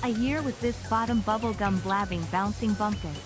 A year with this bottom bubblegum blabbing bouncing bumpus.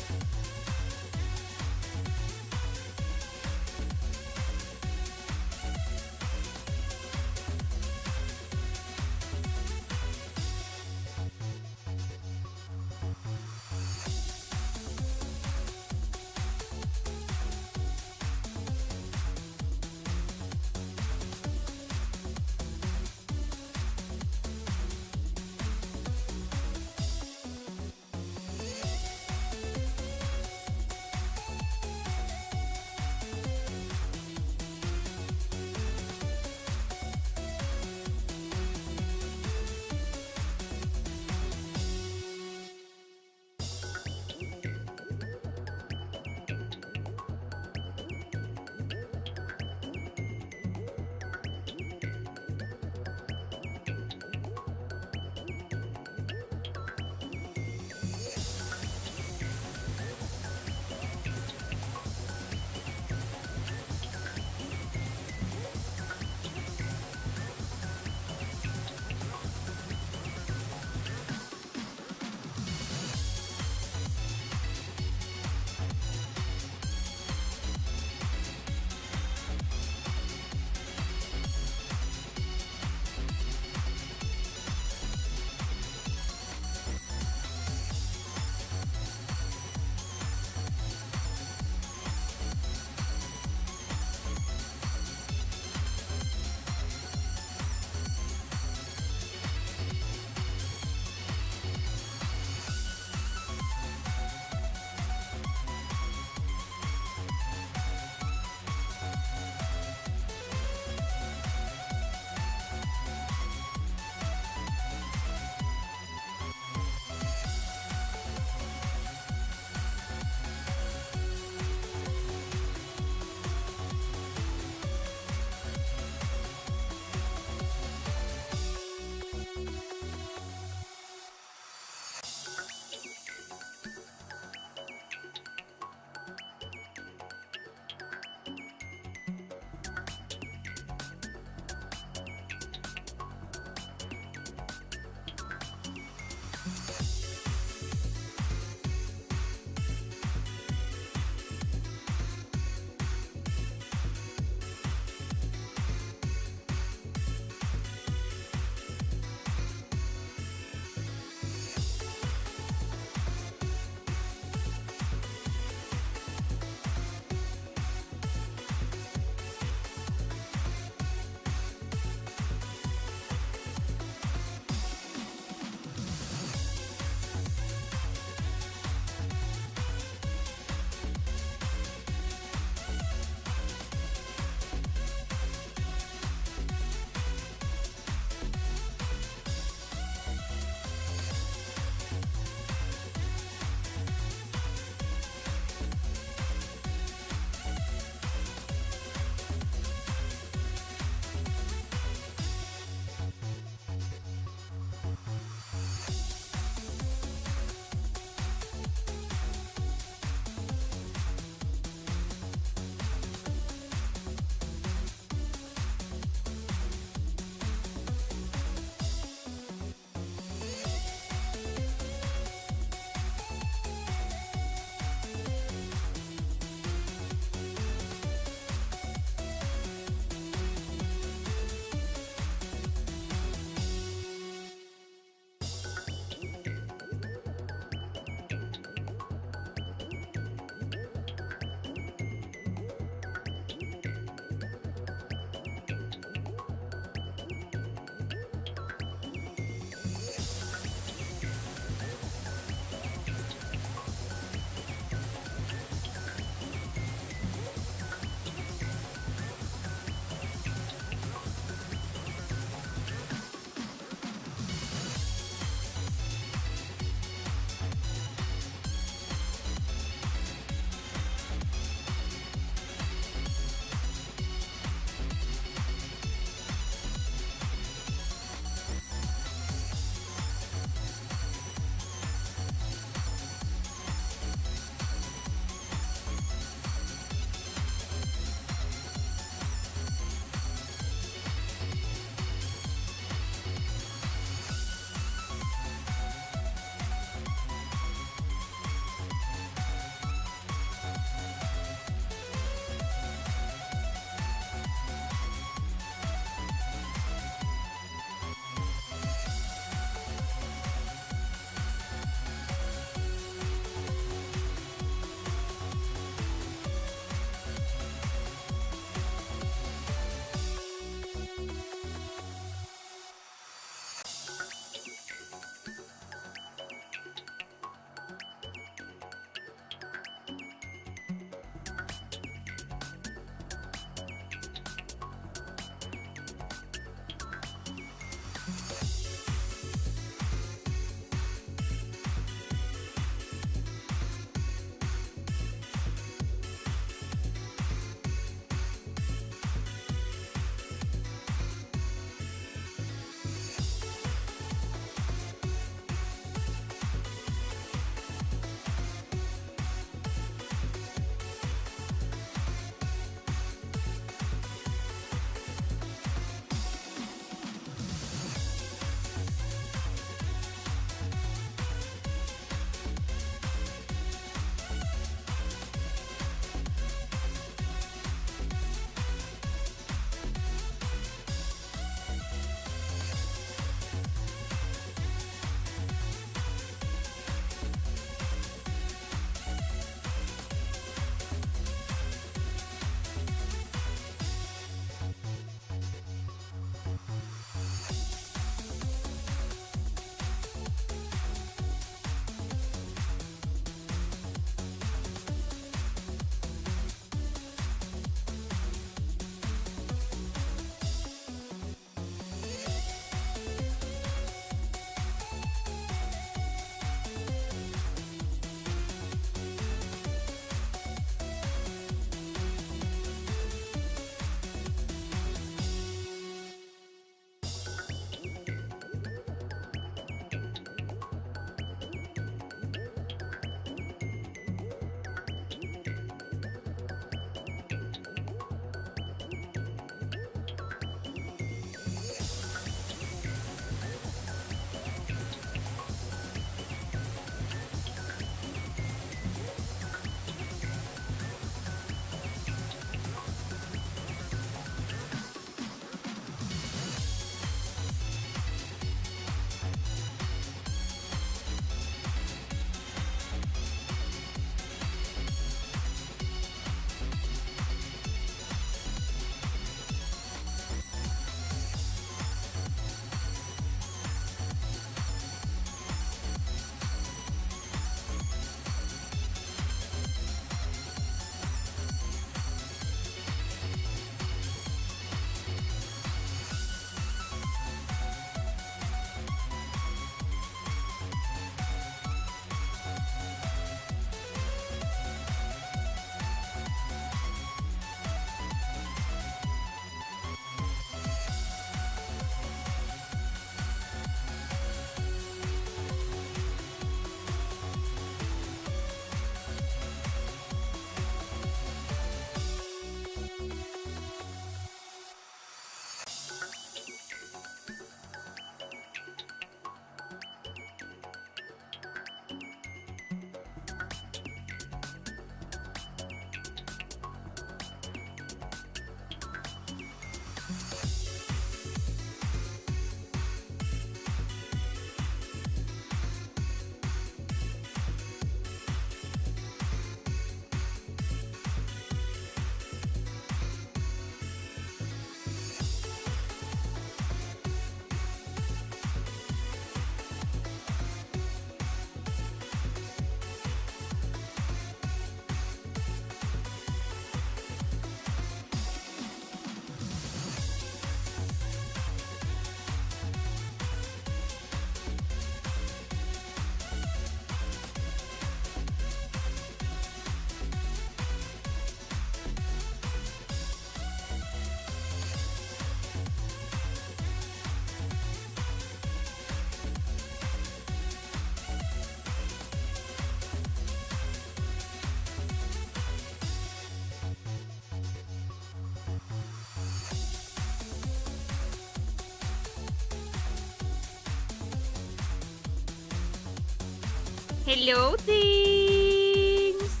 Hello, things.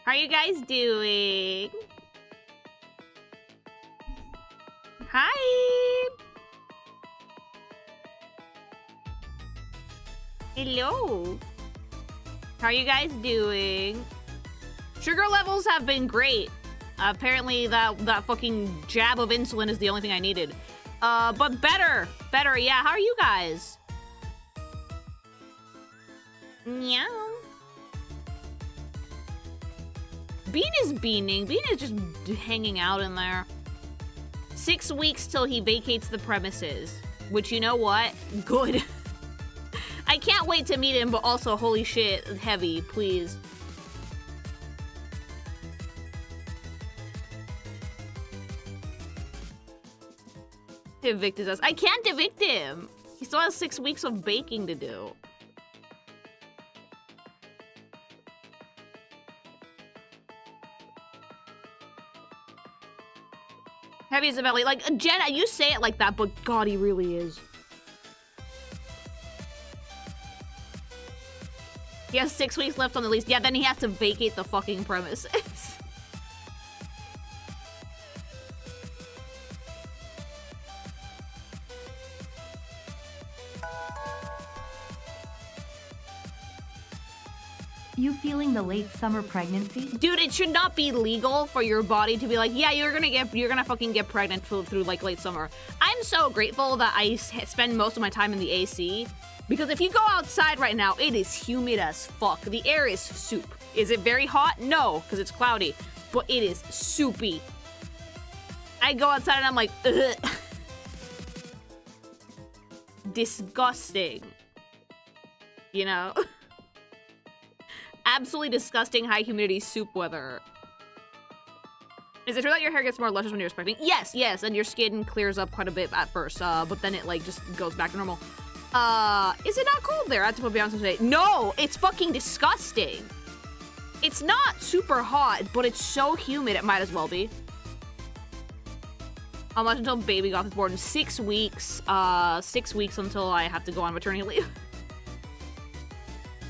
How are you guys doing? Hi. Hello. How are you guys doing? Sugar levels have been great. Apparently that fucking jab of insulin is the only thing I needed. But better, yeah. How are you guys? Meow. Bean is beaning. Bean is just hanging out in there. 6 weeks till he vacates the premises. Which, you know what? Good. I can't wait to meet him, but also, holy shit, heavy, please. Evicted us. I can't evict him. He still has 6 weeks of baking to do. Heavy as a belly. Like, Jenna, you say it like that, but God, he really is. He has 6 weeks left on the lease. Yeah, then he has to vacate the fucking premises. You feeling the late summer pregnancy? Dude, it should not be legal for your body to be like, yeah, you're gonna fucking get pregnant through like late summer. I'm so grateful that I spend most of my time in the AC, because if you go outside right now, it is humid as fuck. The air is soup. Is it very hot? No, because it's cloudy, but it is soupy. I go outside and I'm like, ugh. Disgusting. You know? Absolutely disgusting high humidity soup weather. Is it true that your hair gets more luscious when you're expecting? Yes, yes, and your skin clears up quite a bit at first, but then it like just goes back to normal. Is it not cold there? I have to put Beyonce today. No, it's fucking disgusting. It's not super hot, but it's so humid it might as well be. How much until baby Goth is born? 6 weeks. 6 weeks until I have to go on maternity leave.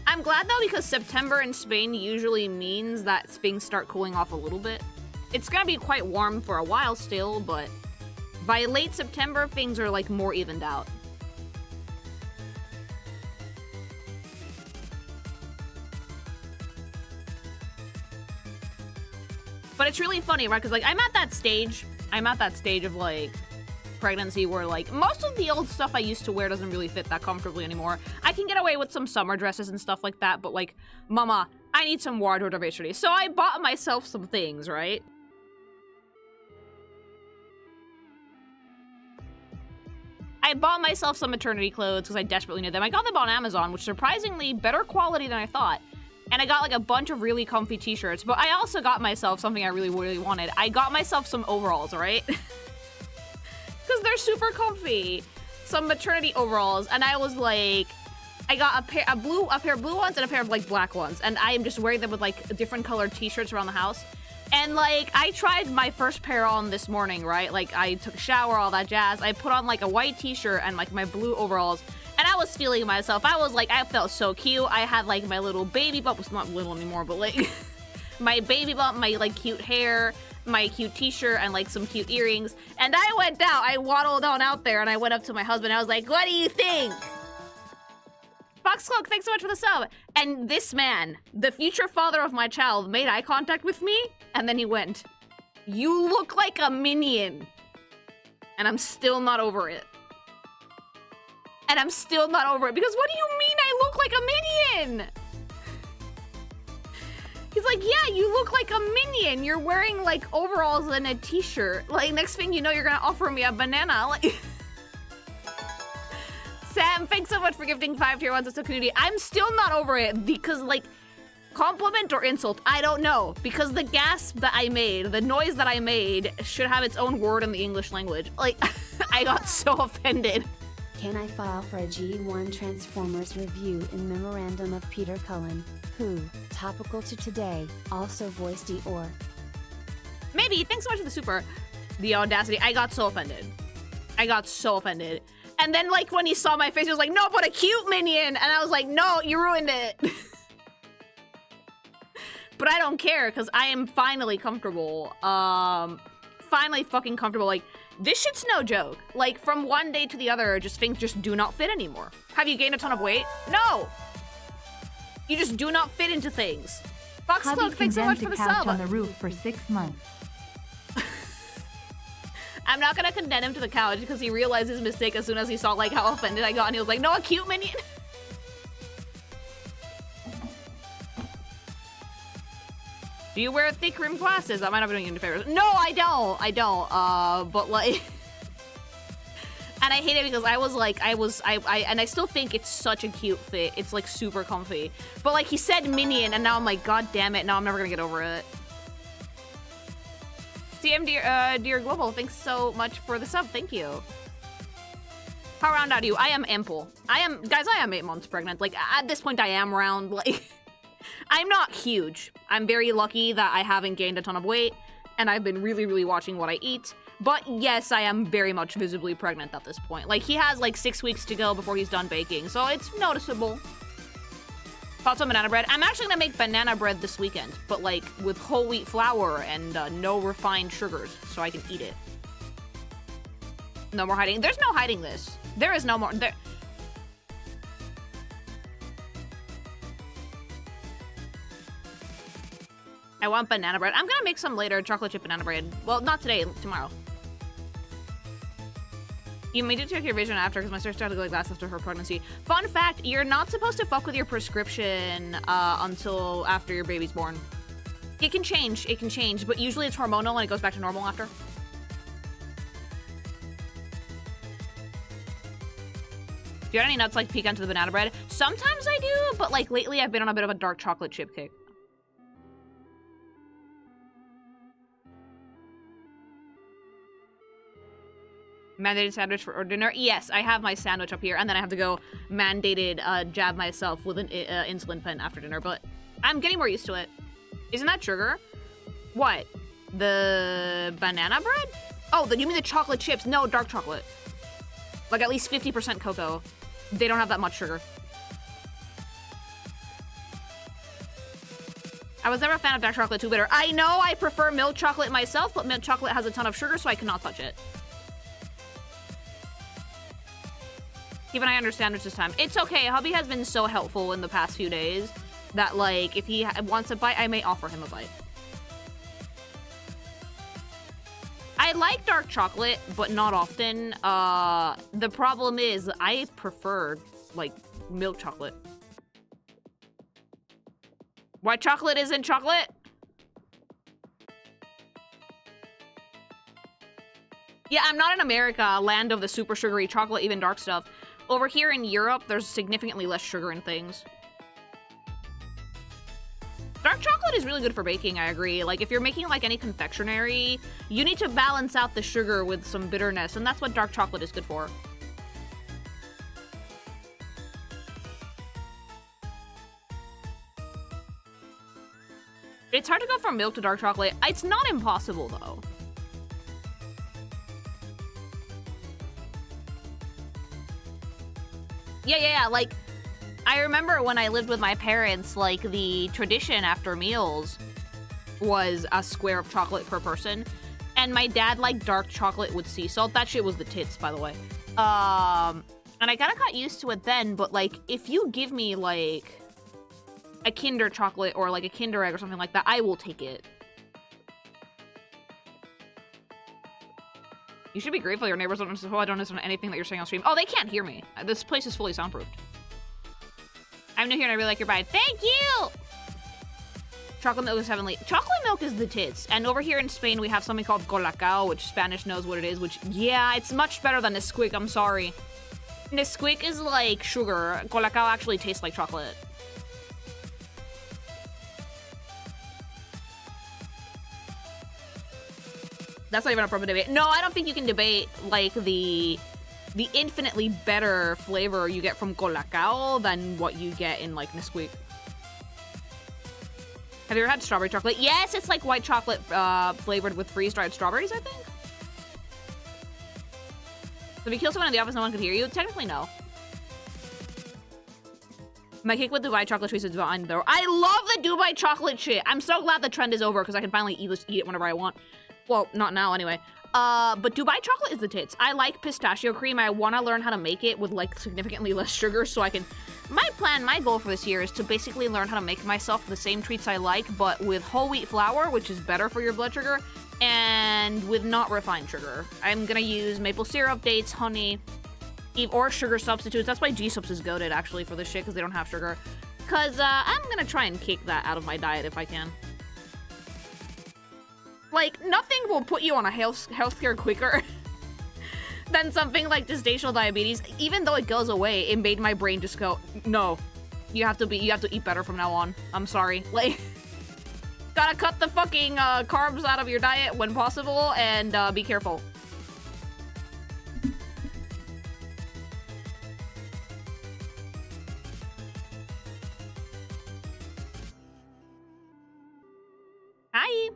I'm glad though, because September in Spain usually means that things start cooling off a little bit. It's gonna be quite warm for a while still, but by late September, things are like more evened out. But it's really funny, right? Because like I'm at that stage of like pregnancy where like most of the old stuff I used to wear doesn't really fit that comfortably anymore. I can get away with some summer dresses and stuff like that, but like, mama, I need some wardrobe diversity. So I bought myself some things, right? I bought myself some maternity clothes because I desperately need them. I got them on Amazon, which surprisingly better quality than I thought. And I got like a bunch of really comfy t-shirts, but I also got myself something I really wanted. I got myself some overalls, right? Because they're super comfy. Some maternity overalls, and I was like, I got a pair of blue ones and a pair of like black ones, and I am just wearing them with like different colored t-shirts around the house. And like, I tried my first pair on this morning, right? Like, I took a shower, all that jazz. I put on like a white t-shirt and like my blue overalls, and I was feeling myself. I was like, I felt so cute. I had like my little baby bump. It's not little anymore, but like my baby bump, my like cute hair, my cute t-shirt, and like some cute earrings. And I went down, I waddled on out there, and I went up to my husband. I was like, what do you think? Foxcloak, thanks so much for the sub. And this man, the future father of my child, made eye contact with me, and then he went, you look like a minion. And I'm still not over it. And I'm still not over it, because what do you mean I look like a minion? He's like, yeah, you look like a minion. You're wearing like overalls and a t-shirt. Like, next thing you know, you're gonna offer me a banana. Like, Sam, thanks so much for gifting 5 tier 1s to community. I'm still not over it because, like, compliment or insult, I don't know. Because the gasp that I made, the noise that I made, should have its own word in the English language. Like, I got so offended. Can I file for a G1 Transformers review in memorandum of Peter Cullen, who, topical to today, also voiced Eeyore? Maybe. Thanks so much for the super. The audacity. I got so offended. I got so offended. And then, like, when he saw my face, he was like, no, but a cute minion! And I was like, no, you ruined it! But I don't care, because I am finally comfortable. Finally fucking comfortable. Like, this shit's no joke. Like, from one day to the other, things just do not fit anymore. Have you gained a ton of weight? No! You just do not fit into things. Fox Cloak, thanks so much for the sub. On the roof for 6 months. I'm not gonna condemn him to the couch because he realized his mistake as soon as he saw like how offended I got, and he was like, no, a cute minion. Do you wear thick rimmed glasses? That might not be doing you any favors. No, I don't. But like, and I hate it because and I still think it's such a cute fit. It's like super comfy. But like he said minion, and now I'm like, god damn it, now I'm never gonna get over it. CM dear Global, thanks so much for the sub. Thank you. How round are you? I am ample. Guys, I am 8 months pregnant. Like at this point I am round. Like I'm not huge. I'm very lucky that I haven't gained a ton of weight, and I've been really, really watching what I eat. But yes, I am very much visibly pregnant at this point. Like he has like 6 weeks to go before he's done baking, so it's noticeable. Thoughts on banana bread? I'm actually gonna make banana bread this weekend, but like with whole wheat flour and no refined sugars, so I can eat it. No more hiding. There's no hiding this. There is no more. I want banana bread. I'm gonna make some later, chocolate chip banana bread. Well, not today, tomorrow. You made it check your vision after, because my sister had to go to glass after her pregnancy. Fun fact, you're not supposed to fuck with your prescription until after your baby's born. It can change, but usually it's hormonal and it goes back to normal after. Do you have any nuts like peek onto the banana bread? Sometimes I do, but like lately I've been on a bit of a dark chocolate chip kick. Mandated sandwich for dinner? Yes, I have my sandwich up here, and then I have to go mandated jab myself with an insulin pen after dinner, but I'm getting more used to it. Isn't that sugar? What? The banana bread? Oh, you mean the chocolate chips? No, dark chocolate. Like at least 50% cocoa. They don't have that much sugar. I was never a fan of dark chocolate, too bitter. I know I prefer milk chocolate myself, but milk chocolate has a ton of sugar, so I cannot touch it. Even I understand it's this time. It's okay. Hubby has been so helpful in the past few days that, like, if he wants a bite, I may offer him a bite. I like dark chocolate, but not often. The problem is I prefer, like, milk chocolate. White chocolate isn't chocolate? Yeah, I'm not in America, land of the super sugary chocolate, even dark stuff. Over here in Europe, there's significantly less sugar in things. Dark chocolate is really good for baking, I agree. Like, if you're making, like, any confectionery, you need to balance out the sugar with some bitterness, and that's what dark chocolate is good for. It's hard to go from milk to dark chocolate. It's not impossible, though. Yeah, like, I remember when I lived with my parents, like, the tradition after meals was a square of chocolate per person, and my dad liked dark chocolate with sea salt. That shit was the tits, by the way. And I kinda got used to it then, but, like, if you give me, like, a Kinder chocolate or, like, a Kinder Egg or something like that, I will take it. You should be grateful your neighbors don't listen to anything that you're saying on stream. Oh, they can't hear me. This place is fully soundproofed. I'm new here and I really like your vibe. Thank you! Chocolate milk is heavenly. Chocolate milk is the tits. And over here in Spain, we have something called colacao, which Spanish knows what it is, which, yeah, it's much better than Nesquik, I'm sorry. Nesquik is like sugar. Colacao actually tastes like chocolate. That's not even a proper debate. No, I don't think you can debate, like, the infinitely better flavor you get from Colacao than what you get in, like, Nesquik. Have you ever had strawberry chocolate? Yes, it's like white chocolate flavored with freeze-dried strawberries, I think. So if you kill someone in the office, no one could hear you? Technically, no. My cake with Dubai chocolate treats is divine, though. I love the Dubai chocolate shit. I'm so glad the trend is over because I can finally eat it whenever I want. Well, not now anyway. But Dubai chocolate is the tits. I like pistachio cream. I want to learn how to make it with like significantly less sugar so I can... My goal for this year is to basically learn how to make myself the same treats I like, but with whole wheat flour, which is better for your blood sugar, and with not refined sugar. I'm gonna use maple syrup, dates, honey, or sugar substitutes. That's why gsupps is goated actually for this shit, because they don't have sugar. Because I'm gonna try and kick that out of my diet if I can. Like, nothing will put you on a healthcare quicker than something like gestational diabetes. Even though it goes away, it made my brain just go, no, you have to eat better from now on. I'm sorry. Like, gotta cut the fucking carbs out of your diet when possible, and be careful. Hi.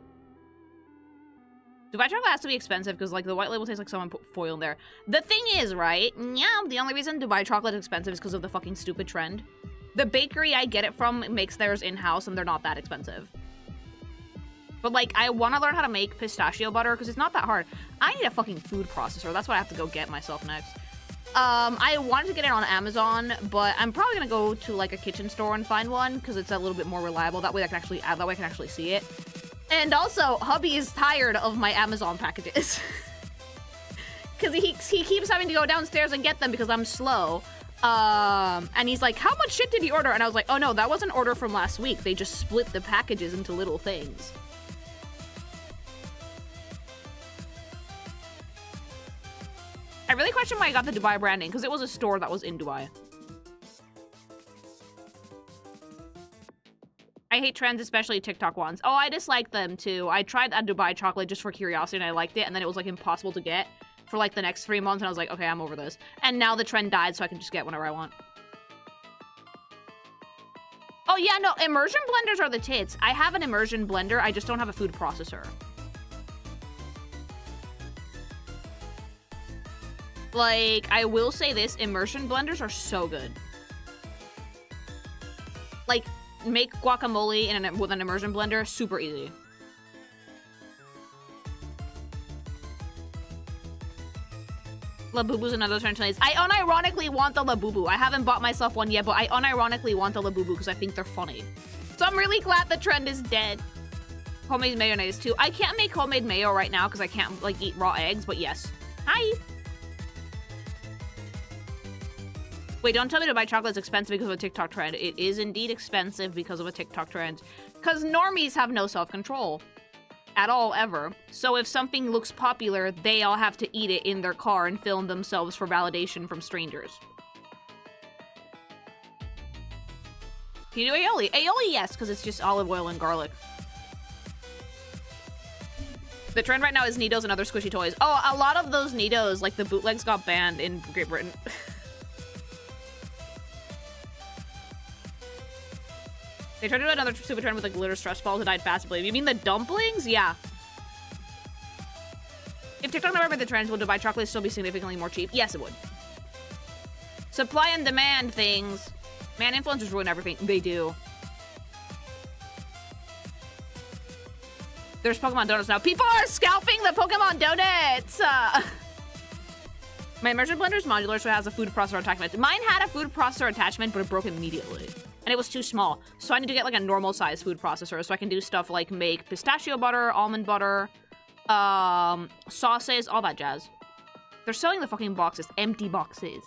Dubai chocolate has to be expensive because, like, the white label tastes like someone put foil in there. The thing is, right? Yeah, the only reason Dubai chocolate is expensive is because of the fucking stupid trend. The bakery I get it from makes theirs in-house, and they're not that expensive. But, like, I want to learn how to make pistachio butter because it's not that hard. I need a fucking food processor. That's what I have to go get myself next. I wanted to get it on Amazon, but I'm probably gonna go to, like, a kitchen store and find one because it's a little bit more reliable. That way I can actually see it. And also, hubby is tired of my Amazon packages. Because he keeps having to go downstairs and get them because I'm slow. And he's like, how much shit did you order? And I was like, oh no, that was an order from last week. They just split the packages into little things. I really question why I got the Dubai branding, because it was a store that was in Dubai. I hate trends, especially TikTok ones. Oh, I dislike them too. I tried a Dubai chocolate just for curiosity and I liked it, and then it was like impossible to get for like the next 3 months, and I was like, okay, I'm over this. And now the trend died, so I can just get whenever I want. Oh yeah, no, immersion blenders are the tits. I have an immersion blender, I just don't have a food processor. Like, I will say this, immersion blenders are so good. Like, make guacamole with an immersion blender, super easy. Labubu's another trend. I unironically want the Labubu. I haven't bought myself one yet, but I unironically want the Labubu because I think they're funny. So I'm really glad the trend is dead. Homemade mayonnaise too. I can't make homemade mayo right now because I can't like eat raw eggs, but yes. Hi. Wait, don't tell me to buy chocolate is expensive because of a TikTok trend. It is indeed expensive because of a TikTok trend. Because normies have no self-control. At all, ever. So if something looks popular, they all have to eat it in their car and film themselves for validation from strangers. Can you do aioli? Aioli, yes, because it's just olive oil and garlic. The trend right now is Nidos and other squishy toys. Oh, a lot of those Nidos, like the bootlegs, got banned in Great Britain. They tried to do another stupid trend with like glitter stress balls that died fast, I believe. You mean the dumplings? Yeah. If TikTok never made the trends, would Dubai chocolate still be significantly more cheap? Yes, it would. Supply and demand things. Man, influencers ruin everything. They do. There's Pokemon donuts now. People are scalping the Pokemon donuts! My immersion blender is modular, so it has a food processor attachment. Mine had a food processor attachment, but it broke immediately. And it was too small. So I need to get like a normal size food processor so I can do stuff like make pistachio butter, almond butter, sauces, all that jazz. They're selling the fucking boxes, empty boxes.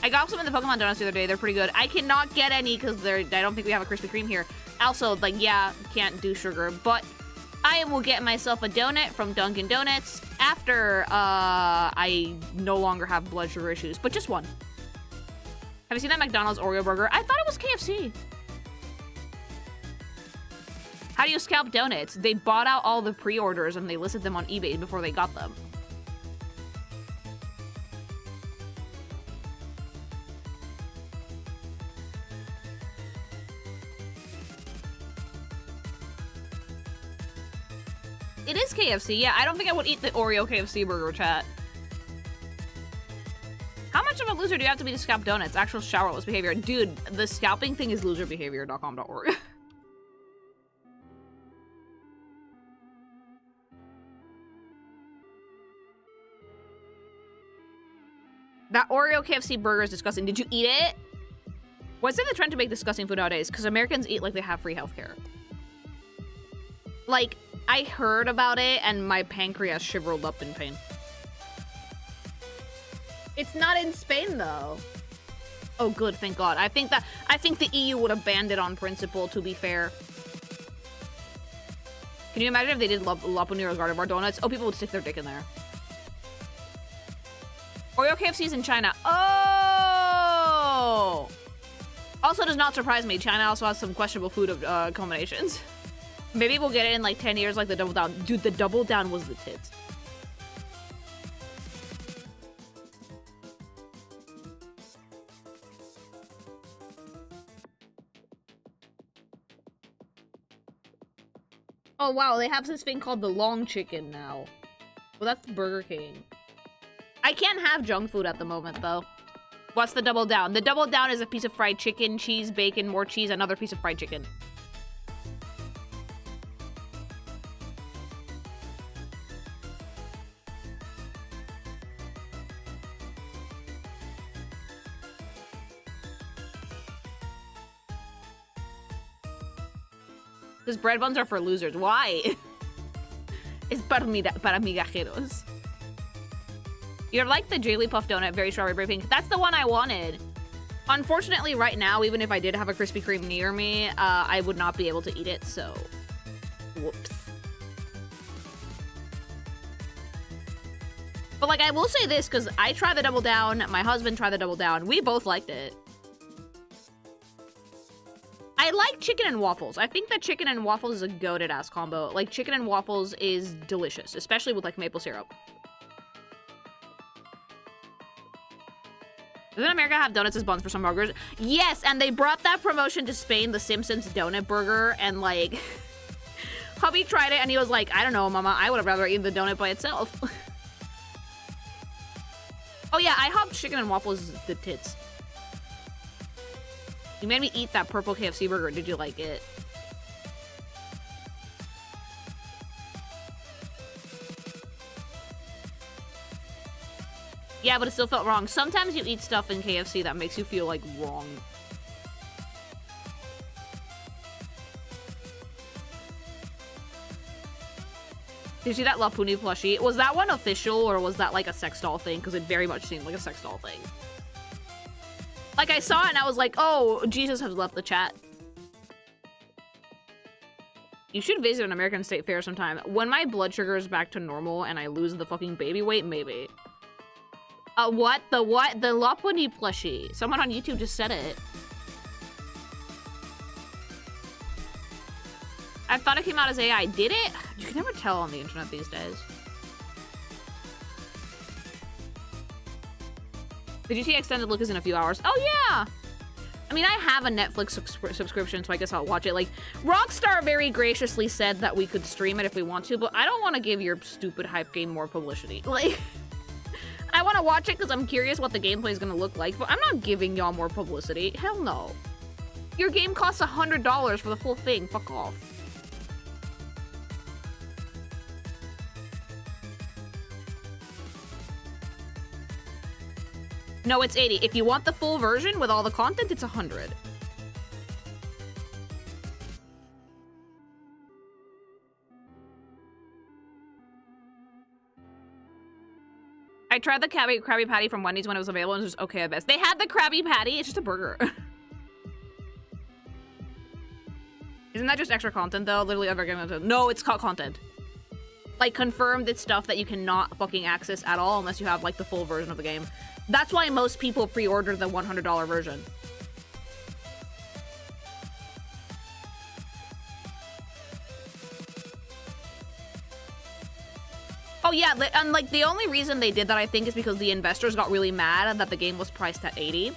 I got some in the Pokemon donuts the other day. They're pretty good. I cannot get any because I don't think we have a Krispy Kreme here. Also, like, yeah, can't do sugar, but I will get myself a donut from Dunkin' Donuts after I no longer have blood sugar issues, but just one. Have you seen that McDonald's Oreo burger? I thought it was KFC. How do you scalp donuts? They bought out all the pre-orders and they listed them on eBay before they got them. It is KFC. Yeah, I don't think I would eat the Oreo KFC burger, chat. How much of a loser do you have to be to scalp donuts? Actual showerless behavior. Dude, the scalping thing is loserbehavior.com.org. That Oreo KFC burger is disgusting. Did you eat it? What's in the trend to make disgusting food nowadays? Because Americans eat like they have free healthcare. Like, I heard about it and my pancreas shivered up in pain. It's not in Spain though. Oh good, thank God. I think the EU would have banned it on principle, to be fair. Can you imagine if they did La Puniera's Garden Bar donuts? Oh, people would stick their dick in there. Oreo KFC's in China. Oh! Also does not surprise me. China also has some questionable food combinations. Maybe we'll get it in like 10 years like the Double Down. Dude, the Double Down was the tits. Oh wow, they have this thing called the long chicken now. Well, that's Burger King. I can't have junk food at the moment, though. What's the Double Down? The Double Down is a piece of fried chicken, cheese, bacon, more cheese, another piece of fried chicken. Because bread buns are for losers. Why? It's para migajeros. You're like the Jigglypuff donut, very strawberry, very pink. That's the one I wanted. Unfortunately, right now, even if I did have a Krispy Kreme near me, I would not be able to eat it, so... Whoops. But, like, I will say this, because I tried the Double Down, my husband tried the Double Down. We both liked it. I like chicken and waffles. I think that chicken and waffles is a goated ass combo. Like, chicken and waffles is delicious, especially with, like, maple syrup. Doesn't America have donuts as buns for some burgers? Yes, and they brought that promotion to Spain, the Simpsons donut burger, and like, hubby tried it and he was like, I don't know, mama, I would have rather eaten the donut by itself. Oh yeah, I hopped chicken and waffles the tits. You made me eat that purple KFC burger. Did you like it? Yeah, but it still felt wrong. Sometimes you eat stuff in KFC that makes you feel, like, wrong. Did you see that La Puni plushie? Was that one official, or was that, like, a sex doll thing? Because it very much seemed like a sex doll thing. Like, I saw it and I was like, oh, Jesus has left the chat. You should visit an American State Fair sometime. When my blood sugar is back to normal and I lose the fucking baby weight, maybe. What? The what? The La Puni plushie. Someone on YouTube just said it. I thought it came out as AI. Did it? You can never tell on the internet these days. Did you see Extended Look is in a few hours? Oh, yeah! I mean, I have a Netflix subscription, so I guess I'll watch it. Like, Rockstar very graciously said that we could stream it if we want to, but I don't want to give your stupid hype game more publicity. Like... I want to watch it because I'm curious what the gameplay is going to look like, but I'm not giving y'all more publicity. Hell no. Your game costs $100 for the full thing. Fuck off. No, it's 80. If you want the full version with all the content, it's 100. I tried the Krabby Patty from Wendy's when it was available and it was okay at best. They had the Krabby Patty, it's just a burger. Isn't that just extra content though? Literally other game. No, it's called content. Like confirmed it's stuff that you cannot fucking access at all unless you have like the full version of the game. That's why most people pre-order the $100 version. Oh yeah, and like the only reason they did that I think is because the investors got really mad that the game was priced at 80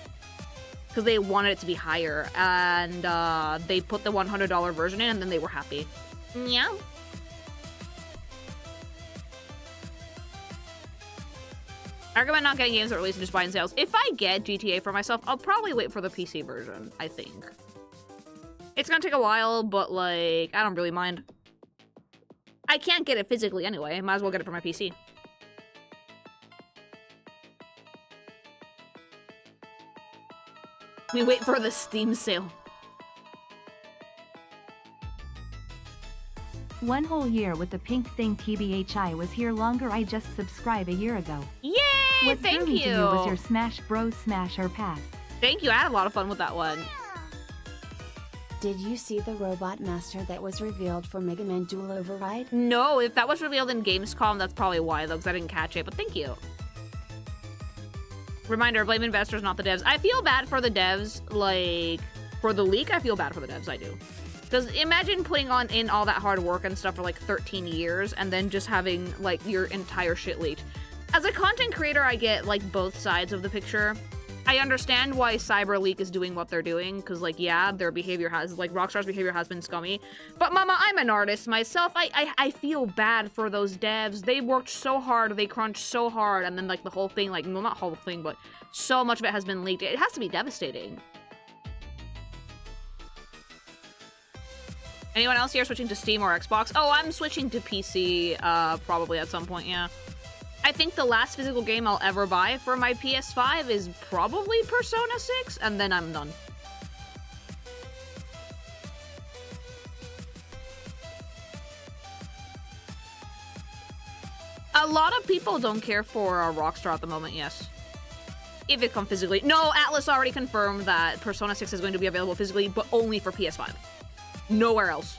because they wanted it to be higher, and they put the $100 version in and then they were happy. Yeah. I recommend not getting games that release and just buying sales. If I get GTA for myself, I'll probably wait for the PC version, I think. It's gonna take a while, but, like, I don't really mind. I can't get it physically anyway. Might as well get it for my PC. We wait for the Steam sale. One whole year with the pink thing TBHI was here longer. I just subscribed a year ago. Yay! What Thank drew me you! to you was your Smash Bros. Smash or Pass. Thank you, I had a lot of fun with that one. Did you see the Robot Master that was revealed for Mega Man Dual Override? No, if that was revealed in Gamescom, that's probably why, though, because I didn't catch it, but thank you. Reminder, blame investors, not the devs. I feel bad for the devs, like, for the leak, I feel bad for the devs, I do. Because imagine putting in all that hard work and stuff for, like, 13 years, and then just having, like, your entire shit leaked. As a content creator, I get, like, both sides of the picture. I understand why CyberLeak is doing what they're doing, because, like, yeah, their behavior has, like, Rockstar's behavior has been scummy. But, mama, I'm an artist myself. I feel bad for those devs. They worked so hard, they crunched so hard, and then, like, the whole thing, like, well, not whole thing, but so much of it has been leaked. It has to be devastating. Anyone else here switching to Steam or Xbox? Oh, I'm switching to PC, probably at some point, yeah. I think the last physical game I'll ever buy for my PS5 is probably Persona 6, and then I'm done. A lot of people don't care for Rockstar at the moment, yes. If it comes physically. No, Atlas already confirmed that Persona 6 is going to be available physically, but only for PS5. Nowhere else.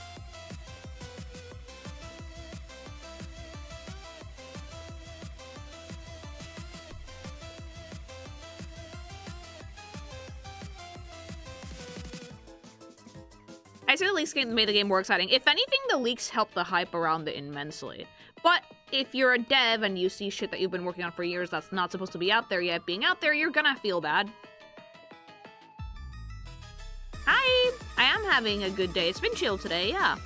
I say the leaks made the game more exciting. If anything, the leaks helped the hype around it immensely. But if you're a dev and you see shit that you've been working on for years that's not supposed to be out there yet being out there, you're gonna feel bad. Hi! I am having a good day. It's been chill today, yeah.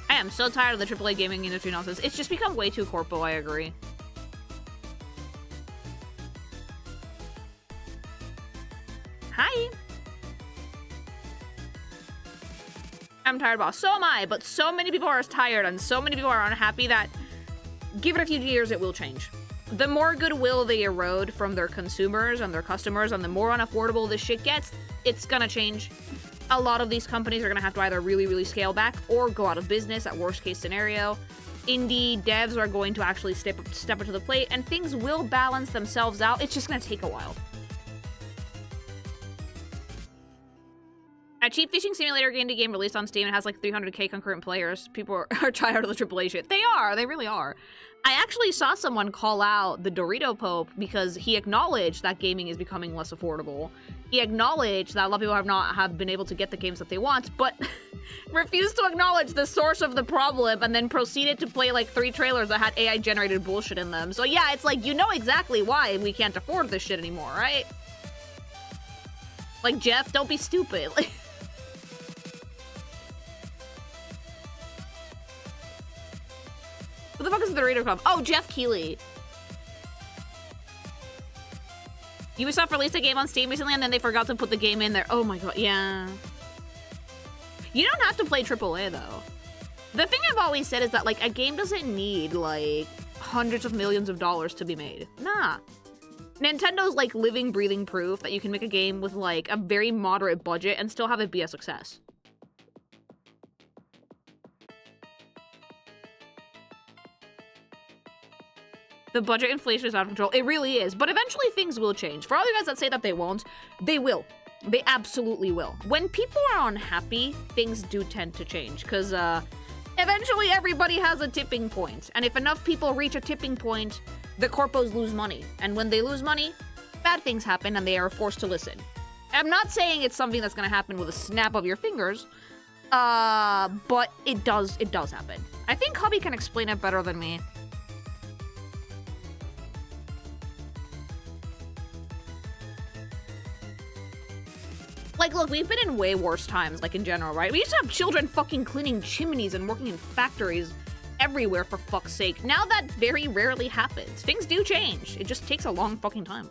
I am so tired of the AAA gaming industry nonsense. It's just become way too corpo, I agree. Hi! I'm tired, boss. So am I, but so many people are tired and so many people are unhappy that give it a few years, it will change. The more goodwill they erode from their consumers and their customers and the more unaffordable this shit gets, it's gonna change. A lot of these companies are gonna have to either really, really scale back or go out of business at worst case scenario. Indie devs are going to actually step up to the plate and things will balance themselves out. It's just gonna take a while. A cheap fishing simulator indie game released on Steam and has like 300k concurrent players. People are tired of the AAA shit. They are. They really are. I actually saw someone call out the Dorito Pope because he acknowledged that gaming is becoming less affordable. He acknowledged that a lot of people have been able to get the games that they want, but refused to acknowledge the source of the problem and then proceeded to play like 3 trailers that had AI-generated bullshit in them. So yeah, it's like, you know exactly why we can't afford this shit anymore, right? Like, Jeff, don't be stupid. Like, what the fuck is the Dorito Club? Oh, Jeff Keighley. Ubisoft released a game on Steam recently and then they forgot to put the game in there. Oh my god, yeah. You don't have to play AAA though. The thing I've always said is that like a game doesn't need like hundreds of millions of dollars to be made. Nah. Nintendo's like living, breathing proof that you can make a game with like a very moderate budget and still have it be a success. The budget inflation is out of control. It really is. But eventually things will change. For all you guys that say that they won't, they will. They absolutely will. When people are unhappy, things do tend to change. Because eventually everybody has a tipping point. And if enough people reach a tipping point, the corpos lose money. And when they lose money, bad things happen and they are forced to listen. I'm not saying it's something that's going to happen with a snap of your fingers. But it does happen. I think Hubby can explain it better than me. Like, look, we've been in way worse times, like, in general, right? We used to have children fucking cleaning chimneys and working in factories. everywhere, for fuck's sake. Now that very rarely happens. Things do change. It just takes a long fucking time.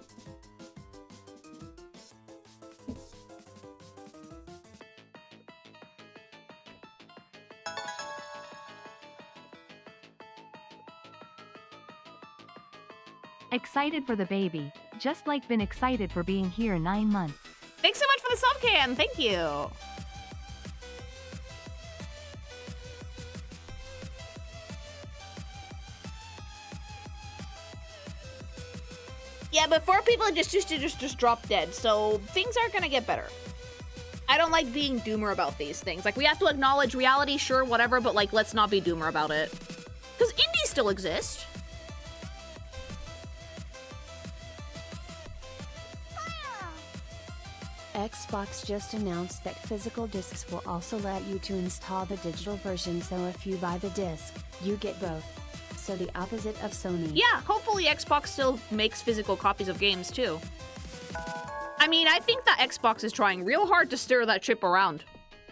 Excited for the baby, just like been excited for being here 9 months. Thanks so much for the sub can. Thank you. Yeah, before people just drop dead, so things are gonna get better. I don't like being doomer about these things. Like, we have to acknowledge reality, sure, whatever, but like, let's not be doomer about it. Because indies still exist. Xbox just announced that physical discs will also let you to install the digital version, so if you buy the disc, you get both. So the opposite of Sony. Yeah, hopefully Xbox still makes physical copies of games too. I mean, I think that Xbox is trying real hard to stir that ship around.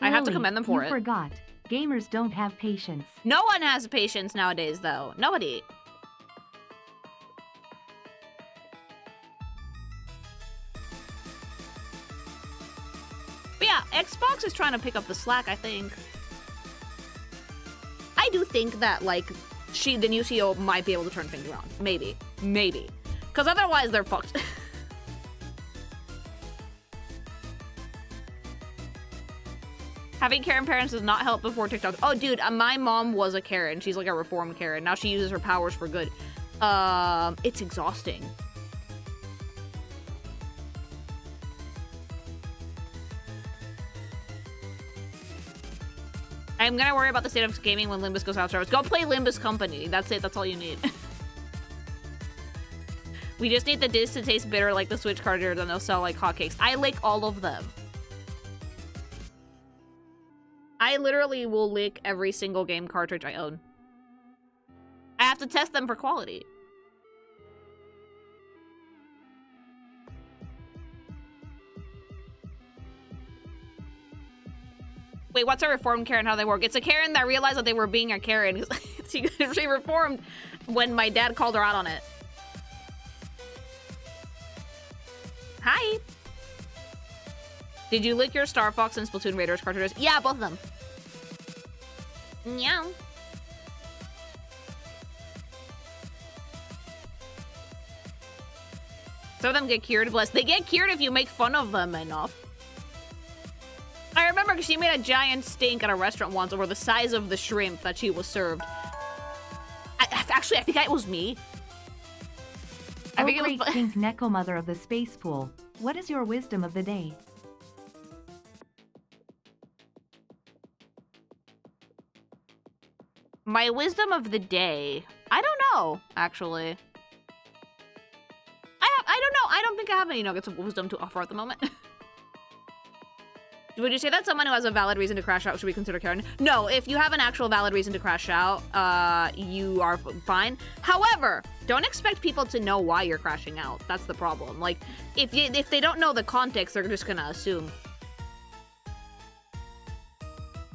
I have to commend them for it. You forgot. Gamers don't have patience. No one has patience nowadays, though. Nobody. But yeah, Xbox is trying to pick up the slack, I think. I do think that, like, the new CEO might be able to turn things around. Maybe. Maybe. Because otherwise, they're fucked. Having Karen parents does not help before TikTok. Oh, dude, my mom was a Karen. She's like a reformed Karen. Now she uses her powers for good. It's exhausting. I'm gonna worry about the state of gaming when Limbus goes out of service. Go play Limbus Company. That's it. That's all you need. We just need the disc to taste bitter like the Switch cartridge, and they'll sell like hotcakes. I lick all of them. I literally will lick every single game cartridge I own. I have to test them for quality. Wait, what's a reformed Karen? How do they work? It's a Karen that realized that they were being a Karen. she reformed when my dad called her out on it. Hi. Did you lick your Star Fox and Splatoon Raiders cartridges? Yeah, both of them. Meow. Some of them get cured, bless. They get cured if you make fun of them enough. I remember because she made a giant stink at a restaurant once over the size of the shrimp that she was served. Actually, I think it was me. I think it was Pink Neko Mother of the Space Pool. What is your wisdom of the day? My wisdom of the day? I don't know, actually. I don't know. I don't think I have any nuggets of wisdom to offer at the moment. Would you say that someone who has a valid reason to crash out should be considered Karen? No, if you have an actual valid reason to crash out, you are fine. However, don't expect people to know why you're crashing out. That's the problem. Like, if they don't know the context, they're just gonna assume.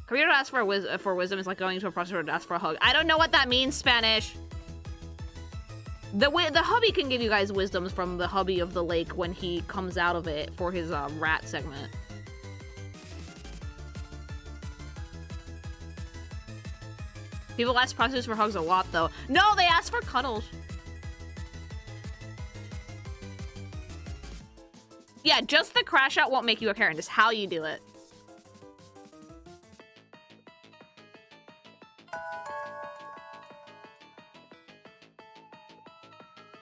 Computer to ask for wisdom is like going to a prostitute to ask for a hug. I don't know what that means, Spanish. The hubby can give you guys wisdoms from the hubby of the lake when he comes out of it for his rat segment. People ask prostitutes for hugs a lot, though. No, they ask for cuddles. Yeah, just the crash out won't make you a Karen. Just how you do it.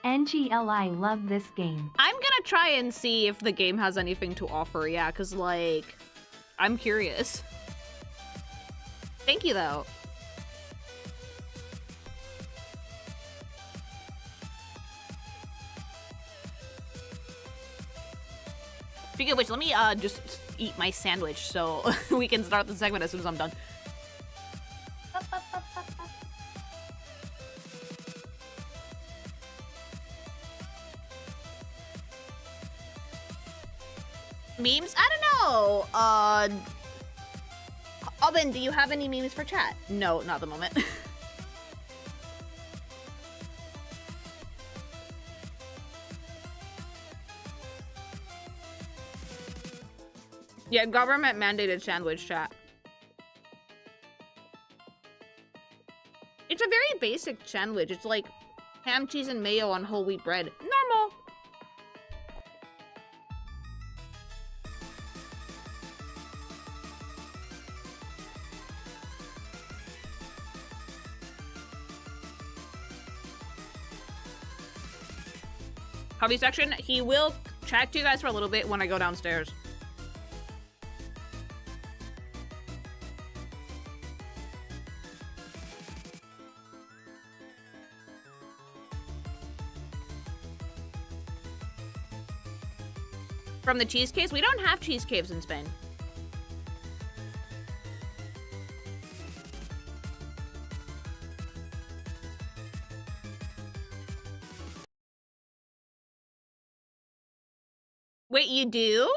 NGLI love this game. I'm gonna try and see if the game has anything to offer, yeah, because, like, I'm curious. Thank you, though. Speaking of which, let me just eat my sandwich so we can start the segment as soon as I'm done. Memes? I don't know. Alvin, do you have any memes for chat? No, not at the moment. Yeah, government mandated sandwich chat. It's a very basic sandwich. It's like ham, cheese, and mayo on whole wheat bread. Normal. Hobby section, he will chat to you guys for a little bit when I go downstairs. From the cheese caves? We don't have cheese caves in Spain. Wait, you do?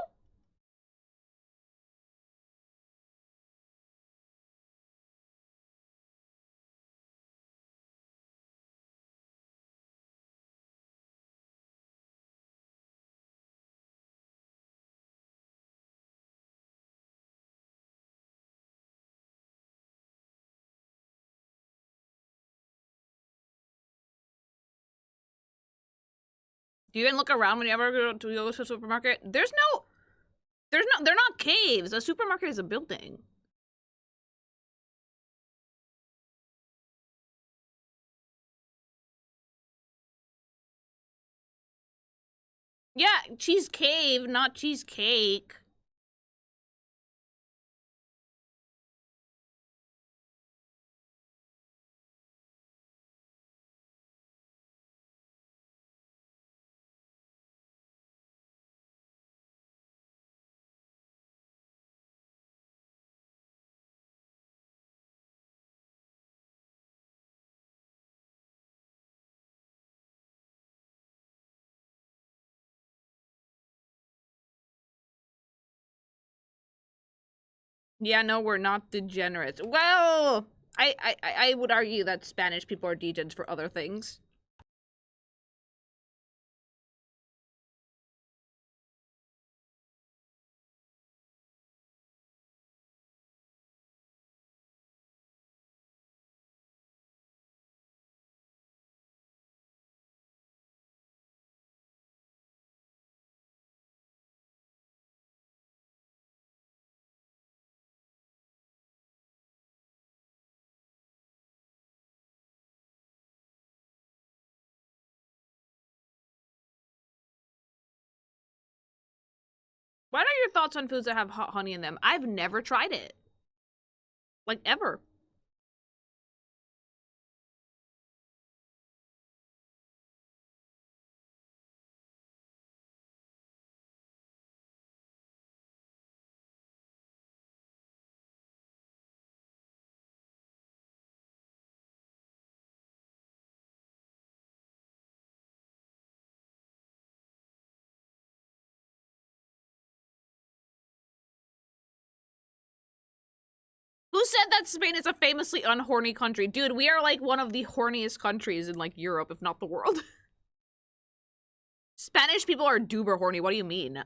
Do you even look around when you ever go to a supermarket? They're not caves. A supermarket is a building. Yeah, cheese cave, not cheesecake. Yeah, no, we're not degenerates. Well, I would argue that Spanish people are degens for other things. What are your thoughts on foods that have hot honey in them? I've never tried it. Like, ever. Who said that Spain is a famously unhorny country? Dude, we are like one of the horniest countries in like Europe, if not the world. Spanish people are duber horny. What do you mean?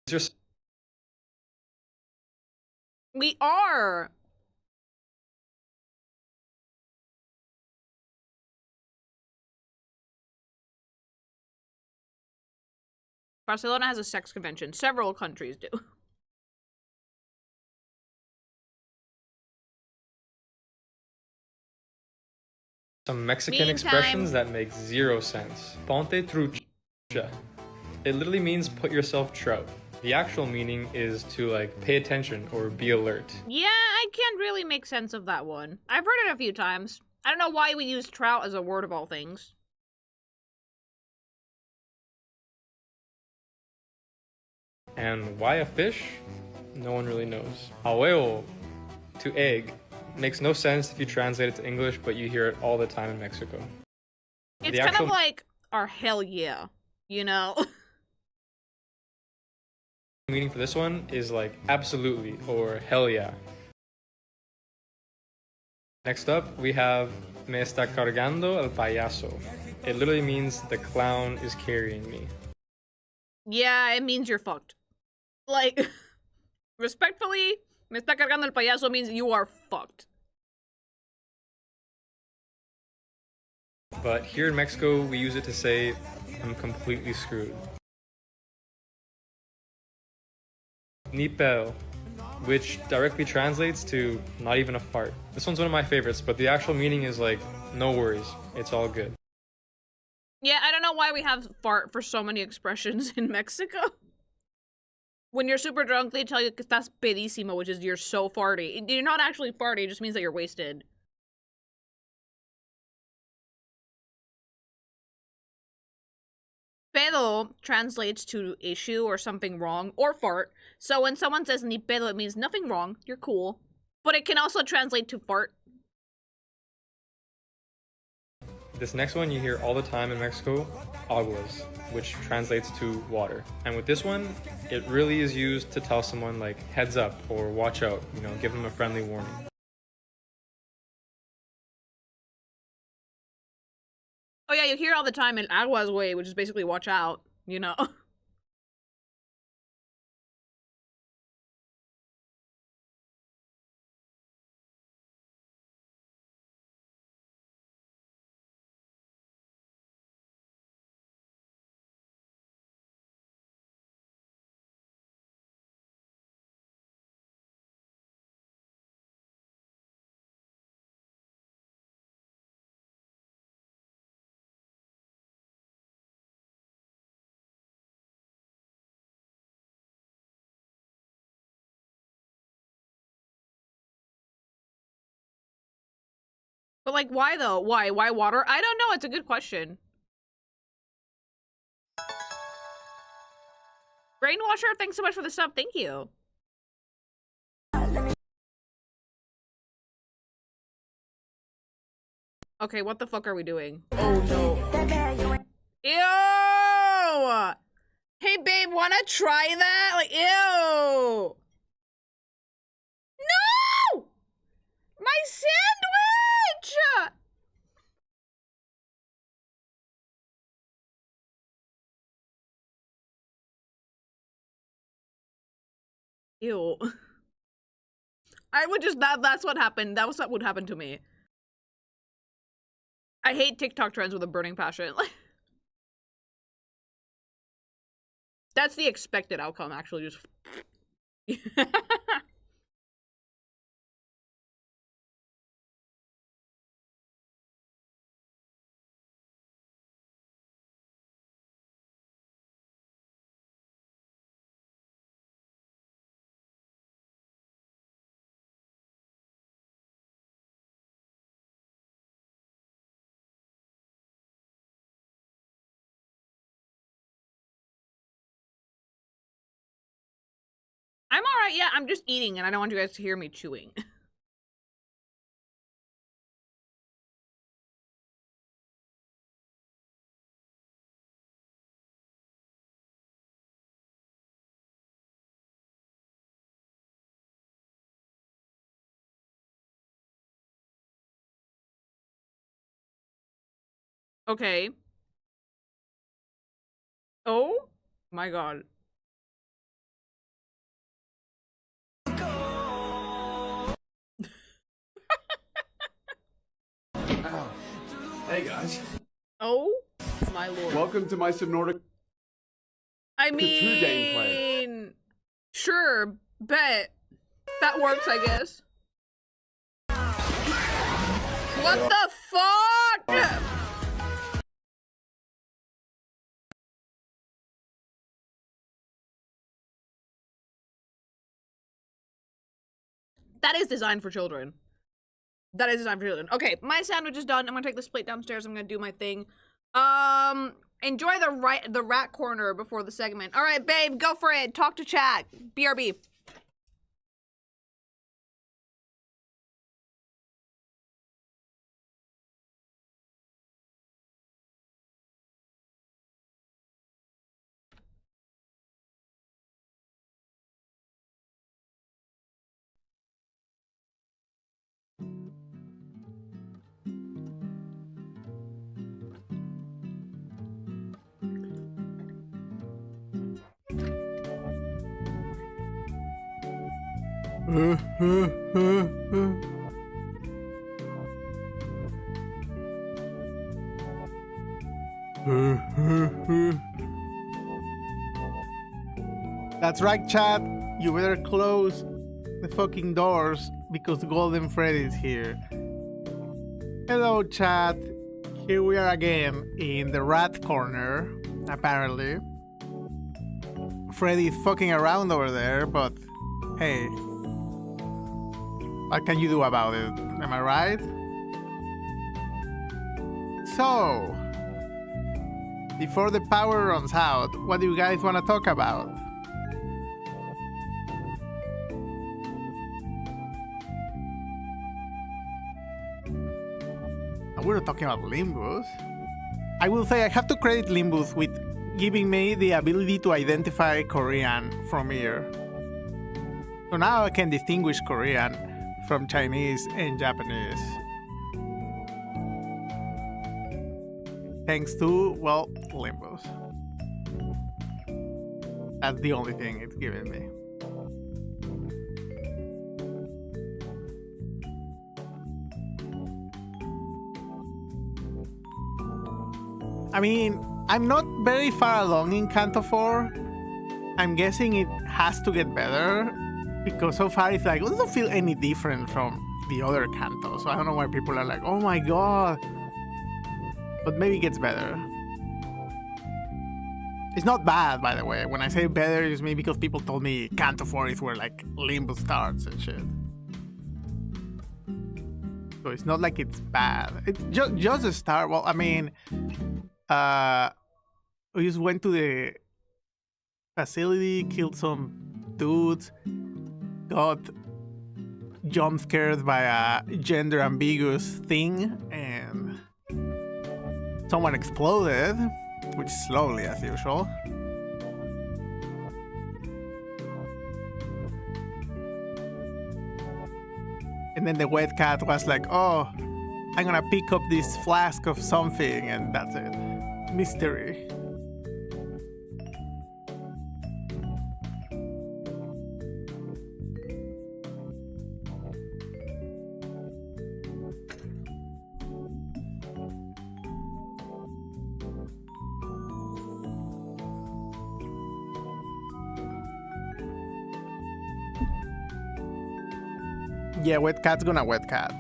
Just We are. Barcelona has a sex convention. Several countries do. some Mexican Meantime. expressions that make zero sense. Ponte trucha. It literally means put yourself trout. The actual meaning is to like pay attention or be alert. Yeah, I can't really make sense of that one. I've heard it a few times. I don't know why we use trout as a word of all things. And why a fish? No one really knows. A huevo, to egg, makes no sense if you translate it to English, but you hear it all the time in Mexico. It's The kind actual- of like our hell yeah, you know? Meaning for this one is like absolutely or hell yeah. Next up, we have me está cargando el payaso. It literally means the clown is carrying me. Yeah, it means you're fucked. Like, respectfully, me está cargando el payaso means you are fucked. But here in Mexico, we use it to say, I'm completely screwed. Ni pedo, which directly translates to not even a fart. This one's one of my favorites, but the actual meaning is like, no worries, it's all good. Yeah, I don't know why we have fart for so many expressions in Mexico. When you're super drunk, they tell you que estás pedísimo, which is you're so farty. You're not actually farty, it just means that you're wasted. Pedo translates to issue or something wrong, or fart. So when someone says ni pedo, it means nothing wrong, you're cool. But it can also translate to fart. This next one you hear all the time in Mexico, aguas, which translates to water. And with this one, it really is used to tell someone like heads up or watch out, you know, give them a friendly warning. Oh yeah, you hear all the time in aguas way, which is basically watch out, you know. But like, why though? Why? Why water? I don't know, it's a good question. Brainwasher, thanks so much for the sub, thank you. Okay, what the fuck are we doing? Oh no. Ew! Hey babe, wanna try that? Like, ew! No! My sandwich! Ew. I would just, that's what happened. That was what would happen to me. I hate TikTok trends with a burning passion. That's the expected outcome, actually, just... I'm alright, yeah, I'm just eating and I don't want you guys to hear me chewing. Okay. Oh my god. Hey guys. Oh my lord. Welcome to my Subnautica I 2 mean, gameplay. Sure, bet. That works, I guess. What the fuck? That is designed for children. That is designed for children. Okay, my sandwich is done. I'm gonna take this plate downstairs. I'm gonna do my thing. Enjoy the rat corner before the segment. All right, babe, go for it. Talk to chat. BRB. That's right, chat. You better close the fucking doors because Golden Freddy's here. Hello, chat. Here we are again in the rat corner, apparently. Freddy's fucking around over there, but hey, what can you do about it? Am I right? So, before the power runs out, what do you guys want to talk about? We're not talking about Limbus. I will say I have to credit Limbus with giving me the ability to identify Korean from here. So now I can distinguish Korean from Chinese and Japanese. Thanks to, well, Limbus. That's the only thing it's given me. I mean, I'm not very far along in Kanto 4. I'm guessing it has to get better because so far it's like, it doesn't feel any different from the other Kanto. So I don't know why people are like, oh my god. But maybe it gets better. It's not bad, by the way. When I say better, it's maybe because people told me Kanto 4 is where like Limbo starts and shit. So it's not like it's bad. It's just a start. Well, I mean, we just went to the facility, killed some dudes, got jump scared by a gender ambiguous thing, and someone exploded, which slowly as usual. And then the wet cat was like, oh, I'm gonna pick up this flask of something, and that's it. Mystery. Yeah, wet cat's gonna wet cat.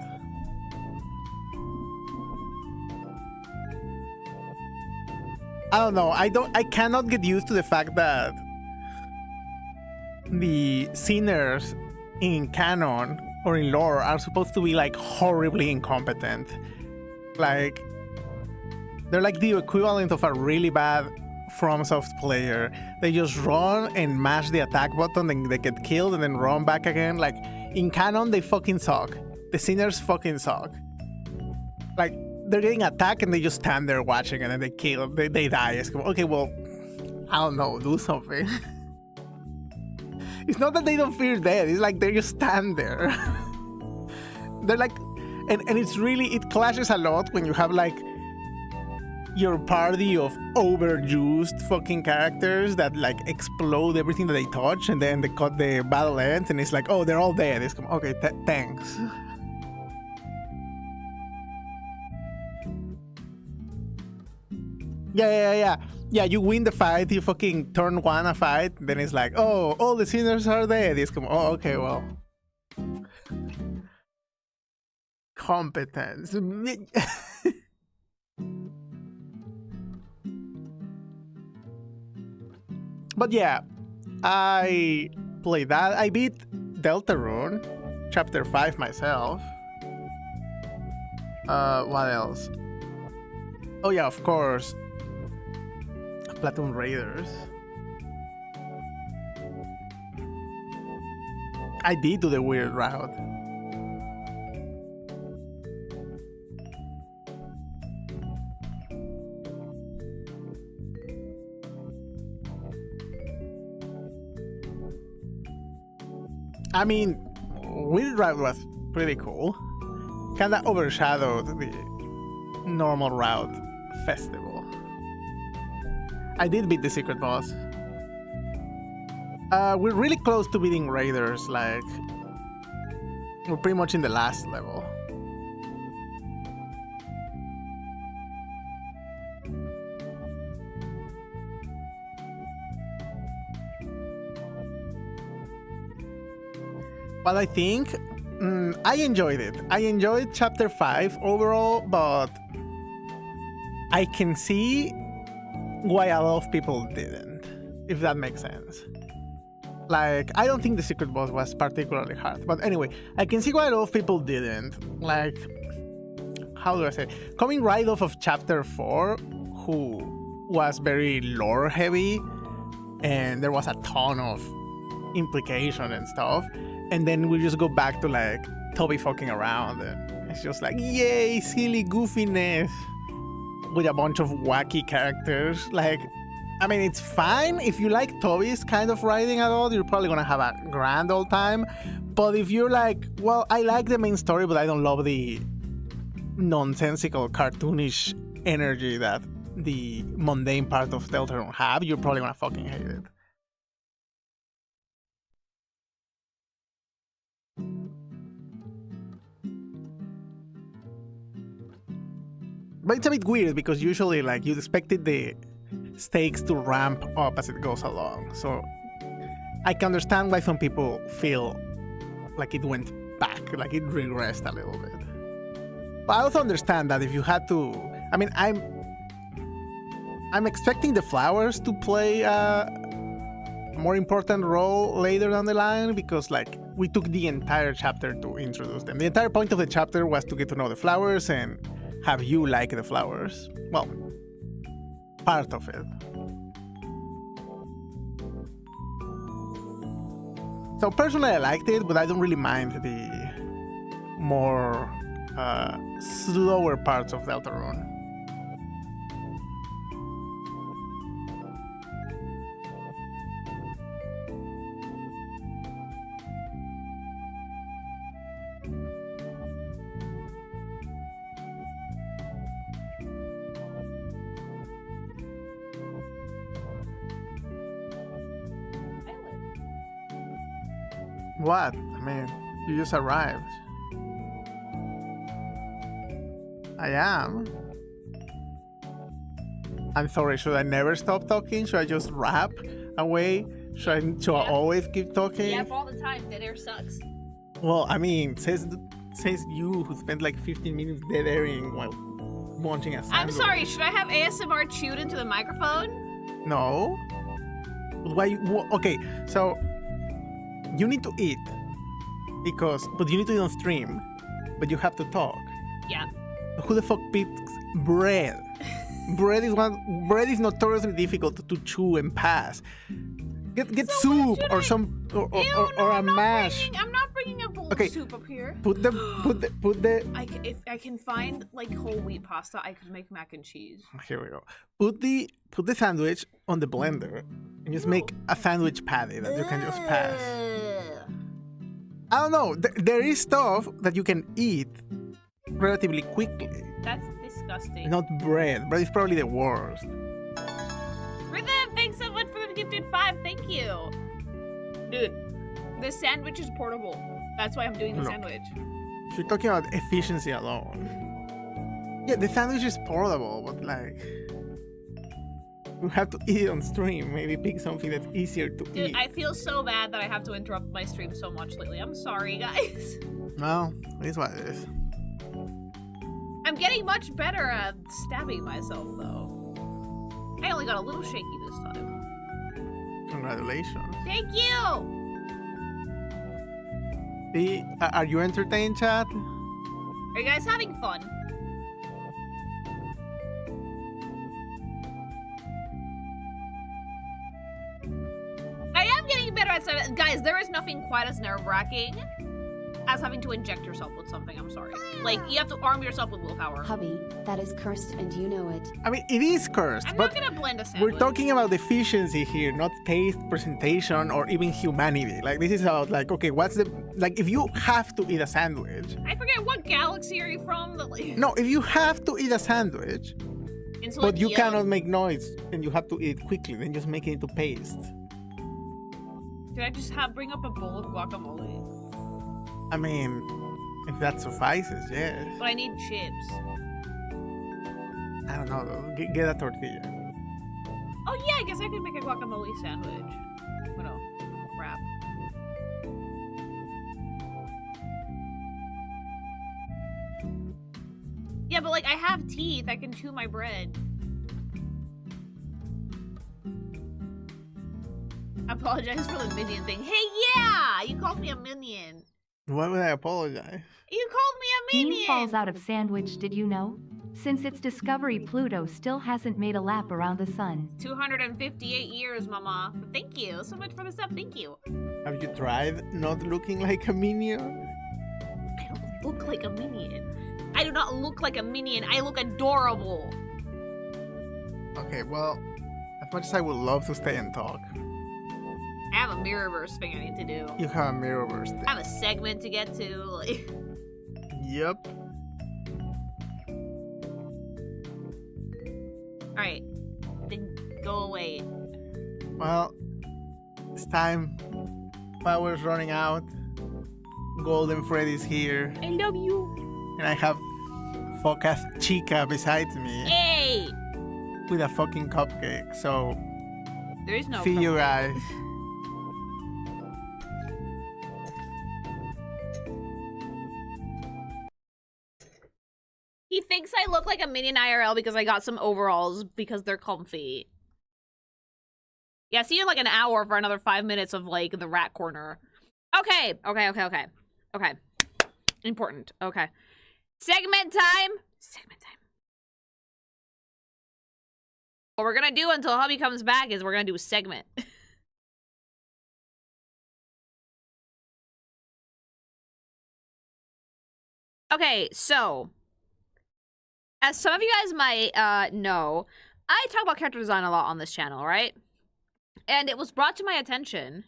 I don't know. I cannot get used to the fact that the sinners in canon or in lore are supposed to be like horribly incompetent. Like they're like the equivalent of a really bad FromSoft player. They just run and mash the attack button and they get killed and then run back again. Like in canon, they fucking suck. The sinners fucking suck. Like they're getting attacked and they just stand there watching and then they kill. They die. It's like, okay, well, I don't know, do something. It's not that they don't fear death. It's like they just stand there. They're like, and it's really, it clashes a lot when you have like your party of overjuiced fucking characters that like explode everything that they touch, and then they cut the battle ends and it's like, oh, they're all dead. It's like, okay, thanks. Yeah, you win the fight, you fucking turn one a fight, then it's like, oh, all the sinners are dead. It's come, oh, okay, well. Competence. But yeah, I played that. I beat Deltarune, Chapter 5 myself. What else? Oh yeah, of course. Platoon Raiders. I did do the weird route. I mean, weird route was pretty cool. Kinda overshadowed the normal route festival. I did beat the secret boss. We're really close to beating Raiders, like We're pretty much in the last level. But I think I enjoyed it. I enjoyed chapter 5 overall, but I can see why a lot of people didn't, if that makes sense. Like, I don't think the secret boss was particularly hard, but anyway, I can see why a lot of people didn't. Like, how do I say? Coming right off of chapter 4, who was very lore heavy, and there was a ton of implication and stuff, and then we just go back to like Toby fucking around, and it's just like, yay, silly goofiness with a bunch of wacky characters. Like, I mean, it's fine. If you like Toby's kind of writing at all, you're probably gonna have a grand old time. But if you're like, well, I like the main story, but I don't love the nonsensical, cartoonish energy that the mundane part of Deltarune have, you're probably gonna fucking hate it. But it's a bit weird because usually, like, you'd expected the stakes to ramp up as it goes along. So I can understand why some people feel like it went back, like it regressed a little bit. But I also understand that if you had to, I mean, I'm expecting the flowers to play a more important role later down the line, because like we took the entire chapter to introduce them. The entire point of the chapter was to get to know the flowers and have you like the flowers. Well, part of it. So personally I liked it, but I don't really mind the more slower parts of Deltarune. What? I mean, you just arrived. I am. I'm sorry, should I never stop talking? Should I just rap away? Should I always keep talking? Yep, all the time. Dead air sucks. Well, I mean, says you who spent like 15 minutes dead airing while munching a sandwich. I'm sorry, should I have ASMR chewed into the microphone? No. Why? Okay, so you need to eat but you need to eat on stream, but you have to talk. Yeah. Who the fuck picks bread? bread is notoriously difficult to chew and pass. Get So soup or some or a mash. I'm not bringing a bowl Okay. of soup up here. Put the If I can find like whole wheat pasta, I could make mac and cheese. Here we go. Put the sandwich on the blender and just make a sandwich patty that you can just pass. I don't know. There is stuff that you can eat relatively quickly. That's disgusting. Not bread. Bread is probably the worst. Rhythm, thanks so much for the gifted 5. Thank you. Dude, this sandwich is portable. That's why I'm doing the Look. sandwich. If you're talking about efficiency alone. Yeah, the sandwich is portable, but like you have to eat it on stream. Maybe pick something that's easier to Dude, eat. I feel so bad that I have to interrupt my stream so much lately. I'm sorry, guys. No, it is what it is. I'm getting much better at stabbing myself, though. I only got a little shaky this time. Congratulations. Thank you! Are you entertained, chat? Are you guys having fun? I am getting better at stuff. Guys, there is nothing quite as nerve-wracking as having to inject yourself with something. I'm sorry. Like, you have to arm yourself with willpower. Hubby, that is cursed and you know it. I mean, it is cursed, I'm but not gonna blend a sandwich. we're talking about efficiency here, not taste, presentation, or even humanity. Like, this is about, like, okay, what's the... Like, if you have to eat a sandwich... I forget, what galaxy are you from? No, if you have to eat a sandwich, but you cannot make noise, and you have to eat quickly, then just make it into paste. Did I just bring up a bowl of guacamole? I mean, if that suffices, yes. But I need chips. I don't know though. Get a tortilla. Oh yeah, I guess I could make a guacamole sandwich. Oh no, crap. Yeah, but like I have teeth, I can chew my bread. I apologize for the minion thing. Hey, yeah! You called me a minion. Why would I apologize? You called me a Bean minion! falls out of sandwich, did you know? Since its discovery, Pluto still hasn't made a lap around the sun. 258 years, mama. But thank you so much for the stuff, thank you. Have you tried not looking like a minion? I don't look like a minion. I do not look like a minion. I look adorable. Okay, well, as much as I would love to stay and talk, I have a Mirrorverse thing I need to do. you have a Mirrorverse thing. I have a segment to get to. Like... Yep. Alright. Then go away. Well, it's time. Power's running out. Golden Freddy's here. I love you. And I have Focus Chica beside me Hey! with a fucking cupcake. So, There is no see you cupcake. guys. He thinks I look like a minion IRL because I got some overalls because they're comfy. Yeah, see you in like an hour for another 5 minutes of like the rat corner. Okay. Okay. Important. Okay. Segment time. Segment time. What we're gonna do until hubby comes back is we're gonna do a segment. Okay, so as some of you guys might know, I talk about character design a lot on this channel, right? And it was brought to my attention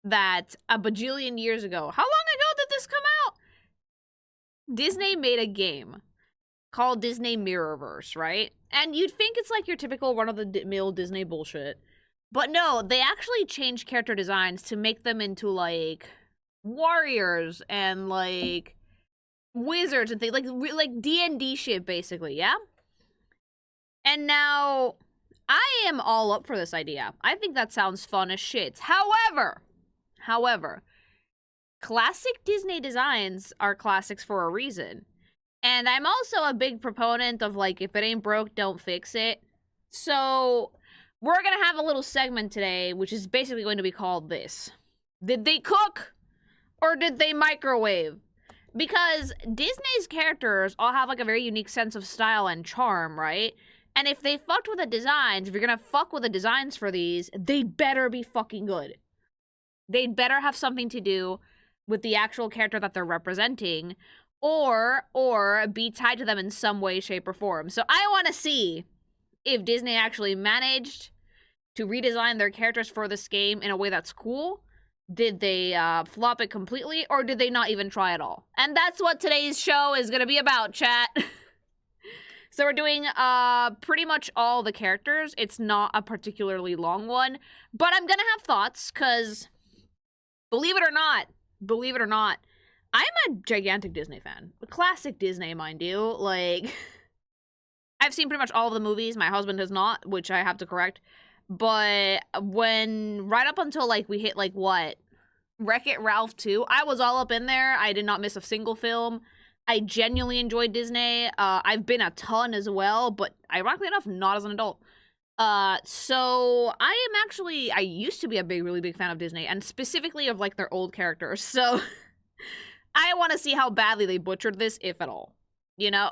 that a bajillion years ago, how long ago did this come out? Disney made a game called Disney Mirrorverse, right? And you'd think it's like your typical run-of-the-mill Disney bullshit. But no, they actually changed character designs to make them into, like, warriors and, like, wizards and things. Like D&D shit, basically, yeah? And now, I am all up for this idea. I think that sounds fun as shit. However, classic Disney designs are classics for a reason. And I'm also a big proponent of, like, if it ain't broke, don't fix it. So, we're gonna have a little segment today, which is basically going to be called this. Did they cook? Or did they microwave? Because Disney's characters all have, like, a very unique sense of style and charm, right? And if they fucked with the designs, if you're gonna fuck with the designs for these, they better be fucking good. They'd better have something to do with the actual character that they're representing, or be tied to them in some way, shape, or form. So I want to see if Disney actually managed to redesign their characters for this game in a way that's cool. Did they flop it completely, or did they not even try at all? And that's what today's show is going to be about, chat. So we're doing pretty much all the characters. It's not a particularly long one, but I'm going to have thoughts, because believe it or not, I'm a gigantic Disney fan. A classic Disney, mind you. Like, I've seen pretty much all of the movies. My husband has not, which I have to correct. But right up until, like, we hit, like, what? Wreck-It Ralph 2, I was all up in there. I did not miss a single film. I genuinely enjoyed Disney. I've been a ton as well, but ironically enough, not as an adult. So I used to be a really big fan of Disney, and specifically of, like, their old characters. So I want to see how badly they butchered this, if at all, you know?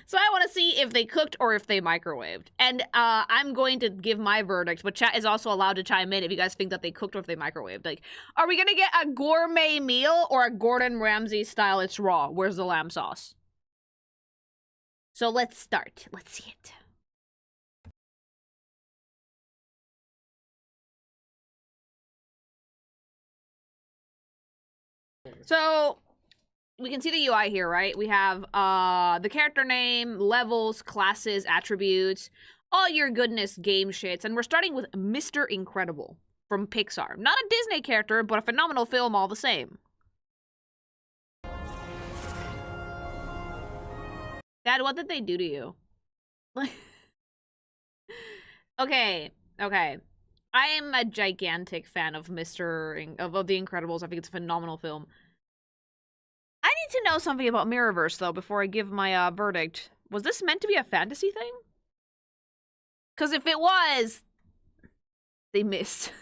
So I want to see if they cooked or if they microwaved. And I'm going to give my verdict, but chat is also allowed to chime in if you guys think that they cooked or if they microwaved. Like, are we going to get a gourmet meal or a Gordon Ramsay style, it's raw? Where's the lamb sauce? So let's start. Let's see it. So we can see the UI here, right? We have the character name, levels, classes, attributes, all your goodness game shits. And we're starting with Mr. Incredible from Pixar. Not a Disney character, but a phenomenal film all the same. Dad, what did they do to you? Okay. I am a gigantic fan of of The Incredibles. I think it's a phenomenal film. I need to know something about Mirrorverse, though, before I give my verdict. Was this meant to be a fantasy thing? Because if it was, they missed.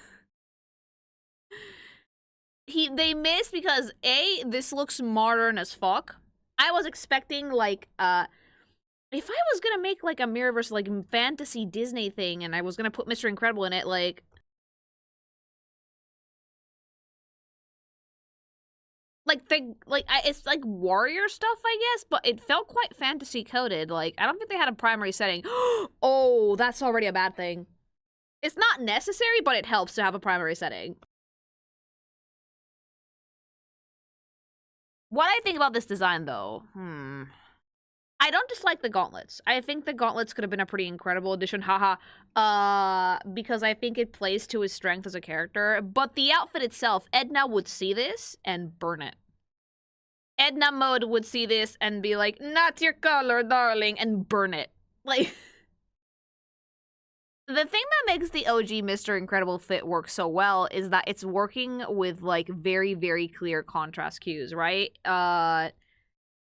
They missed because, A, this looks modern as fuck. I was expecting, like, if I was gonna make, like, a Mirrorverse, like, fantasy Disney thing, and I was gonna put Mr. Incredible in it, like... it's, like, warrior stuff, I guess, but it felt quite fantasy-coded. Like, I don't think they had a primary setting. Oh, that's already a bad thing. It's not necessary, but it helps to have a primary setting. What I think about this design, though, I don't dislike the gauntlets. I think the gauntlets could have been a pretty incredible addition, haha, because I think it plays to his strength as a character. But the outfit itself, Edna would see this and burn it. Edna Mode would see this and be like, not your color, darling, and burn it. Like... The thing that makes the OG Mr. Incredible fit work so well is that it's working with, like, very, very clear contrast cues, right?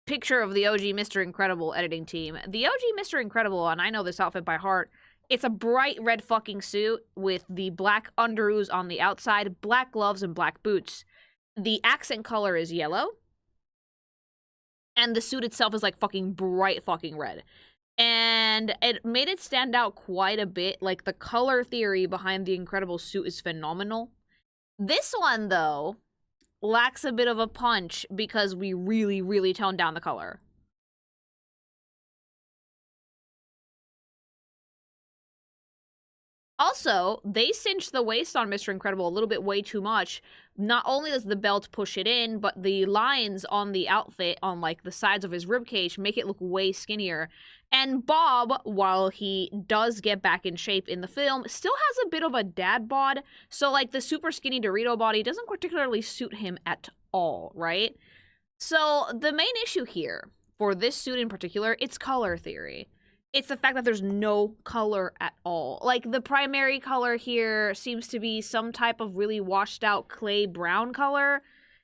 Picture of the OG Mr. Incredible editing team. The OG Mr. Incredible, and I know this outfit by heart, it's a bright red fucking suit with the black underoos on the outside, black gloves, and black boots. The accent color is yellow. And the suit itself is, like, fucking bright fucking red. And it made it stand out quite a bit. Like, the color theory behind the Incredible suit is phenomenal. This one, though, lacks a bit of a punch because we really, really toned down the color. Also, they cinched the waist on Mr. Incredible a little bit way too much. Not only does the belt push it in, but the lines on the outfit, on, like, the sides of his ribcage, make it look way skinnier. And Bob, while he does get back in shape in the film, still has a bit of a dad bod. So, like, the super skinny Dorito body doesn't particularly suit him at all, right? So, the main issue here, for this suit in particular, it's color theory. It's the fact that there's no color at all. Like, the primary color here seems to be some type of really washed out clay brown color.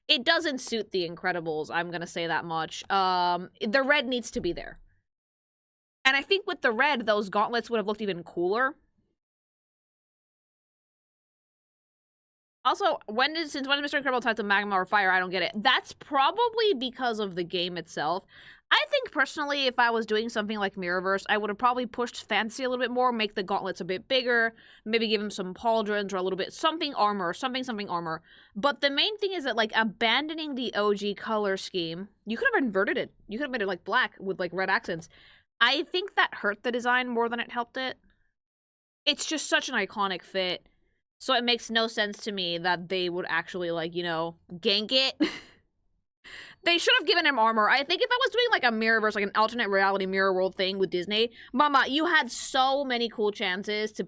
It doesn't suit the Incredibles, I'm gonna say that much. The red needs to be there. And I think with the red, those gauntlets would have looked even cooler. Also, since when is Mr. Incredible tied to magma or fire? I don't get it. That's probably because of the game itself. I think, personally, if I was doing something like Mirrorverse, I would have probably pushed fantasy a little bit more, make the gauntlets a bit bigger, maybe give him some pauldrons or a little bit something armor, something armor. But the main thing is that, like, abandoning the OG color scheme, you could have inverted it. You could have made it, like, black with, like, red accents. I think that hurt the design more than it helped it. It's just such an iconic fit. So it makes no sense to me that they would actually, like, you know, gank it. They should have given him armor. I think if I was doing, like, a Mirrorverse, like an alternate reality mirror world thing with Disney, Mama, you had so many cool chances to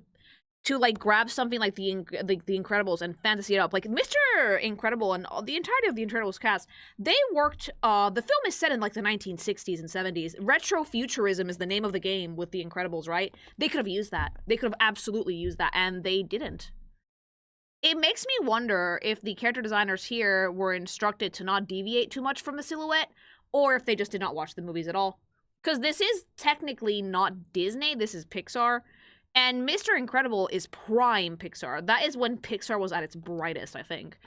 like, grab something like the Incredibles and fantasy it up. Like, Mr. Incredible and the entirety of the Incredibles cast, they worked, the film is set in, like, the 1960s and 70s. Retrofuturism is the name of the game with the Incredibles, right? They could have used that. They could have absolutely used that, and they didn't. It makes me wonder if the character designers here were instructed to not deviate too much from the silhouette, or if they just did not watch the movies at all. Because this is technically not Disney, this is Pixar. And Mr. Incredible is prime Pixar. That is when Pixar was at its brightest, I think.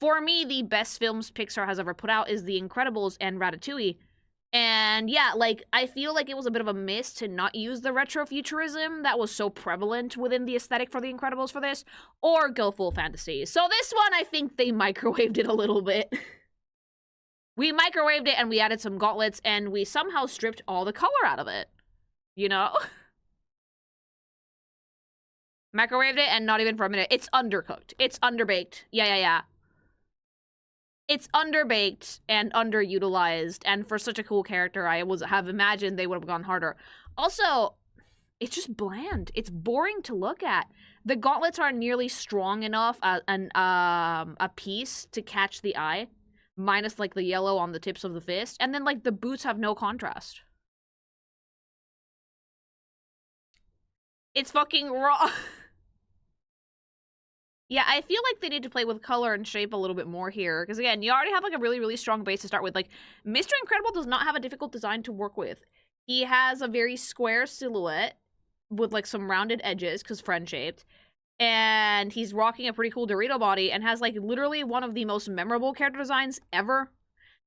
For me, the best films Pixar has ever put out is The Incredibles and Ratatouille. And yeah, like, I feel like it was a bit of a miss to not use the retrofuturism that was so prevalent within the aesthetic for The Incredibles for this, or go full fantasy. So this one, I think they microwaved it a little bit. We microwaved it and we added some gauntlets and we somehow stripped all the color out of it. You know? Microwaved it and not even for a minute. It's undercooked. It's underbaked. Yeah. It's underbaked and underutilized, and for such a cool character, I have imagined they would have gone harder. Also, it's just bland. It's boring to look at. The gauntlets aren't nearly strong enough a piece to catch the eye, minus, like, the yellow on the tips of the fist, and then, like, the boots have no contrast. It's fucking raw. Yeah, I feel like they need to play with color and shape a little bit more here. Because again, you already have like a really, really strong base to start with. Like, Mr. Incredible does not have a difficult design to work with. He has a very square silhouette with like some rounded edges, because friend-shaped. And he's rocking a pretty cool Dorito body and has like literally one of the most memorable character designs ever.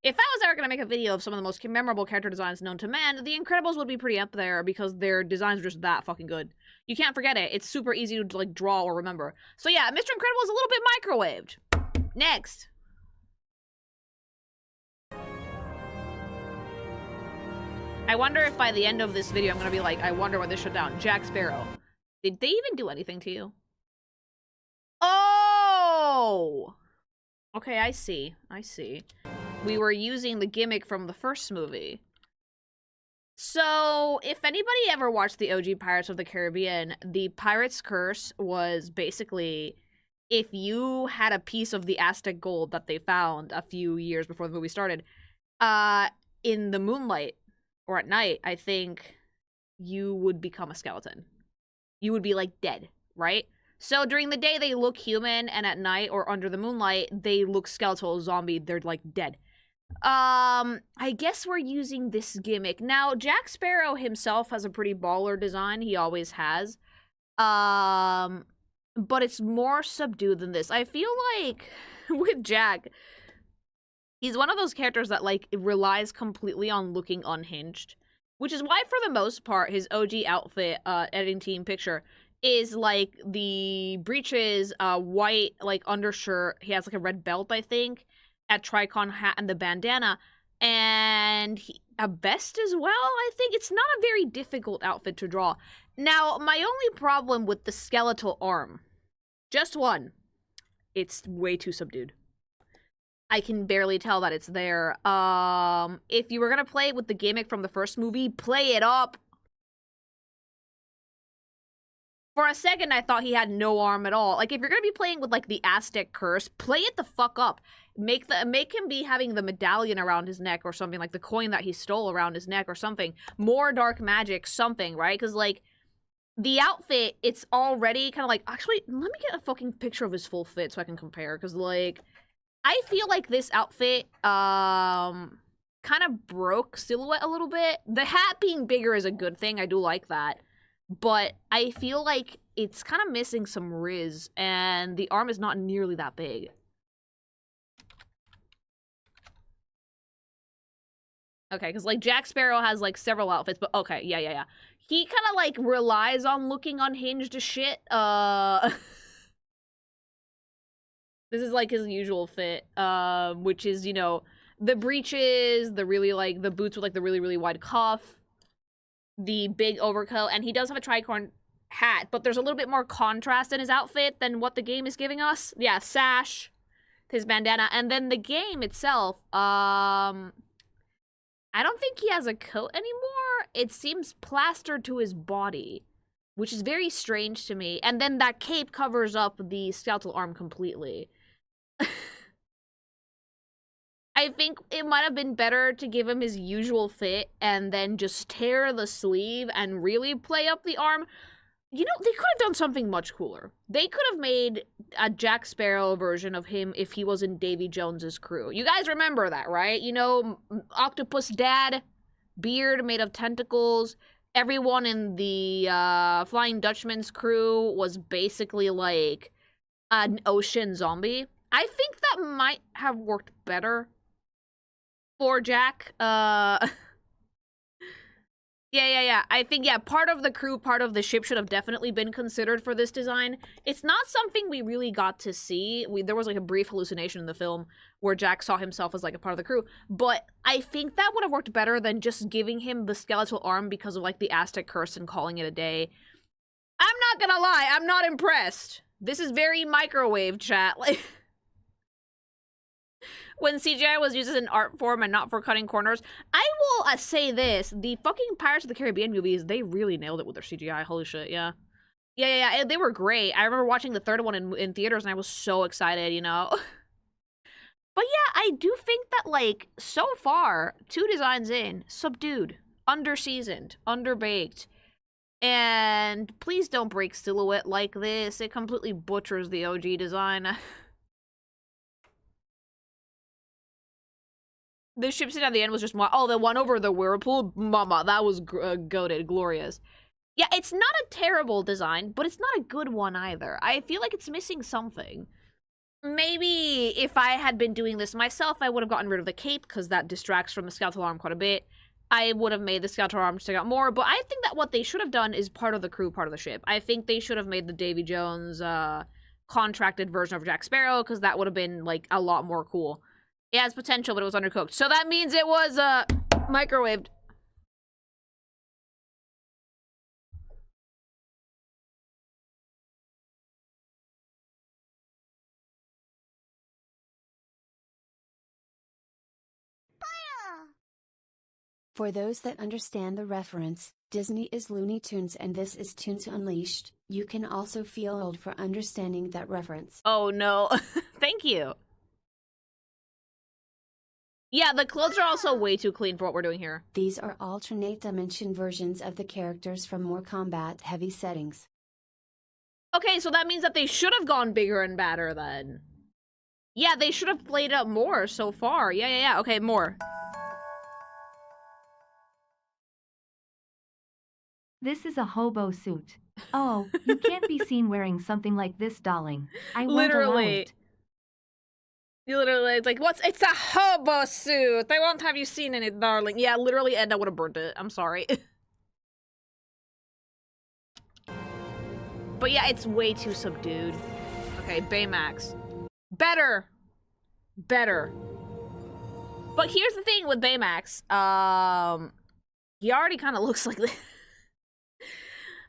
If I was ever going to make a video of some of the most memorable character designs known to man, the Incredibles would be pretty up there because their designs are just that fucking good. You can't forget it. It's super easy to like draw or remember. So yeah, Mr. Incredible is a little bit microwaved. Next. I wonder if by the end of this video I'm going to be like, I wonder what this shut down. Jack Sparrow. Did they even do anything to you? Oh! Okay, I see. I see. We were using the gimmick from the first movie. So, if anybody ever watched the OG Pirates of the Caribbean, the Pirate's Curse was basically if you had a piece of the Aztec gold that they found a few years before the movie started, in the moonlight or at night, I think you would become a skeleton. You would be like dead, right? So during the day they look human, and at night or under the moonlight they look skeletal, zombie, they're like dead. I guess we're using this gimmick. Now, Jack Sparrow himself has a pretty baller design. He always has. But it's more subdued than this. I feel like with Jack, he's one of those characters that like relies completely on looking unhinged, which is why for the most part his OG outfit, editing team picture, is like the breeches, white like undershirt. He has like a red belt, I think, a Tricon hat, and the bandana, and a vest as well. I think it's not a very difficult outfit to draw. Now, my only problem with the skeletal arm, just one, it's way too subdued. I can barely tell that it's there. If you were gonna play with the gimmick from the first movie, play it up. For a second, I thought he had no arm at all. Like, if you're gonna be playing with like the Aztec curse, play it the fuck up. Make him be having the medallion around his neck or something, like the coin that he stole around his neck or something. More dark magic, something, right? Because like the outfit, it's already kind of like, actually, let me get a fucking picture of his full fit so I can compare. Because like, I feel like this outfit kind of broke silhouette a little bit. The hat being bigger is a good thing. I do like that. But I feel like it's kind of missing some riz, and the arm is not nearly that big. Okay, because like Jack Sparrow has like several outfits, but okay, yeah. He kind of like relies on looking unhinged as shit. This is like his usual fit, which is, you know, the breeches, the really like the boots with like the really, really wide cuff, the big overcoat, and he does have a tricorn hat, but there's a little bit more contrast in his outfit than what the game is giving us. Yeah, sash, his bandana, and then the game itself, I don't think he has a coat anymore. It seems plastered to his body, which is very strange to me. And then that cape covers up the skeletal arm completely. I think it might have been better to give him his usual fit and then just tear the sleeve and really play up the arm. You know, they could have done something much cooler. They could have made a Jack Sparrow version of him if he was in Davy Jones's crew. You guys remember that, right? You know, Octopus Dad, beard made of tentacles. Everyone in the Flying Dutchman's crew was basically like an ocean zombie. I think that might have worked better for Jack. Yeah. I think, yeah, part of the crew, part of the ship should have definitely been considered for this design. It's not something we really got to see. There was like a brief hallucination in the film where Jack saw himself as like a part of the crew. But I think that would have worked better than just giving him the skeletal arm because of like the Aztec curse and calling it a day. I'm not gonna lie, I'm not impressed. This is very microwave, chat. Like, when CGI was used as an art form and not for cutting corners. I will say this, the fucking Pirates of the Caribbean movies, they really nailed it with their CGI, holy shit, yeah. Yeah, they were great. I remember watching the third one in theaters and I was so excited, you know? But yeah, I do think that, like, so far, 2 designs in, subdued, under-seasoned, underbaked. And please don't break Silhouette like this. It completely butchers the OG design. The ship scene at the end was just, oh, the one over the whirlpool? Mama, that was goated, glorious. Yeah, it's not a terrible design, but it's not a good one either. I feel like it's missing something. Maybe if I had been doing this myself, I would have gotten rid of the cape, because that distracts from the skeletal arm quite a bit. I would have made the skeletal arm stick out more, but I think that what they should have done is part of the crew, part of the ship. I think they should have made the Davy Jones contracted version of Jack Sparrow, because that would have been, like, a lot more cool. It has potential, but it was undercooked. So that means it was microwaved. For those that understand the reference, Disney is Looney Tunes and this is Toons Unleashed. You can also feel old for understanding that reference. Oh no. Thank you. Yeah, the clothes are also way too clean for what we're doing here. These are alternate dimension versions of the characters from more combat-heavy settings. Okay, so that means that they should have gone bigger and badder then. Yeah, they should have played up more so far. Yeah. Okay, more. This is a hobo suit. Oh, you can't be seen wearing something like this, darling. I won't allow it. Literally, it's like, it's a hobo suit. They won't have you seen in it, darling. Yeah, literally, Edna would have burnt it. I'm sorry. But yeah, it's way too subdued. Okay, Baymax. Better. But here's the thing with Baymax. He already kind of looks like this.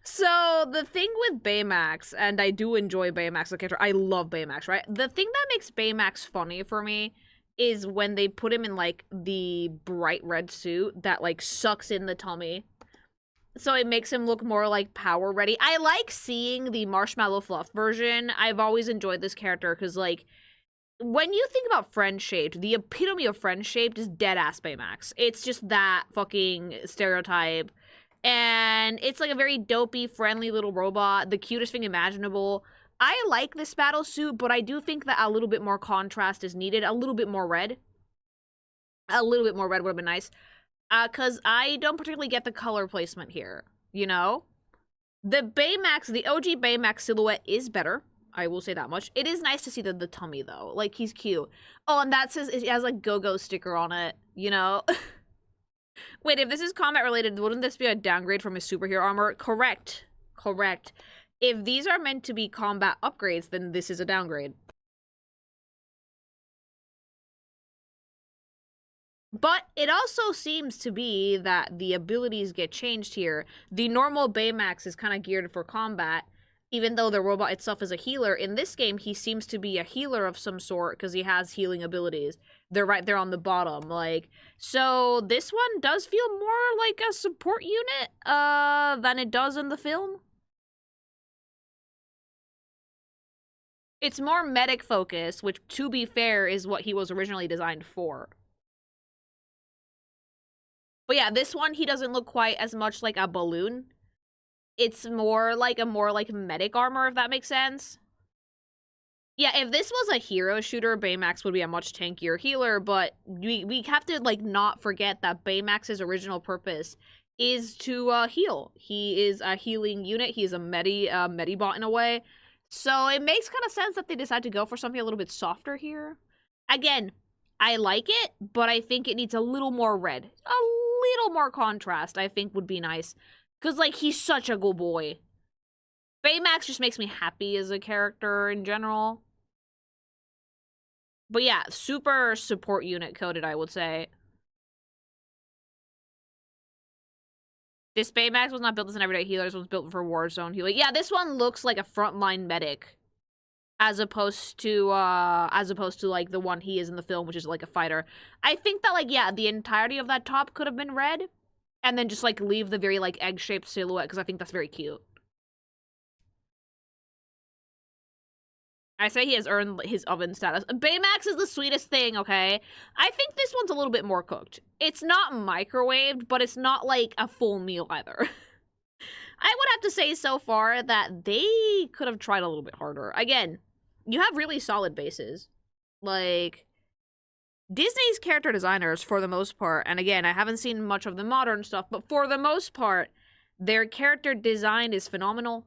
So, the thing with Baymax, and I do enjoy Baymax as a character, I love Baymax, right? The thing that makes Baymax funny for me is when they put him in, like, the bright red suit that, like, sucks in the tummy. So it makes him look more, like, power ready. I like seeing the Marshmallow Fluff version. I've always enjoyed this character, because, like, when you think about friend-shaped, the epitome of friend-shaped is dead-ass Baymax. It's just that fucking stereotype. And it's like a very dopey, friendly little robot, the cutest thing imaginable. I like this battle suit, but I do think that a little bit more contrast is needed. A little bit more red. A little bit more red would have been nice. Because I don't particularly get the color placement here, you know? The Baymax, the OG Baymax silhouette is better. I will say that much. It is nice to see the tummy, though. Like, he's cute. Oh, and that says it has, like, go-go sticker on it, you know? Wait, if this is combat related, wouldn't this be a downgrade from his superhero armor? Correct. If these are meant to be combat upgrades, then this is a downgrade. But it also seems to be that the abilities get changed here. The normal Baymax is kind of geared for combat, even though the robot itself is a healer. In this game, he seems to be a healer of some sort because he has healing abilities. They're right there on the bottom, like, so this one does feel more like a support unit, than it does in the film. It's more medic focused, which, to be fair, is what he was originally designed for. But yeah, this one, he doesn't look quite as much like a balloon. It's more like medic armor, if that makes sense. Yeah, if this was a hero shooter, Baymax would be a much tankier healer, but we have to, like, not forget that Baymax's original purpose is to heal. He is a healing unit. He's a medibot in a way. So it makes kind of sense that they decide to go for something a little bit softer here. Again, I like it, but I think it needs a little more red. A little more contrast, I think, would be nice. Because, like, he's such a good boy. Baymax just makes me happy as a character in general. But yeah, super support unit coded, I would say. This Baymax was not built as an everyday healer. This was built for Warzone healing. Yeah, this one looks like a frontline medic. As opposed to like the one he is in the film, which is like a fighter. I think that, like, yeah, the entirety of that top could have been red. And then just, like, leave the very, like, egg-shaped silhouette, because I think that's very cute. I say he has earned his oven status. Baymax is the sweetest thing, okay? I think this one's a little bit more cooked. It's not microwaved, but it's not, like, a full meal either. I would have to say so far that they could have tried a little bit harder. Again, you have really solid bases. Like, Disney's character designers, for the most part, and again, I haven't seen much of the modern stuff, but for the most part, their character design is phenomenal.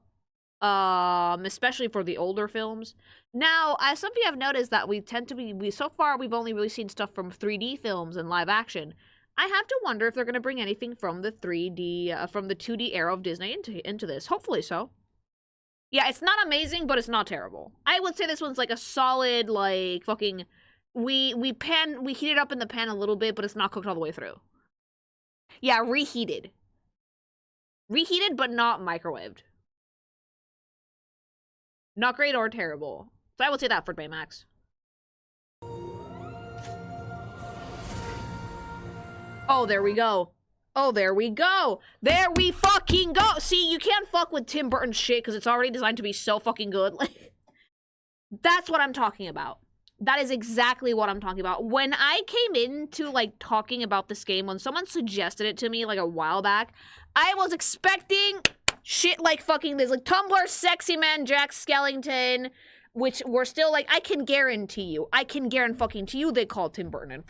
Especially for the older films. Now, as some of you have noticed that so far we've only really seen stuff from 3D films and live action. I have to wonder if they're going to bring anything from the 3D, from the 2D era of Disney into this. Hopefully so. Yeah, it's not amazing, but it's not terrible. I would say this one's like a solid, like, fucking, we heat it up in the pan a little bit, but it's not cooked all the way through. Yeah, reheated. Reheated, but not microwaved. Not great or terrible. So I would say that for Baymax. Oh, there we go. Oh, there we go. There we fucking go. See, you can't fuck with Tim Burton's shit because it's already designed to be so fucking good. Like, that's what I'm talking about. That is exactly what I'm talking about. When I came into, like, talking about this game, when someone suggested it to me, like, a while back, I was expecting shit like fucking this, like, Tumblr Sexy Man Jack Skellington, which were still, like, I can guarantee you they called Tim Burton.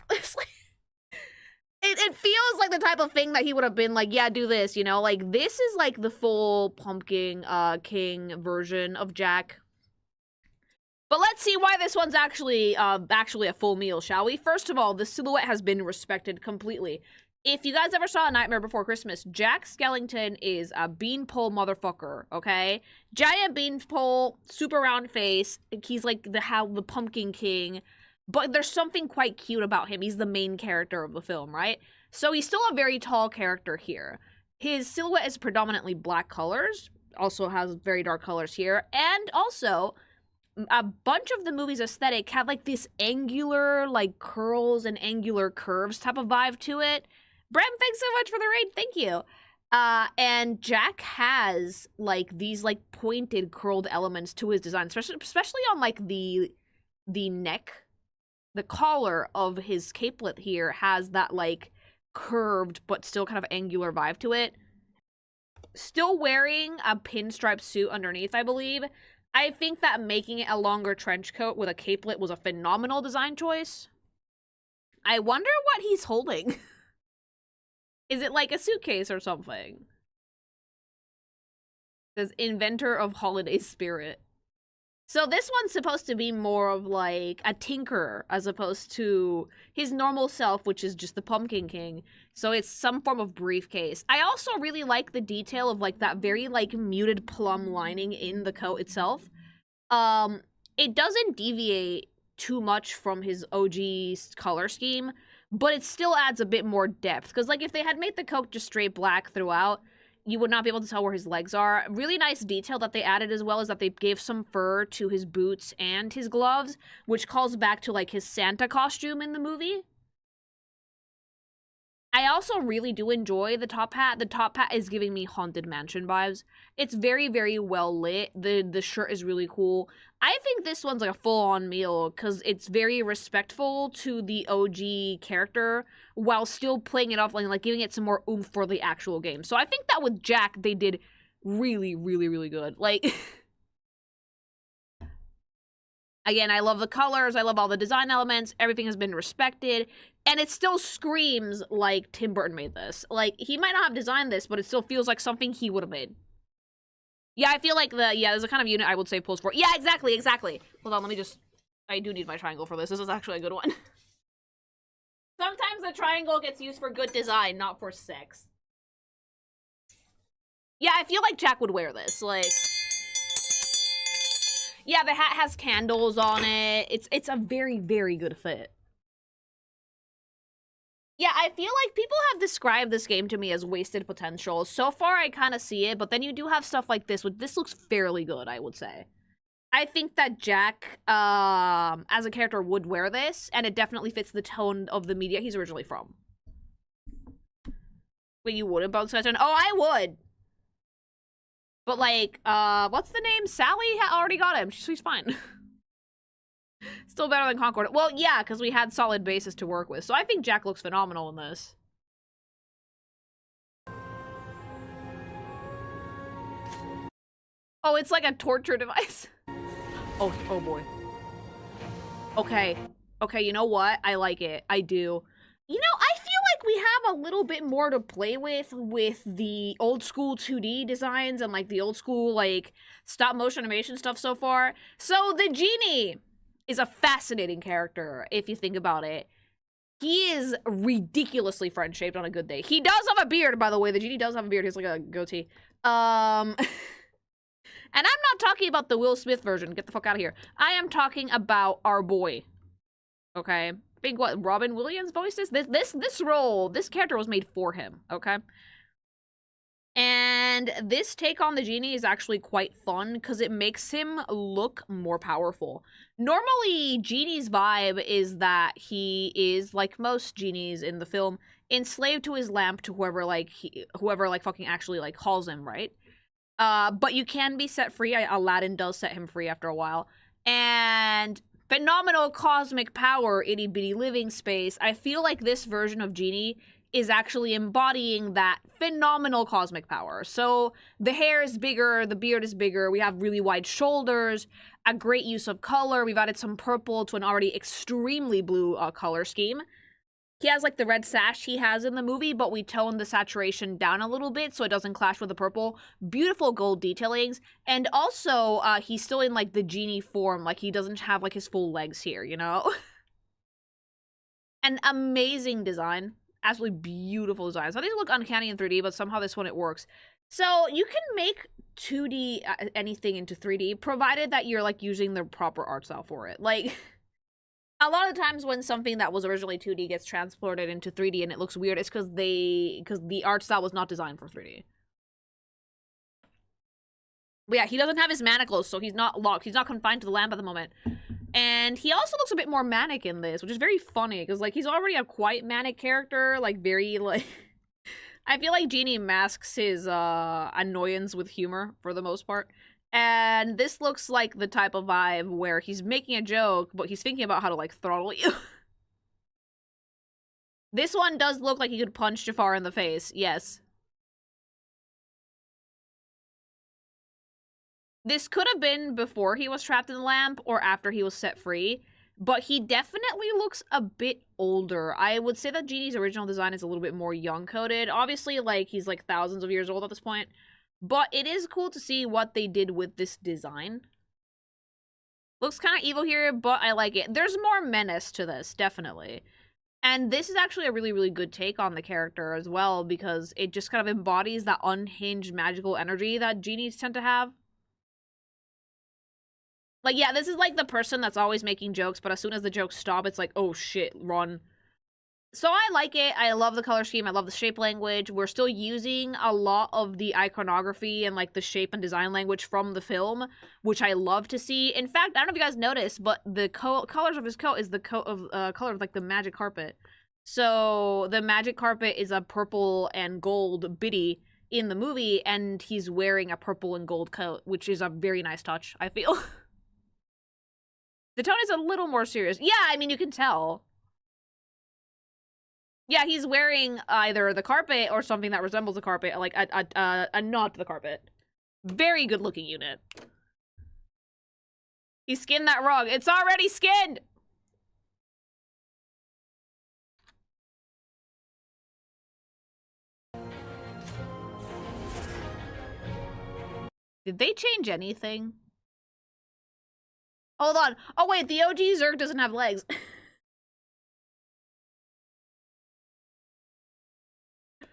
It feels like the type of thing that he would have been like, yeah, do this, you know? Like, this is, like, the full Pumpkin King version of Jack. But let's see why this one's actually a full meal, shall we? First of all, the silhouette has been respected completely. If you guys ever saw A Nightmare Before Christmas, Jack Skellington is a beanpole motherfucker, okay? Giant beanpole, super round face. He's like the Pumpkin King. But there's something quite cute about him. He's the main character of the film, right? So he's still a very tall character here. His silhouette is predominantly black colors. Also has very dark colors here. And also, a bunch of the movie's aesthetic have like this angular, like, curls and angular curves type of vibe to it. Bram, thanks so much for the raid. Thank you. And Jack has, like, these, like, pointed, curled elements to his design, especially on, like, the neck. The collar of his capelet here has that, like, curved but still kind of angular vibe to it. Still wearing a pinstripe suit underneath, I believe. I think that making it a longer trench coat with a capelet was a phenomenal design choice. I wonder what he's holding. Is it like a suitcase or something? It says inventor of holiday spirit. So this one's supposed to be more of like a tinker as opposed to his normal self, which is just the Pumpkin King. So it's some form of briefcase. I also really like the detail of like that very like muted plum lining in the coat itself. It doesn't deviate too much from his OG color scheme, but it still adds a bit more depth. Because like if they had made the coat just straight black throughout, you would not be able to tell where his legs are. Really nice detail that they added as well is that they gave some fur to his boots and his gloves, which calls back to, like, his Santa costume in the movie. I also really do enjoy the top hat. The top hat is giving me Haunted Mansion vibes. It's very, very well lit. The shirt is really cool. I think this one's like a full-on meal because it's very respectful to the OG character while still playing it off, like giving it some more oomph for the actual game. So I think that with Jack, they did really, really, really good. Like, again, I love the colors. I love all the design elements. Everything has been respected. And it still screams like Tim Burton made this. Like, he might not have designed this, but it still feels like something he would have made. Yeah, I feel like there's a kind of unit I would say pulls for. Yeah, exactly. Hold on, let me just, I do need my triangle for this. This is actually a good one. Sometimes the triangle gets used for good design, not for sex. Yeah, I feel like Jack would wear this, like. Yeah, the hat has candles on it. It's a very, very good fit. Yeah, I feel like people have described this game to me as wasted potential. So far, I kind of see it, but then you do have stuff like this, which this looks fairly good, I would say. I think that Jack, as a character, would wear this, and it definitely fits the tone of the media he's originally from. Wait, you wouldn't bounce on? Oh, I would! But, like, what's the name? Sally already got him. She's fine. Still better than Concord. Well, yeah, because we had solid bases to work with. So I think Jack looks phenomenal in this. Oh, it's like a torture device. Oh boy. Okay. Okay, you know what? I like it. I do. You know, I feel like we have a little bit more to play with the old school 2D designs and like the old school like stop motion animation stuff so far. So the genie is a fascinating character if you think about it. He is ridiculously friend-shaped on a good day. He does have a beard, by the way. The genie does have a beard. He has like a goatee. And I'm not talking about the Will Smith version. Get the fuck out of here. I am talking about our boy. Okay? I think what Robin Williams voiced this role, this character was made for him, okay? And this take on the genie is actually quite fun because it makes him look more powerful. Normally, Genie's vibe is that he is, like most genies in the film, enslaved to his lamp to whoever fucking actually like hauls him, right? But you can be set free. Aladdin does set him free after a while. And phenomenal cosmic power, itty bitty living space. I feel like this version of Genie is actually embodying that phenomenal cosmic power. So the hair is bigger, the beard is bigger, we have really wide shoulders, a great use of color. We've added some purple to an already extremely blue color scheme. He has like the red sash he has in the movie, but we toned the saturation down a little bit so it doesn't clash with the purple. Beautiful gold detailings. And also, he's still in like the genie form. Like he doesn't have like his full legs here, you know? An amazing design. Absolutely beautiful design. So these look uncanny in 3D, but somehow this one it works. So you can make 2D anything into 3D, provided that you're like using the proper art style for it. Like... A lot of times when something that was originally 2D gets transported into 3D and it looks weird, it's because the art style was not designed for 3D. But yeah, he doesn't have his manacles, so he's not locked. He's not confined to the lamp at the moment. And he also looks a bit more manic in this, which is very funny, because like he's already a quite manic character, like very like... I feel like Genie masks his annoyance with humor for the most part. And this looks like the type of vibe where he's making a joke, but he's thinking about how to, like, throttle you. This one does look like he could punch Jafar in the face, yes. This could have been before he was trapped in the lamp or after he was set free, but he definitely looks a bit older. I would say that Genie's original design is a little bit more young-coded. Obviously, like, he's, like, thousands of years old at this point. But it is cool to see what they did with this design. Looks kind of evil here, but I like it. There's more menace to this, definitely. And this is actually a really, really good take on the character as well, because it just kind of embodies that unhinged magical energy that genies tend to have. Like, yeah, this is like the person that's always making jokes, but as soon as the jokes stop, it's like, oh shit, run. So I like it. I love the color scheme. I love the shape language. We're still using a lot of the iconography and like the shape and design language from the film, which I love to see. In fact, I don't know if you guys noticed, but the colors of his coat is the color of like the magic carpet. So the magic carpet is a purple and gold biddy in the movie, and he's wearing a purple and gold coat, which is a very nice touch, I feel. The tone is a little more serious. Yeah, I mean, you can tell. Yeah, he's wearing either the carpet or something that resembles the carpet, like a nod to the carpet. Very good looking unit. He skinned that rug. It's already skinned! Did they change anything? Hold on. Oh wait, the OG Zerg doesn't have legs.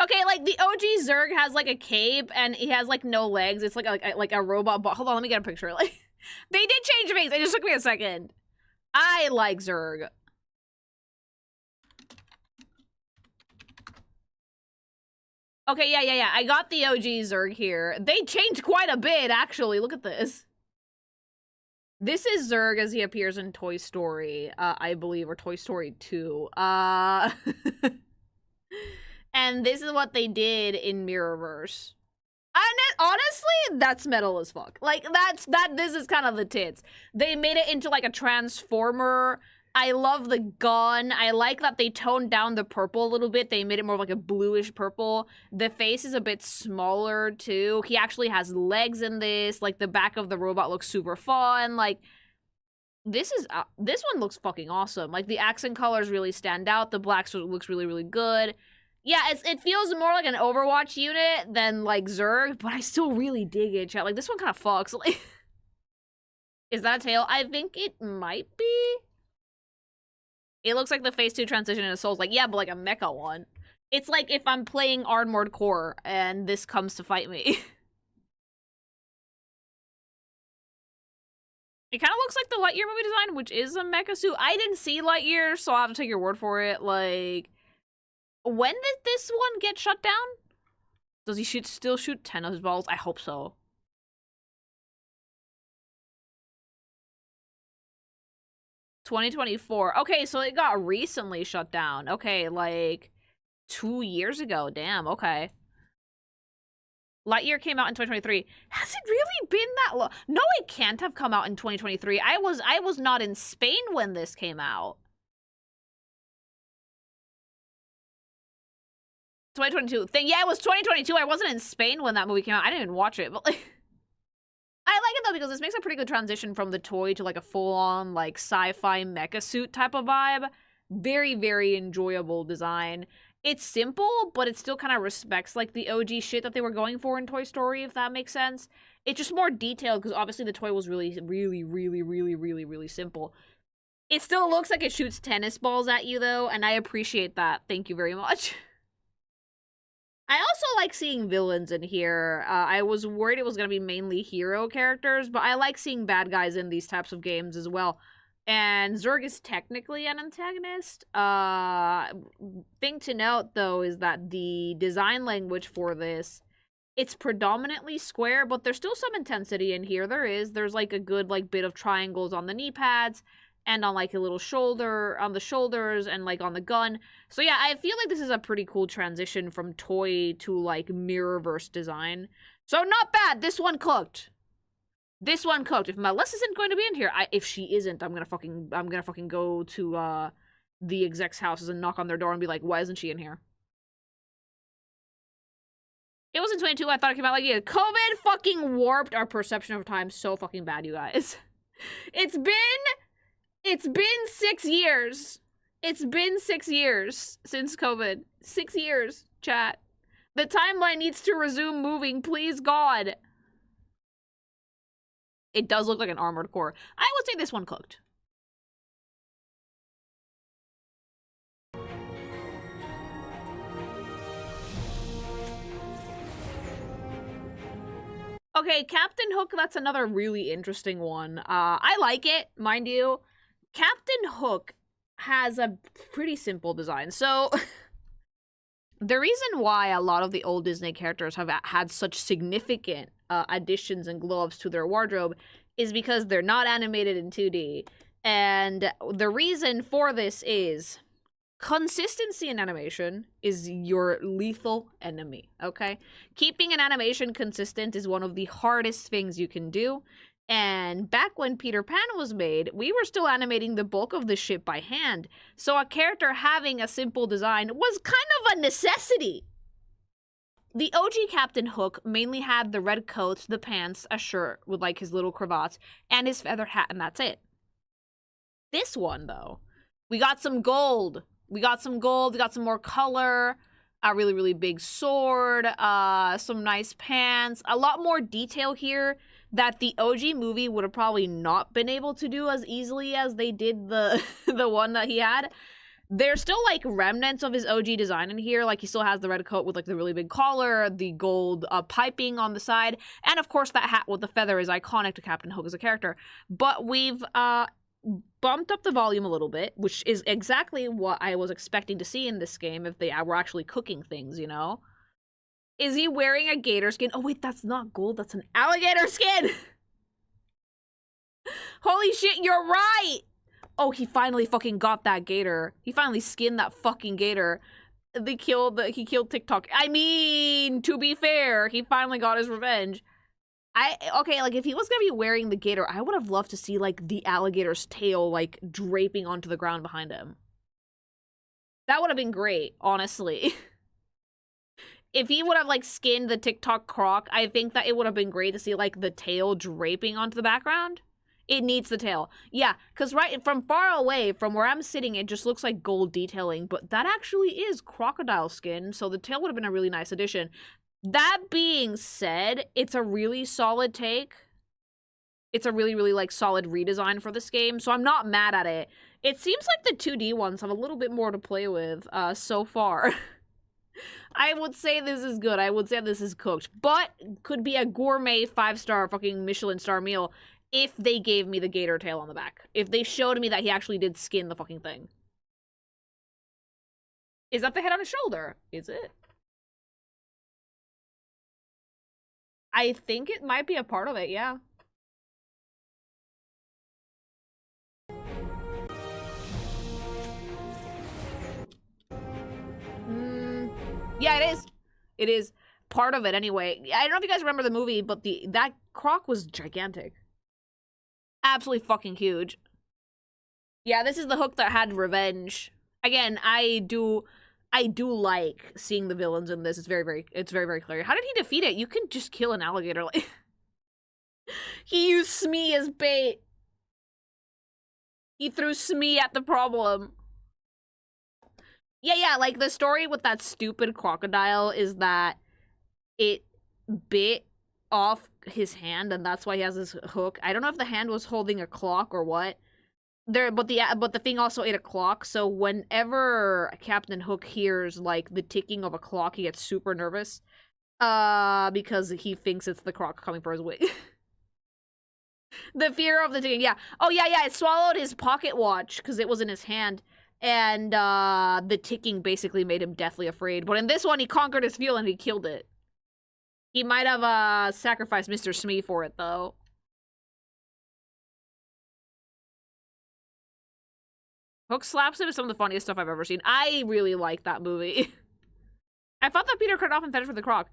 Okay, like, the OG Zerg has, like, a cape, and he has, like, no legs. It's like a robot bot. Hold on, let me get a picture. Like, they did change things. It just took me a second. I like Zerg. Okay, yeah. I got the OG Zerg here. They changed quite a bit, actually. Look at this. This is Zerg as he appears in Toy Story, I believe, or Toy Story 2. And this is what they did in Mirrorverse. And honestly, that's metal as fuck. Like, this is kind of the tits. They made it into, like, a Transformer I love the gun. I like that they toned down the purple a little bit. They made it more of like a bluish purple. The face is a bit smaller too. He actually has legs in this. Like the back of the robot looks super fun. Like this one looks fucking awesome. Like the accent colors really stand out. The black looks really, really good. Yeah, it feels more like an Overwatch unit than like Zerg, but I still really dig it, chat. Like this one kind of fucks. Like, is that a tail? I think it might be. It looks like the phase 2 transition in Souls. Like, yeah, but like a mecha one. It's like if I'm playing Armored Core and this comes to fight me. It kind of looks like the Lightyear movie design, which is a mecha suit. I didn't see Lightyear, so I'll have to take your word for it. Like, when did this one get shut down? Does he still shoot tennis balls? I hope so. $2024. Okay, so it got recently shut down. Okay, like 2 years ago. Damn, okay. Lightyear came out in 2023. Has it really been that long? No, it can't have come out in 2023. I was not in Spain when this came out. 2022. Yeah, it was 2022. I wasn't in Spain when that movie came out. I didn't even watch it, but like I like it though because this makes a pretty good transition from the toy to like a full-on like sci-fi mecha suit type of vibe. Very, very enjoyable design. It's simple, but it still kind of respects like the OG shit that they were going for in Toy Story, if that makes sense. It's just more detailed because obviously the toy was really, really, really, really, really, really simple. It still looks like it shoots tennis balls at you though, and I appreciate that. Thank you very much. I also like seeing villains in here. I was worried it was going to be mainly hero characters, but I like seeing bad guys in these types of games as well. And Zerg is technically an antagonist. Thing to note, though, is that the design language for this, it's predominantly square, but there's still some intensity in here. There's like a good like bit of triangles on the knee pads and on like a little shoulder, on the shoulders and like on the gun. So yeah, I feel like this is a pretty cool transition from toy to like Mirrorverse design. So not bad. This one cooked. This one cooked. If Melissa isn't going to be in here, if she isn't, I'm gonna fucking go to the execs' houses and knock on their door and be like, why isn't she in here? It was in 22. I thought it came out like yeah. COVID fucking warped our perception of time so fucking bad, you guys. It's been 6 years. It's been 6 years since COVID. 6 years, chat. The timeline needs to resume moving, please God. It does look like an Armored Core. I would say this one cooked. Okay, Captain Hook, that's another really interesting one. I like it, mind you. Captain Hook has a pretty simple design. So, the reason why a lot of the old Disney characters have had such significant additions and glow-ups to their wardrobe is because they're not animated in 2D. And the reason for this is consistency in animation is your lethal enemy, okay? Keeping an animation consistent is one of the hardest things you can do. And back when Peter Pan was made, we were still animating the bulk of the ship by hand. So a character having a simple design was kind of a necessity. The OG Captain Hook mainly had the red coat, the pants, a shirt with like his little cravats, and his feather hat, and that's it. This one, though, we got some gold. We got some more color, a really, really big sword, some nice pants, a lot more detail here that the OG movie would have probably not been able to do as easily as they did the one that he had. There's still, like, remnants of his OG design in here. Like, he still has the red coat with, like, the really big collar, the gold piping on the side, and, of course, that hat with the feather is iconic to Captain Hook as a character. But we've bumped up the volume a little bit, which is exactly what I was expecting to see in this game if they were actually cooking things, you know? Is he wearing a gator skin? Oh, wait, that's not gold. That's an alligator skin! Holy shit, you're right! Oh, he finally fucking got that gator. He finally skinned that fucking gator. He killed TikTok. I mean, to be fair, he finally got his revenge. Okay, like if he was gonna be wearing the gator, I would have loved to see like the alligator's tail like draping onto the ground behind him. That would have been great, honestly. If he would have like skinned the TikTok croc, I think that it would have been great to see like the tail draping onto the background. It needs the tail. Yeah, because right from far away, from where I'm sitting, it just looks like gold detailing, but that actually is crocodile skin, so the tail would have been a really nice addition. That being said, it's a really solid take. It's a really, really, like, solid redesign for this game, so I'm not mad at it. It seems like the 2D ones have a little bit more to play with, so far. I would say this is good. I would say this is cooked, but could be a gourmet 5-star fucking Michelin star meal if they gave me the gator tail on the back. If they showed me that he actually did skin the fucking thing. Is that the head on his shoulder? Is it? I think it might be a part of it, yeah. Yeah, it is. It is part of it anyway. I don't know if you guys remember the movie, but that croc was gigantic. Absolutely fucking huge. Yeah, this is the hook that had revenge. Again, I do like seeing the villains in this. It's very, very clear. How did he defeat it? You can just kill an alligator. Like, he used Smee as bait. He threw Smee at the problem. Yeah, like the story with that stupid crocodile is that it bit off his hand and that's why he has this hook. I don't know if the hand was holding a clock or what. But the thing also ate a clock, so whenever Captain Hook hears like the ticking of a clock, he gets super nervous. Because he thinks it's the croc coming for his wig. The fear of the ticking, yeah. Oh yeah, it swallowed his pocket watch because it was in his hand. And the ticking basically made him deathly afraid. But in this one, he conquered his fear and he killed it. He might have sacrificed Mr. Smee for it, though. Hook slaps him is some of the funniest stuff I've ever seen. I really like that movie. I thought that Peter cut off and fed for the croc.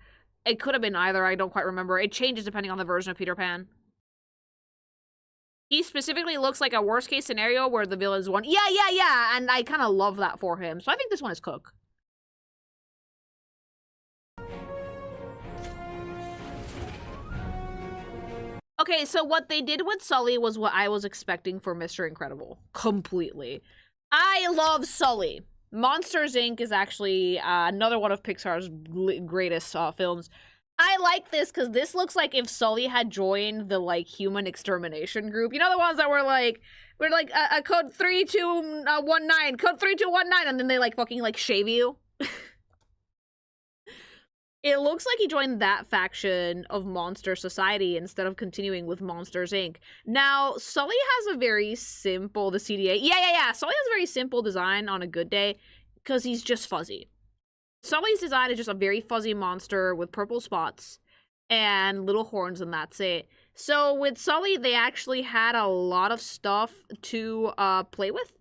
It could have been either, I don't quite remember. It changes depending on the version of Peter Pan. He specifically looks like a worst case scenario where the villain's won. Yeah, and I kind of love that for him. So I think this one is Cook. Okay, so what they did with Sully was what I was expecting for Mr. Incredible. Completely. I love Sully. Monsters, Inc. is actually another one of Pixar's greatest films. I like this because this looks like if Sully had joined the, like, human extermination group. You know the ones that were like code 3219, code 3219, and then they, like, fucking, like, shave you? It looks like he joined that faction of Monster Society instead of continuing with Monsters, Inc. Now, Sully has a very simple, the CDA. Yeah. Sully has a very simple design on a good day because he's just fuzzy. Sully's design is just a very fuzzy monster with purple spots and little horns, and that's it. So with Sully, they actually had a lot of stuff to play with.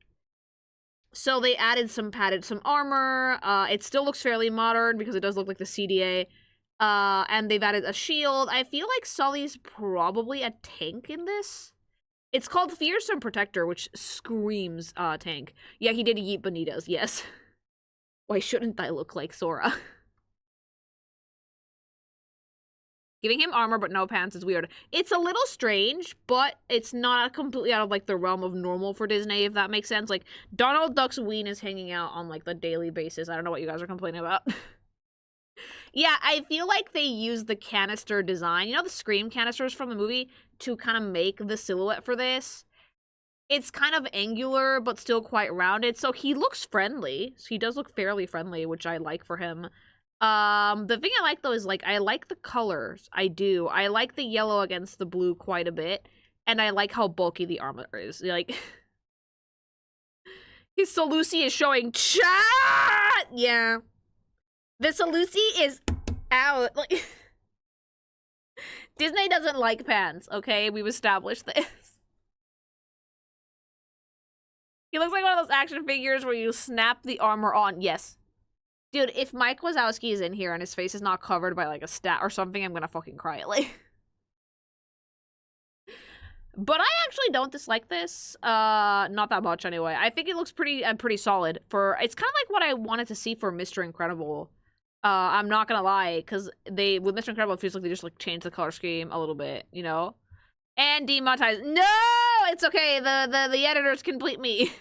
So they added some armor. It still looks fairly modern because it does look like the CDA. And they've added a shield. I feel like Sully's probably a tank in this. It's called Fearsome Protector, which screams tank. Yeah, he did yeet bonitas, yes. Why shouldn't I look like Sora? Giving him armor but no pants is weird. It's a little strange, but it's not completely out of, like, the realm of normal for Disney, if that makes sense. Like, Donald Duck's ween is hanging out on, like, the daily basis. I don't know what you guys are complaining about. Yeah, I feel like they used the canister design, you know the Scream canisters from the movie, to kind of make the silhouette for this. It's kind of angular, but still quite rounded, so he looks friendly. So he does look fairly friendly, which I like for him. The thing I like, though, is, like, I like the colors. I do. I like the yellow against the blue quite a bit. And I like how bulky the armor is. Like, his Salusi is showing chat! Yeah. The Salusi is out. Like, Disney doesn't like pants, okay? We've established this. He looks like one of those action figures where you snap the armor on. Yes. Dude, if Mike Wazowski is in here and his face is not covered by, like, a stat or something, I'm gonna fucking cry. Like, But I actually don't dislike this. Not that much anyway. I think it looks pretty solid. It's kind of like what I wanted to see for Mr. Incredible. I'm not gonna lie, because with Mr. Incredible, it feels like they just like changed the color scheme a little bit, you know? And demonetized. No, it's okay. The editors can bleep me.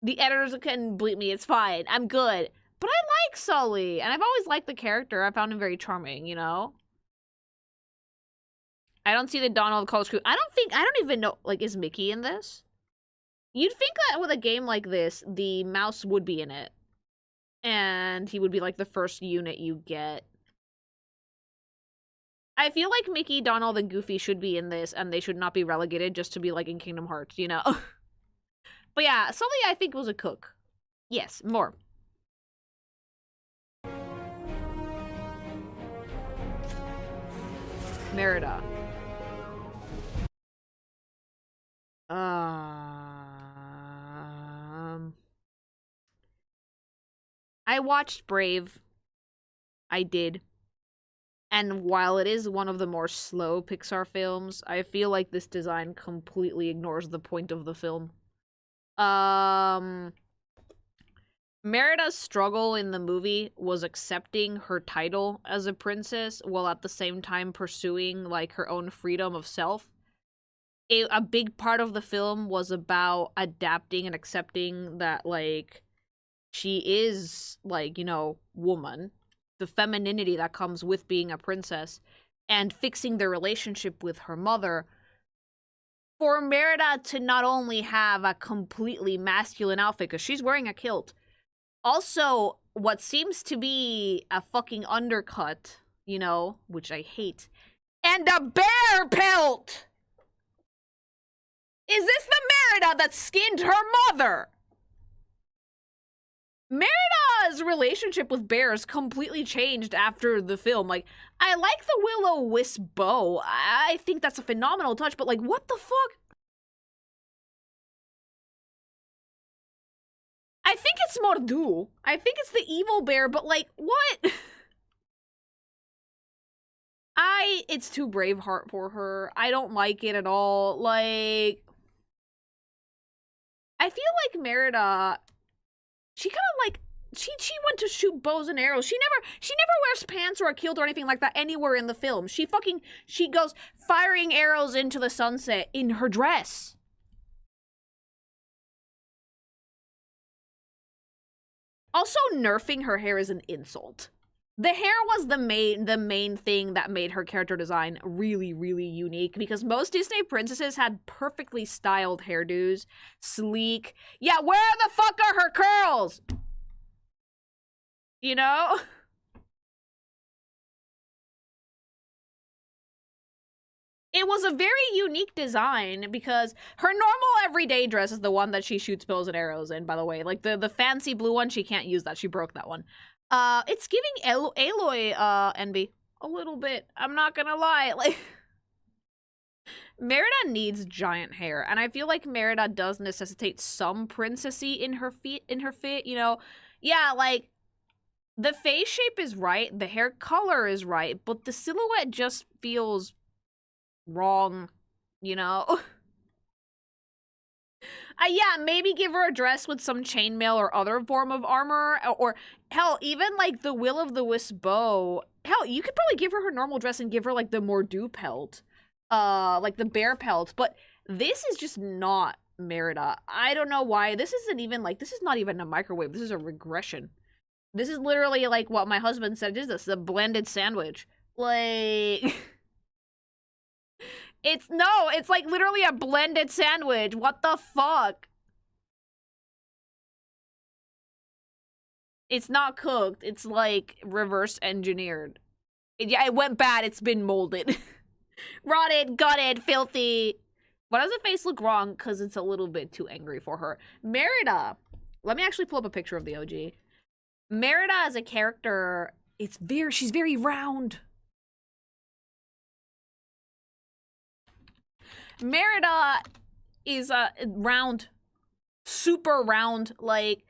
The editors can bleep me. It's fine. I'm good. But I like Sully, and I've always liked the character. I found him very charming, you know? I don't see the Donald color scheme. I don't even know, like, is Mickey in this? You'd think that with a game like this, the mouse would be in it. And he would be, like, the first unit you get. I feel like Mickey, Donald, and Goofy should be in this, and they should not be relegated just to be, like, in Kingdom Hearts, you know? But yeah, Sully, I think, was a cook. Yes, more. Merida. I watched Brave. I did. And while it is one of the more slow Pixar films, I feel like this design completely ignores the point of the film. Merida's struggle in the movie was accepting her title as a princess while at the same time pursuing, like, her own freedom of self. A big part of the film was about adapting and accepting that, like, she is, like, you know, woman. The femininity that comes with being a princess. And fixing the relationship with her mother. For Merida to not only have a completely masculine outfit, because she's wearing a kilt. Also, what seems to be a fucking undercut, you know, which I hate. And a bear pelt! Is this the Merida that skinned her mother? Merida's relationship with bears completely changed after the film. Like, I like the Will-O-Wisp bow. I think that's a phenomenal touch, but, like, what the fuck? I think it's Mordu. I think it's the evil bear, but, like, what? It's too Braveheart for her. I don't like it at all. Like, I feel like Merida, she kind of, like, she went to shoot bows and arrows. She never wears pants or a kilt or anything like that anywhere in the film. She goes firing arrows into the sunset in her dress. Also, nerfing her hair is an insult. The hair was the main thing that made her character design really, really unique, because most Disney princesses had perfectly styled hairdos, sleek. Yeah, where the fuck are her curls? You know? It was a very unique design because her normal everyday dress is the one that she shoots bows and arrows in, by the way. Like, the fancy blue one, she can't use that. She broke that one. It's giving Aloy, envy. A little bit. I'm not gonna lie. Like, Merida needs giant hair, and I feel like Merida does necessitate some princessy in her fit, you know? Yeah, like, the face shape is right, the hair color is right, but the silhouette just feels wrong, you know? Yeah, maybe give her a dress with some chainmail or other form of armor, or hell, even like the Will-O-Wisp bow. Hell, you could probably give her her normal dress and give her like the Mordu pelt, like the bear pelt. But this is just not Merida. I don't know why. This isn't even like, this is not even a microwave. This is a regression. This is literally like what my husband said. Is this a blended sandwich? Like. It's like literally a blended sandwich. What the fuck? It's not cooked. It's like reverse engineered. Yeah, it went bad. It's been molded. Rotted, gutted, filthy. Why does the face look wrong? Because it's a little bit too angry for her. Merida. Let me actually pull up a picture of the OG. Merida as a character, she's very round. Merida is round, super round. Like,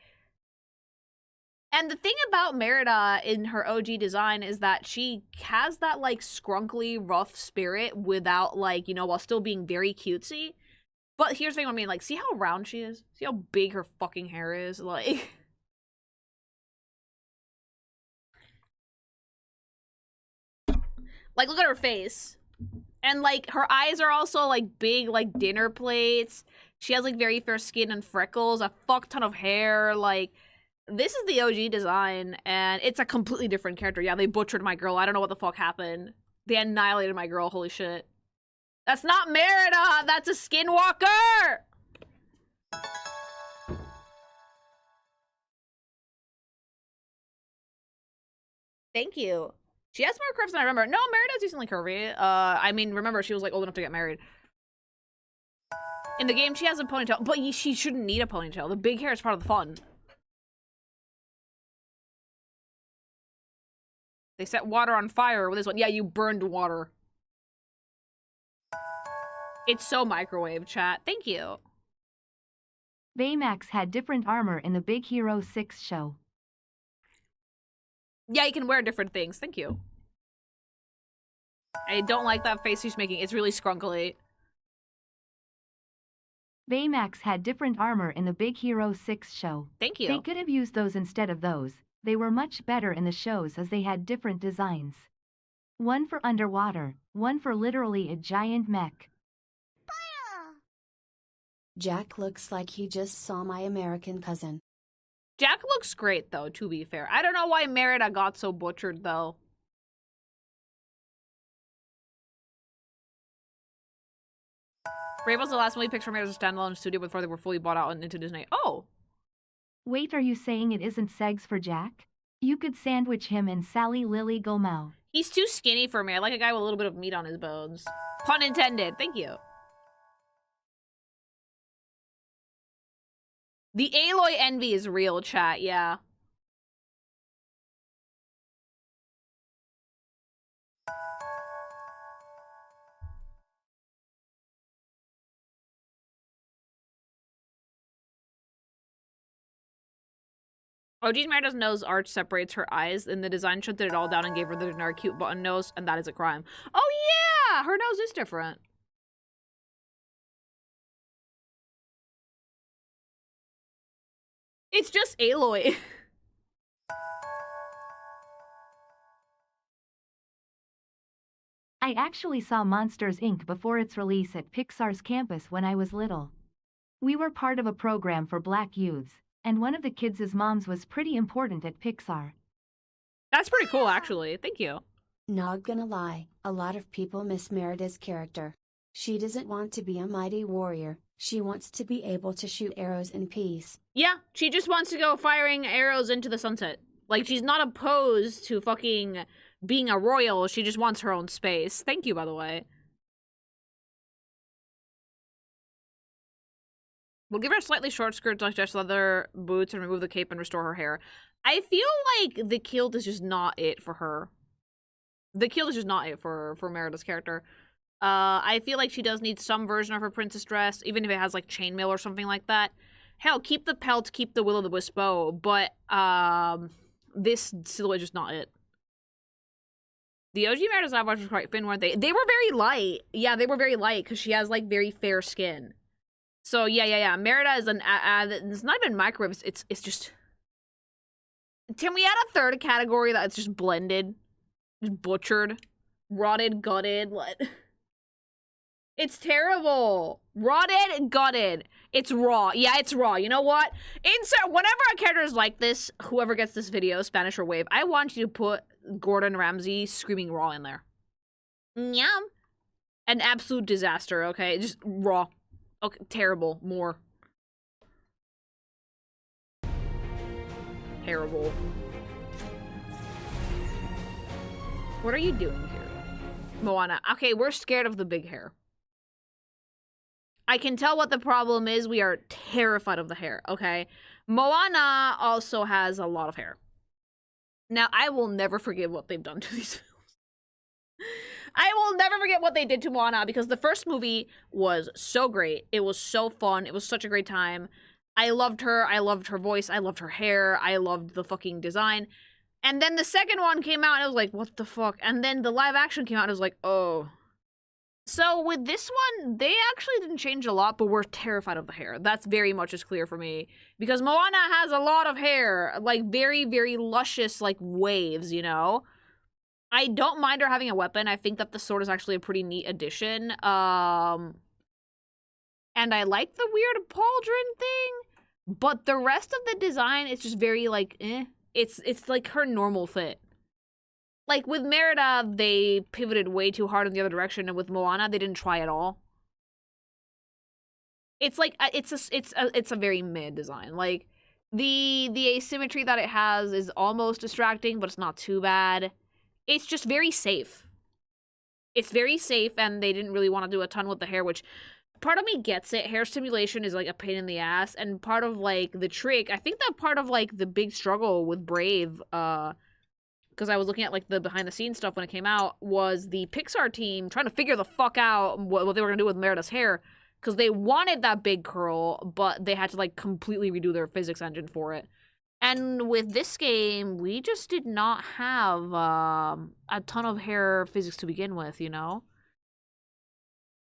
And the thing about Merida in her OG design is that she has that, like, scrunkly, rough spirit without, like, you know, while still being very cutesy. But here's the thing I mean, like, see how round she is? See how big her fucking hair is? Like... Like, look at her face. And, like, her eyes are also, like, big, like, dinner plates. She has, like, very fair skin and freckles, a fuck ton of hair. Like, this is the OG design, and it's a completely different character. Yeah, they butchered my girl. I don't know what the fuck happened. They annihilated my girl. Holy shit. That's not Merida! That's a skinwalker! Thank you. She has more curves than I remember. No, Merida's decently curvy. I mean, remember, she was, like, old enough to get married. In the game, she has a ponytail, but she shouldn't need a ponytail. The big hair is part of the fun. They set water on fire with this one. Yeah, you burned water. It's so microwave, chat. Thank you. Baymax had different armor in the Big Hero 6 show. Yeah, you can wear different things. Thank you. I don't like that face she's making. It's really scrunkly. Baymax had different armor in the Big Hero 6 show. Thank you. They could have used those instead of those. They were much better in the shows as they had different designs. One for underwater, one for literally a giant mech. Jack looks like he just saw my American cousin. Jack looks great, though, to be fair. I don't know why Merida got so butchered, though. Brave was the last movie picture made as a standalone studio before they were fully bought out and into Disney. Oh! Wait, are you saying it isn't Segs for Jack? You could sandwich him and Sally Lily Gomau. He's too skinny for me. I like a guy with a little bit of meat on his bones. Pun intended. Thank you. The Aloy envy is real, chat. Yeah. OG's Merida's nose arch separates her eyes, and the design shunted it all down and gave her the generic cute button nose, and that is a crime. Oh yeah! Her nose is different. It's just Aloy. I actually saw Monsters, Inc. before its release at Pixar's campus when I was little. We were part of a program for Black youths, and one of the kids' moms was pretty important at Pixar. That's pretty cool, actually. Thank you. Not gonna lie, a lot of people miss Merida's character. She doesn't want to be a mighty warrior, she wants to be able to shoot arrows in peace. Yeah, she just wants to go firing arrows into the sunset. Like, she's not opposed to fucking being a royal, she just wants her own space. Thank you, by the way. We'll give her slightly short skirts, like just leather boots, and remove the cape and restore her hair. I feel like the kilt is just not it for her. The kilt is just not it for Merida's character. I feel like she does need some version of her princess dress, even if it has like chainmail or something like that. Hell, keep the pelt, keep the will-o'-the-wisp bow, but this silhouette is just not it. The OG Merida's eyebrows were quite thin, weren't they? They were very light. Yeah, they were very light because she has like very fair skin. So yeah. Merida is an it's not even microwaves. It's just. Can we add a third category that's just blended, just butchered, rotted, gutted? What? It's terrible. Rotted, gutted. It's raw. Yeah, it's raw. You know what? Insert whenever a character is like this, whoever gets this video, Spanish or Wave, I want you to put Gordon Ramsay screaming raw in there. Yum. An absolute disaster. Okay, just raw. Okay, terrible. More. Terrible. What are you doing here? Moana. Okay, we're scared of the big hair. I can tell what the problem is. We are terrified of the hair, okay? Moana also has a lot of hair. Now, I will never forgive what they've done to these films. I will never forget what they did to Moana because the first movie was so great. It was so fun. It was such a great time. I loved her. I loved her voice. I loved her hair. I loved the fucking design. And then the second one came out and I was like, what the fuck? And then the live action came out and I was like, oh. So with this one, they actually didn't change a lot, but we're terrified of the hair. That's very much as clear for me. Because Moana has a lot of hair. Like, very, very luscious, like, waves, you know? I don't mind her having a weapon. I think that the sword is actually a pretty neat addition. And I like the weird pauldron thing. But the rest of the design is just very, like, eh. It's like her normal fit. Like, with Merida, they pivoted way too hard in the other direction, and with Moana, they didn't try at all. It's like, it's a very mid design. Like, the asymmetry that it has is almost distracting, but it's not too bad. It's just very safe. It's very safe, and they didn't really want to do a ton with the hair, which part of me gets it. Hair stimulation is, like, a pain in the ass, and part of, like, the trick, I think that part of, like, the big struggle with Brave, because I was looking at, like, the behind-the-scenes stuff when it came out, was the Pixar team trying to figure the fuck out what they were going to do with Merida's hair, because they wanted that big curl, but they had to, like, completely redo their physics engine for it. And with this game, we just did not have a ton of hair physics to begin with, you know?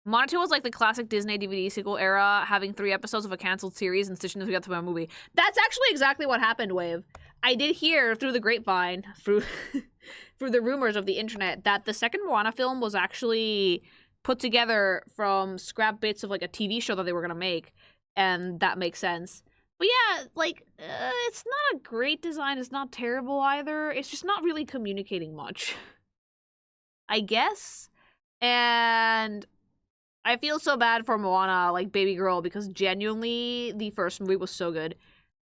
Moana 2 was like the classic Disney DVD sequel era, having 3 episodes of a canceled series and stitching them together to a movie. That's actually exactly what happened, Wave. I did hear through the grapevine, through the rumors of the internet, that the second Moana film was actually put together from scrap bits of like a TV show that they were gonna make, and that makes sense. But yeah, like, it's not a great design, it's not terrible either, it's just not really communicating much. I guess? And I feel so bad for Moana, like, baby girl, because genuinely, the first movie was so good.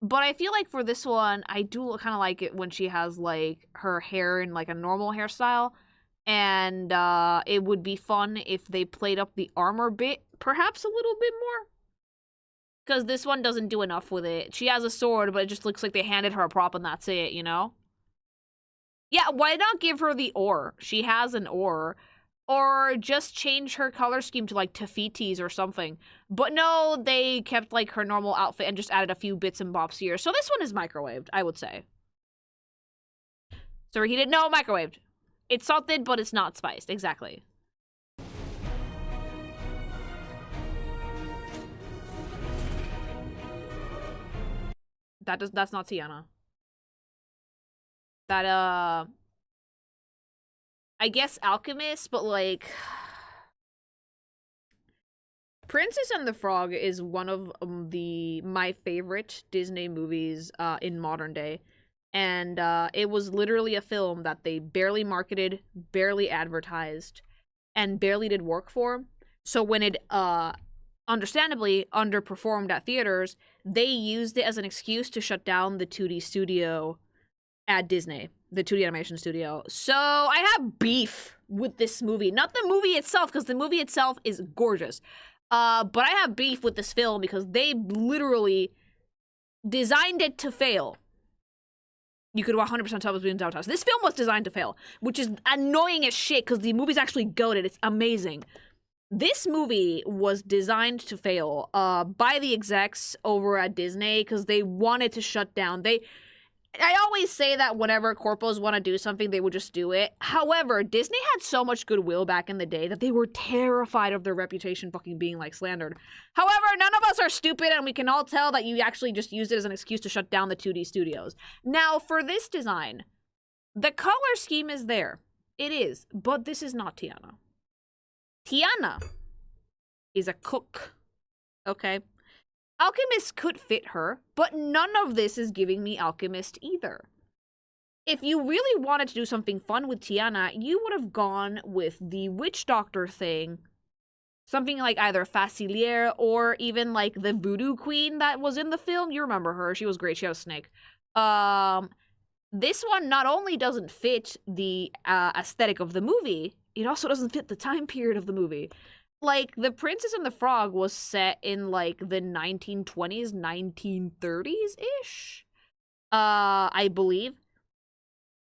But I feel like for this one, I do kind of like it when she has, like, her hair in, like, a normal hairstyle. And it would be fun if they played up the armor bit, perhaps a little bit more. Because this one doesn't do enough with it. She has a sword, but it just looks like they handed her a prop and that's it, you know? Yeah, why not give her the ore? She has an ore. Or just change her color scheme to, like, Tafiti's or something. But no, they kept, like, her normal outfit and just added a few bits and bops here. So this one is microwaved, I would say. So reheated? No, microwaved. It's salted, but it's not spiced. Exactly. That's not Tiana. That, I guess Alchemist, but, like, Princess and the Frog is one of my favorite Disney movies in modern day. And it was literally a film that they barely marketed, barely advertised, and barely did work for. So when it understandably underperformed at theaters, they used it as an excuse to shut down the 2D studio at Disney, the 2D animation studio. So I have beef with this movie. Not the movie itself, because the movie itself is gorgeous. But I have beef with this film because they literally designed it to fail. You could 100% tell it was being sabotaged. This film was designed to fail, which is annoying as shit because the movie's actually goated. It's amazing. This movie was designed to fail by the execs over at Disney because they wanted to shut down. I always say that whenever corpos want to do something, they would just do it. However, Disney had so much goodwill back in the day that they were terrified of their reputation fucking being, like, slandered. However, none of us are stupid, and we can all tell that you actually just used it as an excuse to shut down the 2D studios. Now, for this design, the color scheme is there. It is, but this is not Tiana. Tiana is a cook, okay? Alchemist could fit her, but none of this is giving me Alchemist either. If you really wanted to do something fun with Tiana, you would have gone with the witch doctor thing. Something like either Facilier or even like the voodoo queen that was in the film. You remember her. She was great. She had a snake. This one not only doesn't fit the aesthetic of the movie, it also doesn't fit the time period of the movie. Like, The Princess and the Frog was set in, like, the 1920s, 1930s-ish? I believe.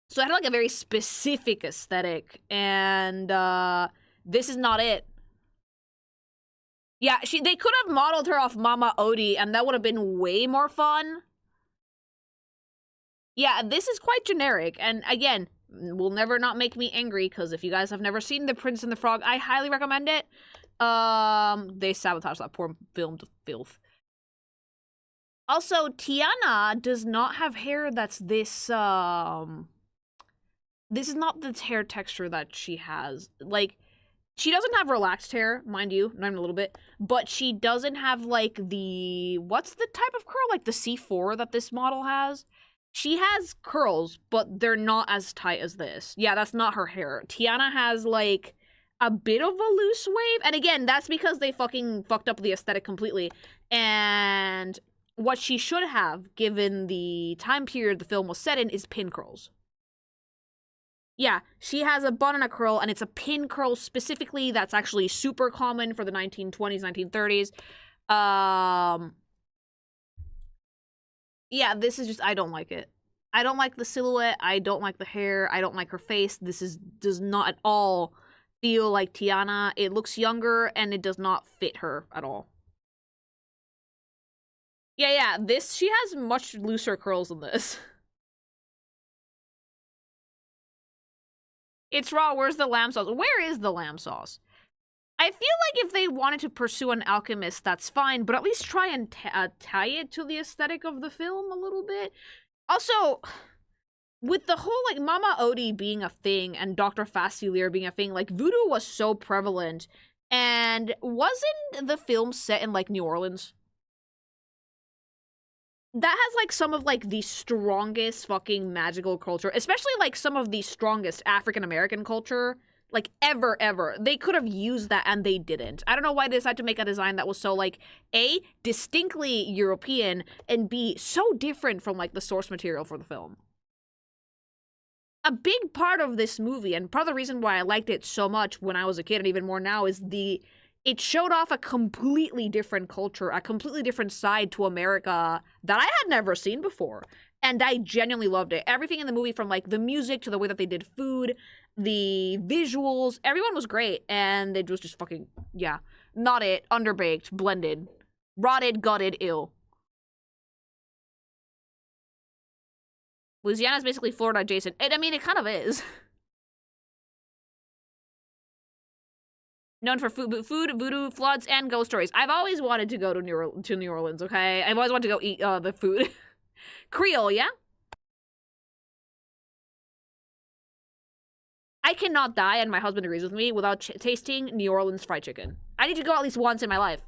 So it had, like, a very specific aesthetic, and, this is not it. Yeah, they could have modeled her off Mama Odie, and that would have been way more fun. Yeah, this is quite generic, and again, will never not make me angry, because if you guys have never seen The Prince and the Frog, I highly recommend it. They sabotaged that poor film to filth. Also, Tiana does not have hair that's this, this is not the hair texture that she has. Like, she doesn't have relaxed hair, mind you, not even a little bit, but she doesn't have, like, the, what's the type of curl? Like the C4 that this model has? She has curls, but they're not as tight as this. Yeah, that's not her hair. Tiana has, like, a bit of a loose wave, and again, that's because they fucking fucked up the aesthetic completely, and what she should have, given the time period the film was set in, is pin curls. Yeah, she has a bun and a curl, and it's a pin curl specifically that's actually super common for the 1920s, 1930s. Yeah, this is just, I don't like it. I don't like the silhouette, I don't like the hair, I don't like her face. Does not at all feel like Tiana. It looks younger, and it does not fit her at all. Yeah, she has much looser curls than this. It's raw, where's the lamb sauce? Where is the lamb sauce? I feel like if they wanted to pursue an alchemist, that's fine, but at least try and tie it to the aesthetic of the film a little bit. Also, with the whole, like, Mama Odie being a thing and Dr. Fastileer being a thing, like, voodoo was so prevalent, and wasn't the film set in, like, New Orleans? That has, like, some of, like, the strongest fucking magical culture, especially, like, some of the strongest African-American culture, like, ever. They could have used that, and they didn't. I don't know why they decided to make a design that was so, like, A, distinctly European, and B, so different from, like, the source material for the film. A big part of this movie, and part of the reason why I liked it so much when I was a kid, and even more now, is it showed off a completely different culture, a completely different side to America that I had never seen before. And I genuinely loved it. Everything in the movie, from, like, the music to the way that they did food, the visuals, everyone was great. And it was just fucking, yeah. Not it. Underbaked. Blended. Rotted, gutted, ill. Louisiana's basically Florida adjacent. I mean, it kind of is. Known for food, voodoo, floods, and ghost stories. I've always wanted to go to New Orleans, okay? I've always wanted to go eat the food. Creole, yeah? I cannot die, and my husband agrees with me, without tasting New Orleans fried chicken. I need to go at least once in my life.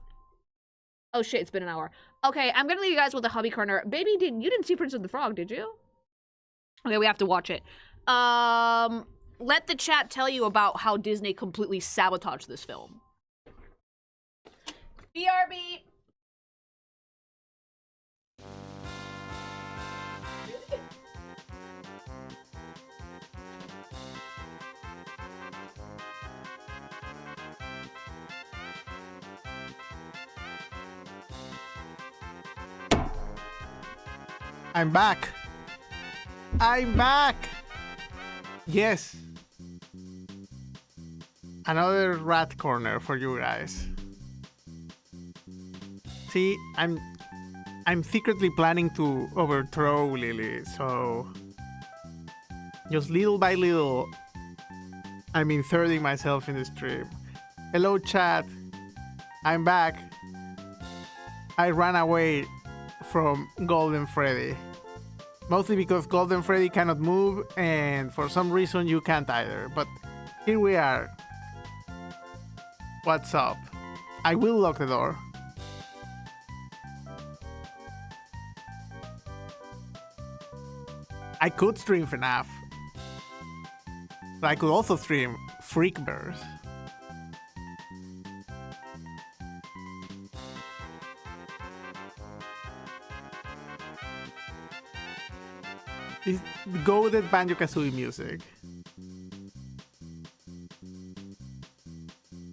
Oh shit, it's been an hour. Okay, I'm gonna leave you guys with a hubby corner. Baby, you didn't see Prince of the Frog, did you? Okay, we have to watch it. Let the chat tell you about how Disney completely sabotaged this film. BRB! I'm back. I'm back. Yes. Another rat corner for you guys. See, I'm secretly planning to overthrow Lily, so just little by little, I'm inserting myself in the stream. Hello, chat. I'm back. I ran away from Golden Freddy. Mostly because Golden Freddy cannot move, and for some reason you can't either. But here we are. What's up? I will lock the door. I could stream FNAF. But I could also stream Freakverse. Is goated Banjo-Kazooie music.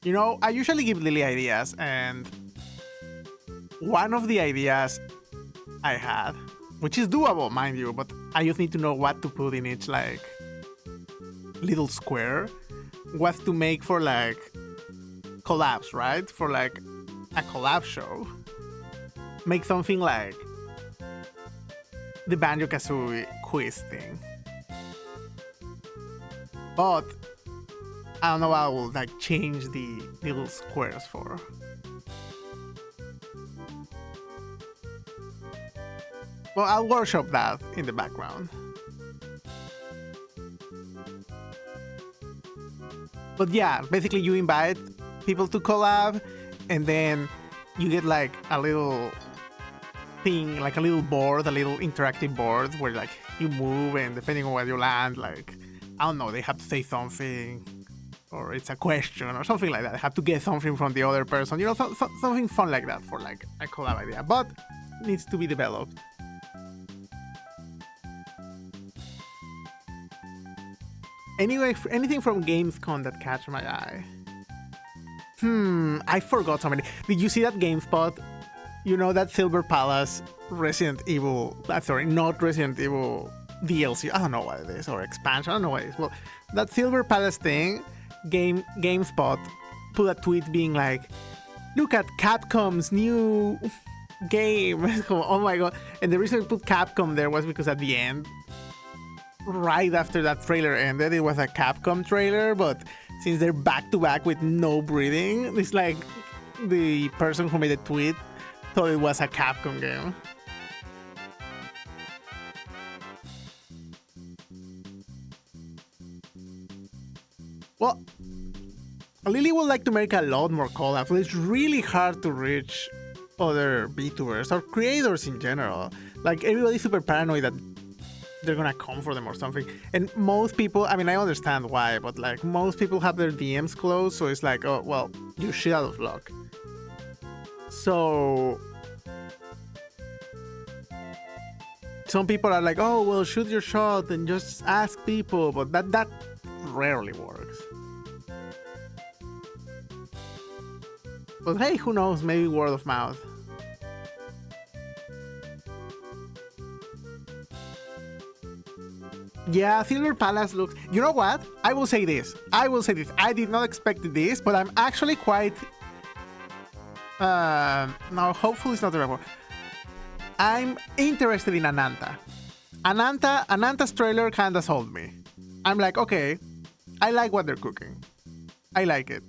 You know, I usually give Lily ideas, and one of the ideas I had, which is doable, mind you, but I just need to know what to put in each, like, little square, was to make for, like, collabs, right? For, like, a collab show. Make something like the Banjo-Kazooie quiz thing. But I don't know what I will like change the little squares for. Well, I'll workshop that in the background. But yeah, basically you invite people to collab, and then you get like a little thing, like a little board, a little interactive board where like you move, and depending on where you land, like, I don't know, they have to say something, or it's a question or something like that. They have to get something from the other person, you know, something fun like that for like a collab idea, but it needs to be developed. Anyway, anything from Gamescom that catch my eye? I forgot so many. Did you see that GameSpot? You know, that Silver Palace Resident Evil, sorry, not Resident Evil DLC, I don't know what it is, or expansion, I don't know what it is. Well, that Silver Palace thing, GameSpot put a tweet being like, look at Capcom's new game. Oh my god. And the reason we put Capcom there was because at the end, right after that trailer ended, it was a Capcom trailer, but since they're back to back with no breathing, it's like the person who made the tweet thought it was a Capcom game. Well, Lily would like to make a lot more collabs, but it's really hard to reach other VTubers or creators in general. Like, everybody's super paranoid that they're gonna come for them or something. And most people, I mean, I understand why, but like, most people have their DMs closed, so it's like, oh, well, you're shit out of luck. So some people are like, oh, well, shoot your shot and just ask people, but that rarely works. But hey, who knows, maybe word of mouth. Yeah, Silver Palace looks... You know what? I will say this. I did not expect this, but I'm actually quite... No, hopefully it's not the right word. I'm interested in Ananta. Ananta's trailer kinda sold me. I'm like, okay, I like what they're cooking. I like it.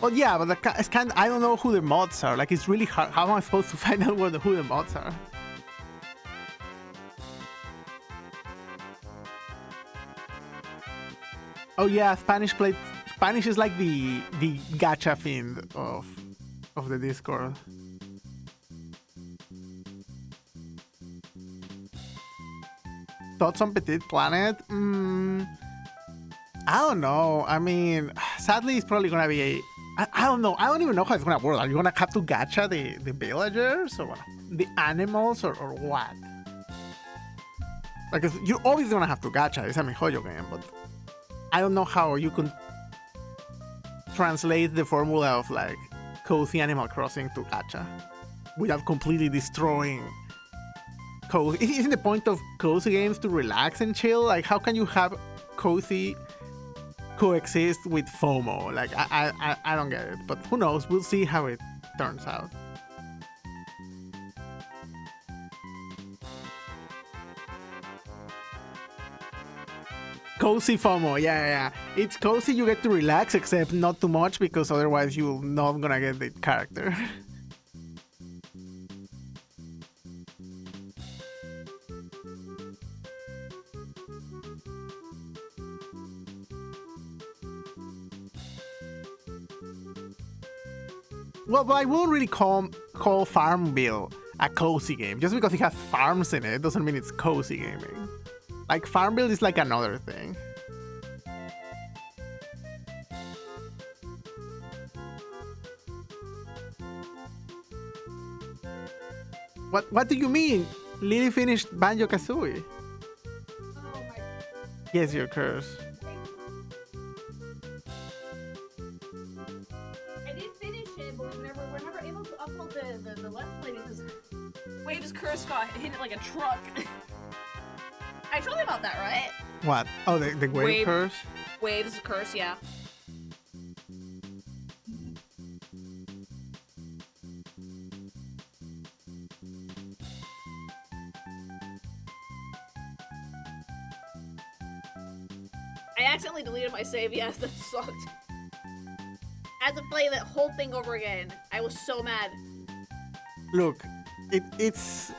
Well, yeah, but it's kind of, I don't know who the mods are. Like, it's really hard. How am I supposed to find out who the mods are? Oh yeah, Spanish is like the gacha fiend of the Discord. Thoughts on Petit Planet? I don't know. I mean, sadly, it's probably gonna be a... I don't know. I don't even know how it's gonna work. Are you gonna have to gacha the villagers or the animals or what? Like, you're always gonna have to gacha. It's a MiHoYo game, but I don't know how you can translate the formula of like cozy Animal Crossing to gacha without completely destroying cozy. Isn't the point of cozy games to relax and chill? Like, how can you have cozy coexist with FOMO? Like, I don't get it, but who knows? We'll see how it turns out. Cozy FOMO, yeah. It's cozy, you get to relax, except not too much, because otherwise you're not gonna get the character. Well, but I wouldn't really call Farmville a cozy game. Just because it has farms in it doesn't mean it's cozy gaming. Like, Farmville is like another thing. What do you mean? Lily finished Banjo-Kazooie. Oh my... Yes, your curse. I did finish it, but we're never able to upload Wave's curse got hit like a truck. I told you about that, right? What? Oh, the wave curse? Wave's curse, yeah. I accidentally deleted my save, yes, that sucked. I had to play that whole thing over again. I was so mad. Look, it's...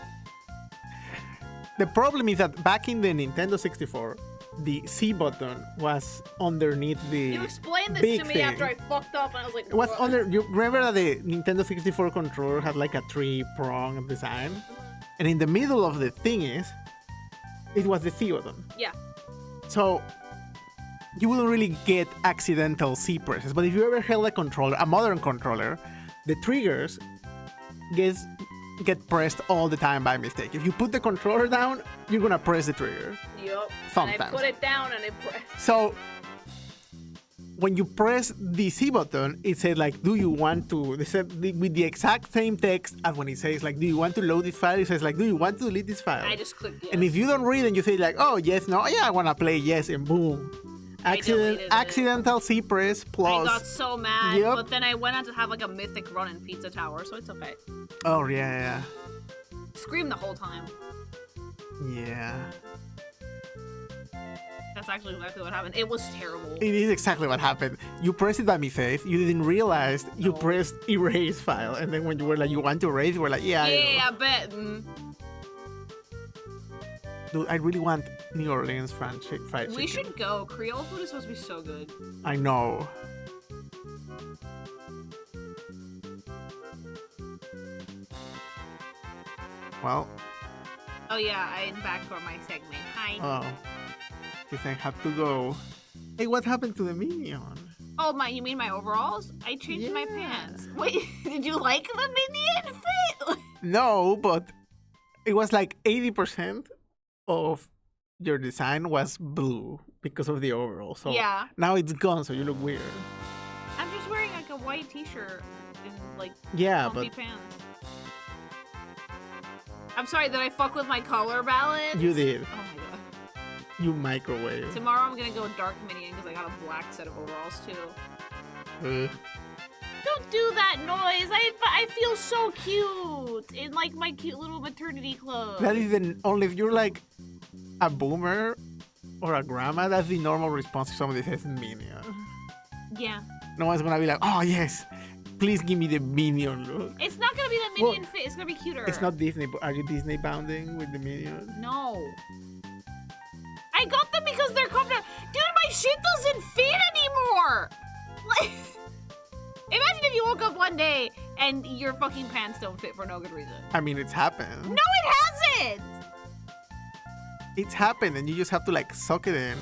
The problem is that back in the Nintendo 64, the C button was underneath the You explained this big to me thing. after I fucked up, and I was like, It was "What?" under. You remember that the Nintendo 64 controller had like a 3-prong design, and in the middle of the thing it was the C button. Yeah. So you wouldn't really get accidental C presses. But if you ever held a controller, a modern controller, the triggers get pressed all the time by mistake. If you put the controller down, you're gonna press the trigger. Yup. Sometimes. And I put it down and it pressed. So when you press the C button, it said like, do you want to, they said with the exact same text as when it says like, do you want to load this file? It says like, do you want to delete this file? I just clicked yes. And if you don't read and you say like, oh yes, no, yeah, I want to play yes, and boom. deleted it. Accidental C press plus. I got so mad, Yep. but then I went on to have like a mythic run in Pizza Tower, so it's okay. Oh yeah, Scream the whole time. yeah. That's actually exactly what happened. It was terrible. It is exactly what happened. You pressed it by mistake. You didn't realize you pressed erase file, and then when you were like, you want to erase, you were like, yeah. Yeah, I bet. Dude, I really want New Orleans fried chicken. We should go. Creole food is supposed to be so good. I know. Well. Oh yeah, I'm back for my segment. Hi. Oh. Guess I have to go. Hey, what happened to the minion? Oh my, you mean my overalls? I changed my Yeah. pants. Wait, did you like the minion fit? No, but it was like 80% of your design was blue because of the overall. So Yeah. now it's gone, so you look weird. I'm just wearing like a white t-shirt and like Yeah, comfy but pants. I'm sorry, did I fuck with my color balance? you did. Oh my god. You microwave. Tomorrow I'm gonna go dark minion because I got a black set of overalls too. Don't do that noise! I feel so cute in like my cute little maternity clothes. That is the only if you're like a boomer or a grandma, that's the normal response if somebody says minion. Yeah. No one's gonna be like, oh yes, please give me the minion look. It's not gonna be the minion fit. It's gonna be cuter. It's not Disney, but are you Disney bounding with the minion? No. I got them because they're comfortable. Dude, my shit doesn't fit anymore. Like, imagine if you woke up one day and your fucking pants don't fit for no good reason. I mean, it's happened. No, it hasn't. It's happened, and you just have to like suck it in.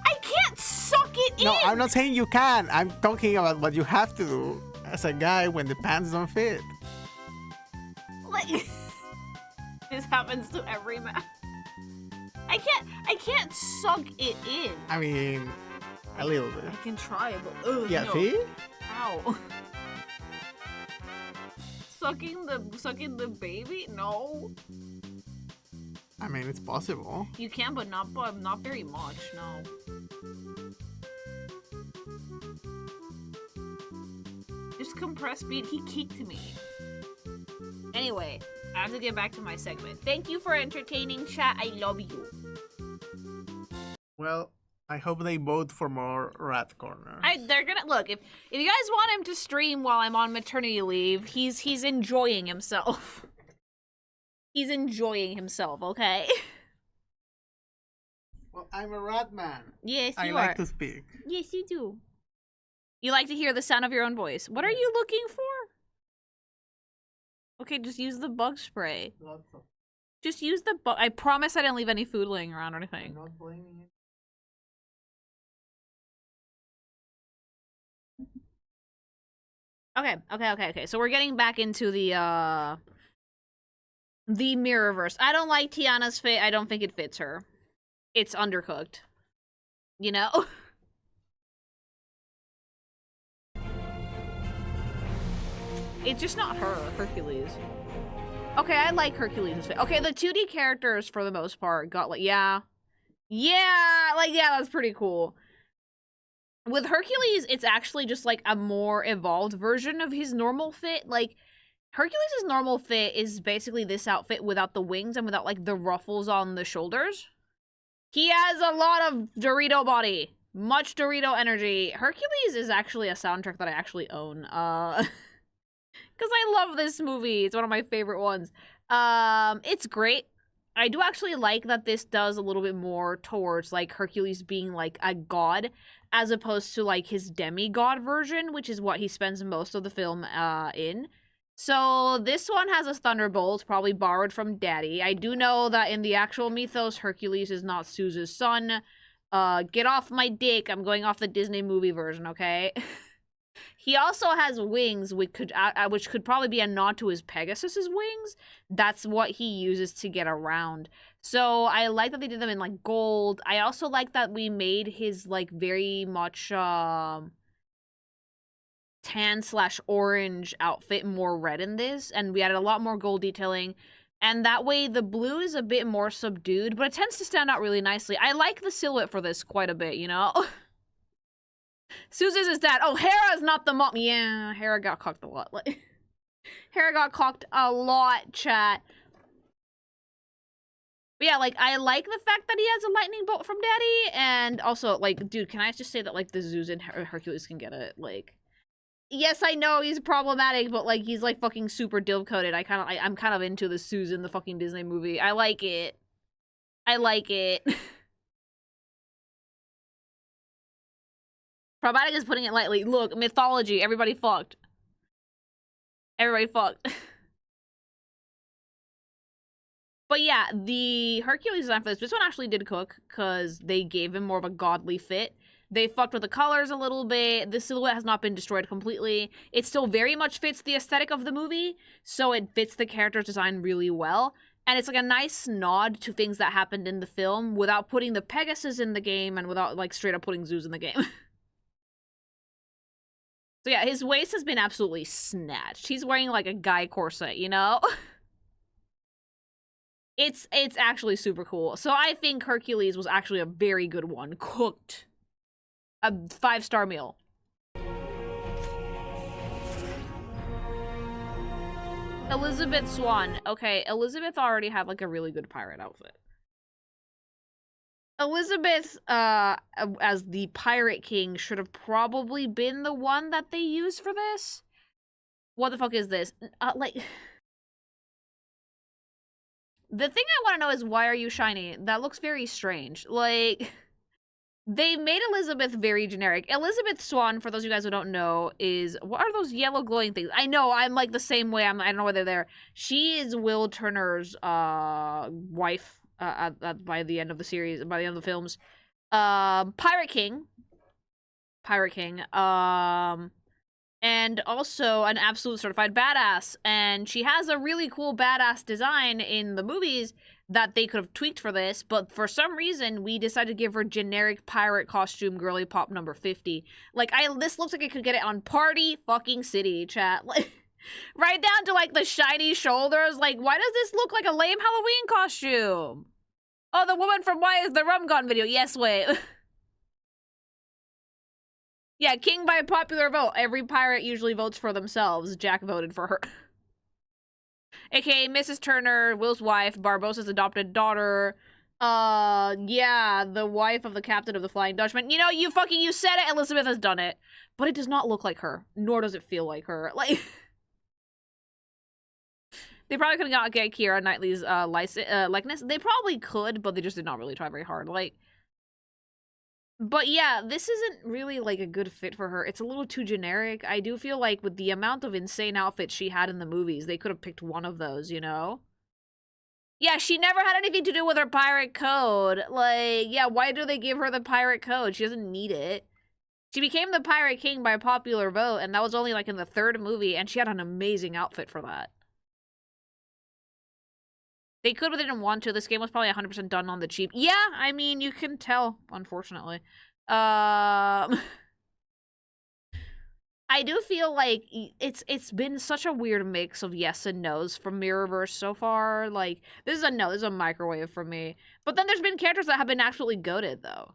I can't suck it No, in. I'm not saying you can. I'm talking about what you have to do as a guy when the pants don't fit. Like, this happens to every man. I can't suck it in. I mean, a little bit. I can try, but ugh, Yeah, no. see? Ow. Sucking the baby? No. I mean, it's possible. You can, but not very much. No. Just compress speed. He kicked me. Anyway, I have to get back to my segment. Thank you for entertaining, chat. I love you. Well, I hope they vote for more Rat Corner. They're gonna look if you guys want him to stream while I'm on maternity leave. He's enjoying himself. He's enjoying himself. Okay. Well, I'm a rat man. Yes, you I are. like to speak. Yes, you do. You like to hear the sound of your own voice. What are you looking for? Okay, just use the bug spray. Just use the bug. I promise I didn't leave any food laying around or anything. I'm not blaming it. Okay. So we're getting back into the Mirrorverse. I don't like Tiana's fit. I don't think it fits her. It's undercooked. You know? It's just not her, Hercules. Okay, I like Hercules' face. Okay, the 2D characters, for the most part, got, like, yeah. Yeah, like, yeah, that's pretty cool. With Hercules, it's actually just, like, a more evolved version of his normal fit. Like, Hercules' normal fit is basically this outfit without the wings and without, like, the ruffles on the shoulders. He has a lot of Dorito body. Much Dorito energy. Hercules is actually a soundtrack that I actually own. Because I love this movie. It's one of my favorite ones. It's great. I do actually like that this does a little bit more towards, like, Hercules being, like, a god, as opposed to, like, his demigod version, which is what he spends most of the film, in. So, this one has a thunderbolt, probably borrowed from Daddy. I do know that in the actual mythos, Hercules is not Zeus's son. Get off my dick, I'm going off the Disney movie version, okay? He also has wings, which could probably be a nod to his Pegasus's wings. That's what he uses to get around. So I like that they did them in, like, gold. I also like that we made his, like, very much tan/orange outfit more red in this, and we added a lot more gold detailing. And that way the blue is a bit more subdued, but it tends to stand out really nicely. I like the silhouette for this quite a bit, you know? Zeus is his dad. Oh, Hera's not the mom. Yeah, Hera got cocked a lot. Like, Hera got cocked a lot, chat. But yeah, like, I like the fact that he has a lightning bolt from Daddy, and also, like, dude, can I just say that, like, the Zeus and Hercules can get it? Like, yes, I know he's problematic, but, like, he's, like, fucking super div-coded. I'm kind of into the Zeus in the fucking Disney movie. I like it. I like it. Problematic is putting it lightly. Look, mythology, everybody fucked. Everybody fucked. But yeah, the Hercules design for this one actually did cook, because they gave him more of a godly fit. They fucked with the colors a little bit. The silhouette has not been destroyed completely. It still very much fits the aesthetic of the movie, so it fits the character's design really well. And it's like a nice nod to things that happened in the film without putting the Pegasus in the game and without, like, straight up putting Zeus in the game. So yeah, his waist has been absolutely snatched. He's wearing, like, a guy corset, you know? It's actually super cool. So I think Hercules was actually a very good one. Cooked. A 5-star meal. Elizabeth Swann. Okay, Elizabeth already had, like, a really good pirate outfit. Elizabeth, as the Pirate King, should have probably been the one that they used for this. What the fuck is this? Like... The thing I want to know is, why are you shiny? That looks very strange. Like, they made Elizabeth very generic. Elizabeth Swann, for those of you guys who don't know, is... What are those yellow glowing things? I know, I'm, like, the same way. I don't know why they're there. She is Will Turner's, wife. By the end of the series, by the end of the films. Pirate King. And also an absolute certified badass. And she has a really cool badass design in the movies that they could have tweaked for this, but for some reason, we decided to give her generic pirate costume girly pop number 50. Like, this looks like I could get it on Party fucking City, chat. Like... Right down to, like, the shiny shoulders. Like, why does this look like a lame Halloween costume? Oh, the woman from Why Is the Rum Gone video. Yes, wait. Yeah, king by popular vote. Every pirate usually votes for themselves. Jack voted for her. AKA Mrs. Turner, Will's wife, Barbossa's adopted daughter. Yeah, the wife of the captain of the Flying Dutchman. You know, you said it, Elizabeth has done it. But it does not look like her. Nor does it feel like her. Like... They probably could have got Keira Knightley's likeness. They probably could, but they just did not really try very hard. Like, but yeah, this isn't really, like, a good fit for her. It's a little too generic. I do feel like with the amount of insane outfits she had in the movies, they could have picked one of those, you know? Yeah, she never had anything to do with her pirate code. Like, yeah, why do they give her the pirate code? She doesn't need it. She became the Pirate King by popular vote, and that was only, like, in the 3rd movie, and she had an amazing outfit for that. They could, but they didn't want to. This game was probably 100% done on the cheap. Yeah, I mean, you can tell, unfortunately. I do feel like it's been such a weird mix of yes and no's from Mirrorverse so far. Like, this is a no, this is a microwave for me. But then there's been characters that have been absolutely goated, though.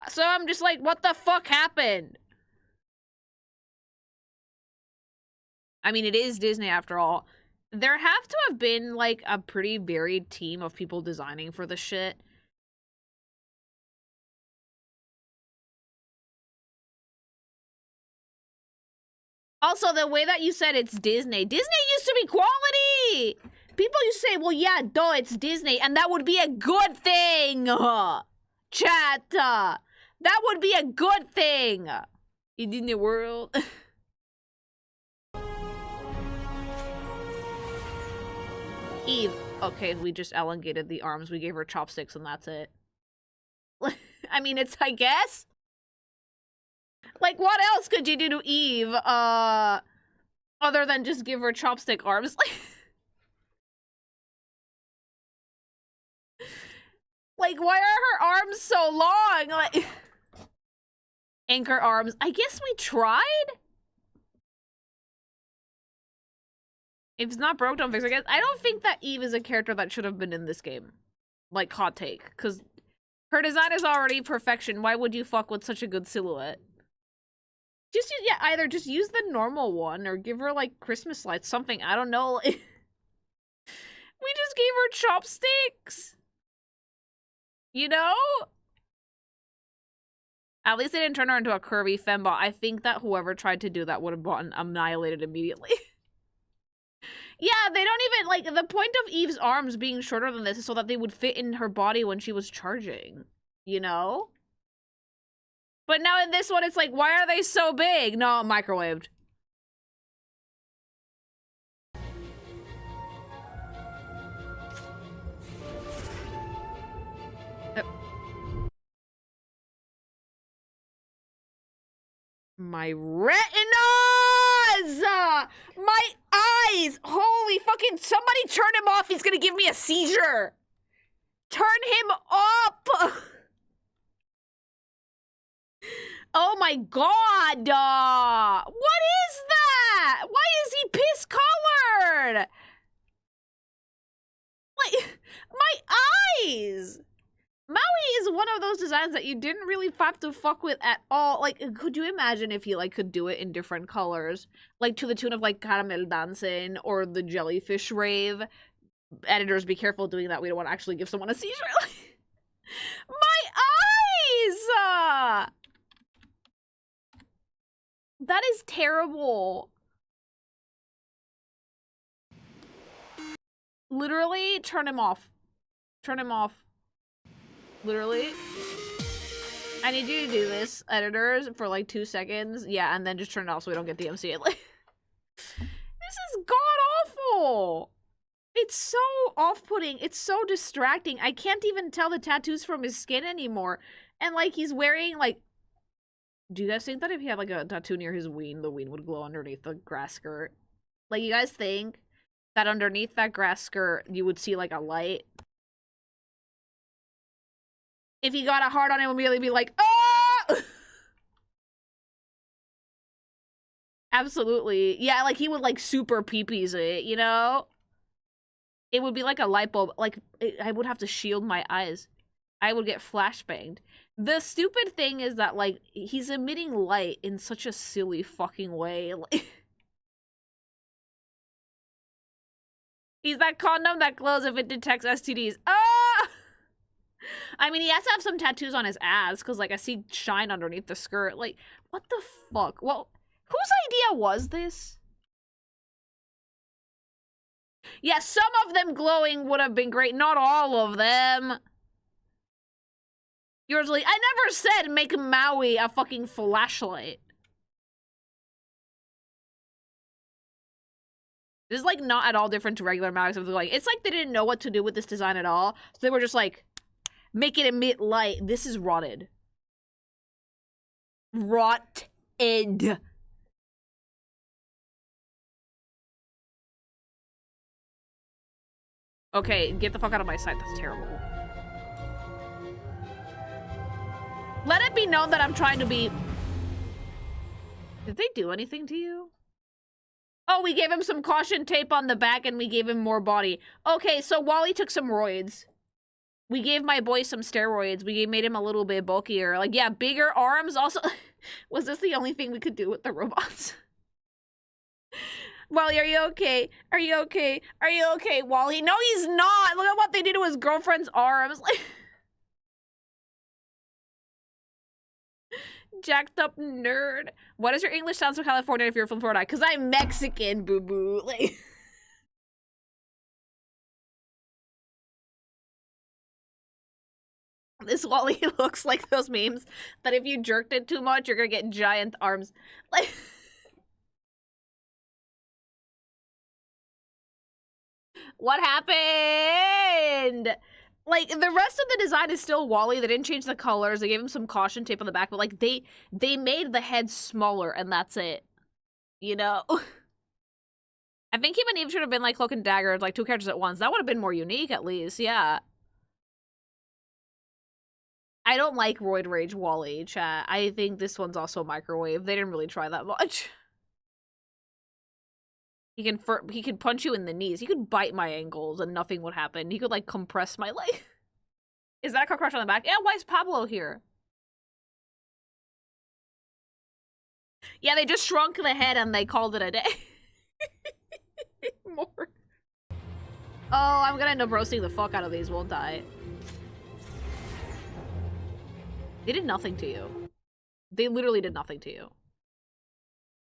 So I'm just like, what the fuck happened? I mean, it is Disney after all. There have to have been, like, a pretty varied team of people designing for the shit. Also, the way that you said it's Disney. Disney used to be quality! People used to say, well, yeah, duh, it's Disney, and that would be a good thing! Chat! That would be a good thing! In Disney World. Eve. Okay, we just elongated the arms. We gave her chopsticks, and that's it. I mean, it's, I guess... Like, what else could you do to Eve, other than just give her chopstick arms? Like, why are her arms so long? Like, anchor arms. I guess we tried? If it's not broke, don't fix it. I don't think that Eve is a character that should have been in this game. Like, hot take. Because her design is already perfection. Why would you fuck with such a good silhouette? Just use, yeah, either just use the normal one or give her, like, Christmas lights, something. I don't know. We just gave her chopsticks. You know? At least they didn't turn her into a curvy fembot. I think that whoever tried to do that would have gotten annihilated immediately. Yeah, they don't even, like, the point of Eve's arms being shorter than this is so that they would fit in her body when she was charging. You know? But now in this one, it's like, why are they so big? No, microwaved. My retinas! My eyes! Holy fucking, somebody turn him off. He's gonna give me a seizure. Turn him up! Oh my god! What is that? Why is he piss colored? Like, my eyes! Maui is one of those designs that you didn't really have to fuck with at all. Like, could you imagine if he, like, could do it in different colors? Like, to the tune of, like, Caramel Dancing or the Jellyfish Rave. Editors, be careful doing that. We don't want to actually give someone a seizure. My eyes! That is terrible. Literally, turn him off. Turn him off. Literally. I need you to do this, editors, for like 2 seconds. Yeah, and then just turn it off so we don't get DMCA. This is god-awful! It's so off-putting. It's so distracting. I can't even tell the tattoos from his skin anymore. And, like, he's wearing, like... Do you guys think that if he had, like, a tattoo near his ween, the ween would glow underneath the grass skirt? Like, you guys think that underneath that grass skirt, you would see, like, a light? If he got a heart on it, it would immediately be like, oh! Absolutely. Yeah, like, he would, like, super pee-pees it, you know? It would be like a light bulb. Like, I would have to shield my eyes. I would get flashbanged. The stupid thing is that, like, he's emitting light in such a silly fucking way. Like, he's that condom that glows if it detects STDs. Ah! I mean, he has to have some tattoos on his ass, because, like, I see shine underneath the skirt. Like, what the fuck? Well, whose idea was this? Yeah, some of them glowing would have been great. Not all of them. Yours, like, I never said make Maui a fucking flashlight. This is, like, not at all different to regular Maui. So like, it's like they didn't know what to do with this design at all. So they were just like, make it emit light. This is rotted. Rotted. Okay, get the fuck out of my sight. That's terrible. Let it be known that I'm trying to be Did they do anything to you? Oh, we gave him some caution tape on the back and we gave him more body. Okay, so Wally took some roids. We gave my boy some steroids. We made him a little bit bulkier. Like, yeah, bigger arms. Also, was this the only thing we could do with the robots? Wally, are you okay? Are you okay? Are you okay, Wally? No, he's not. Look at what they did to his girlfriend's arms. Like, jacked up nerd. Why does your English sound so California if you're from Florida? Because I'm Mexican, boo-boo. Like... This Wally looks like those memes that if you jerked it too much, you're gonna get giant arms. Like... What happened? Like, the rest of the design is still Wally. They didn't change the colors. They gave him some caution tape on the back, but like they made the head smaller and that's it. You know? I think even Eve should have been like Cloak and Dagger, like 2 characters at once. That would have been more unique at least, yeah. I don't like Roid Rage Wally, chat. I think this one's also microwave. They didn't really try that much. He can punch you in the knees. He could bite my ankles and nothing would happen. He could like compress my leg. Is that a car crush on the back? Yeah, why is Pablo here? Yeah, they just shrunk the head and they called it a day. More. Oh, I'm gonna end up roasting the fuck out of these, won't I? They did nothing to you. They literally did nothing to you.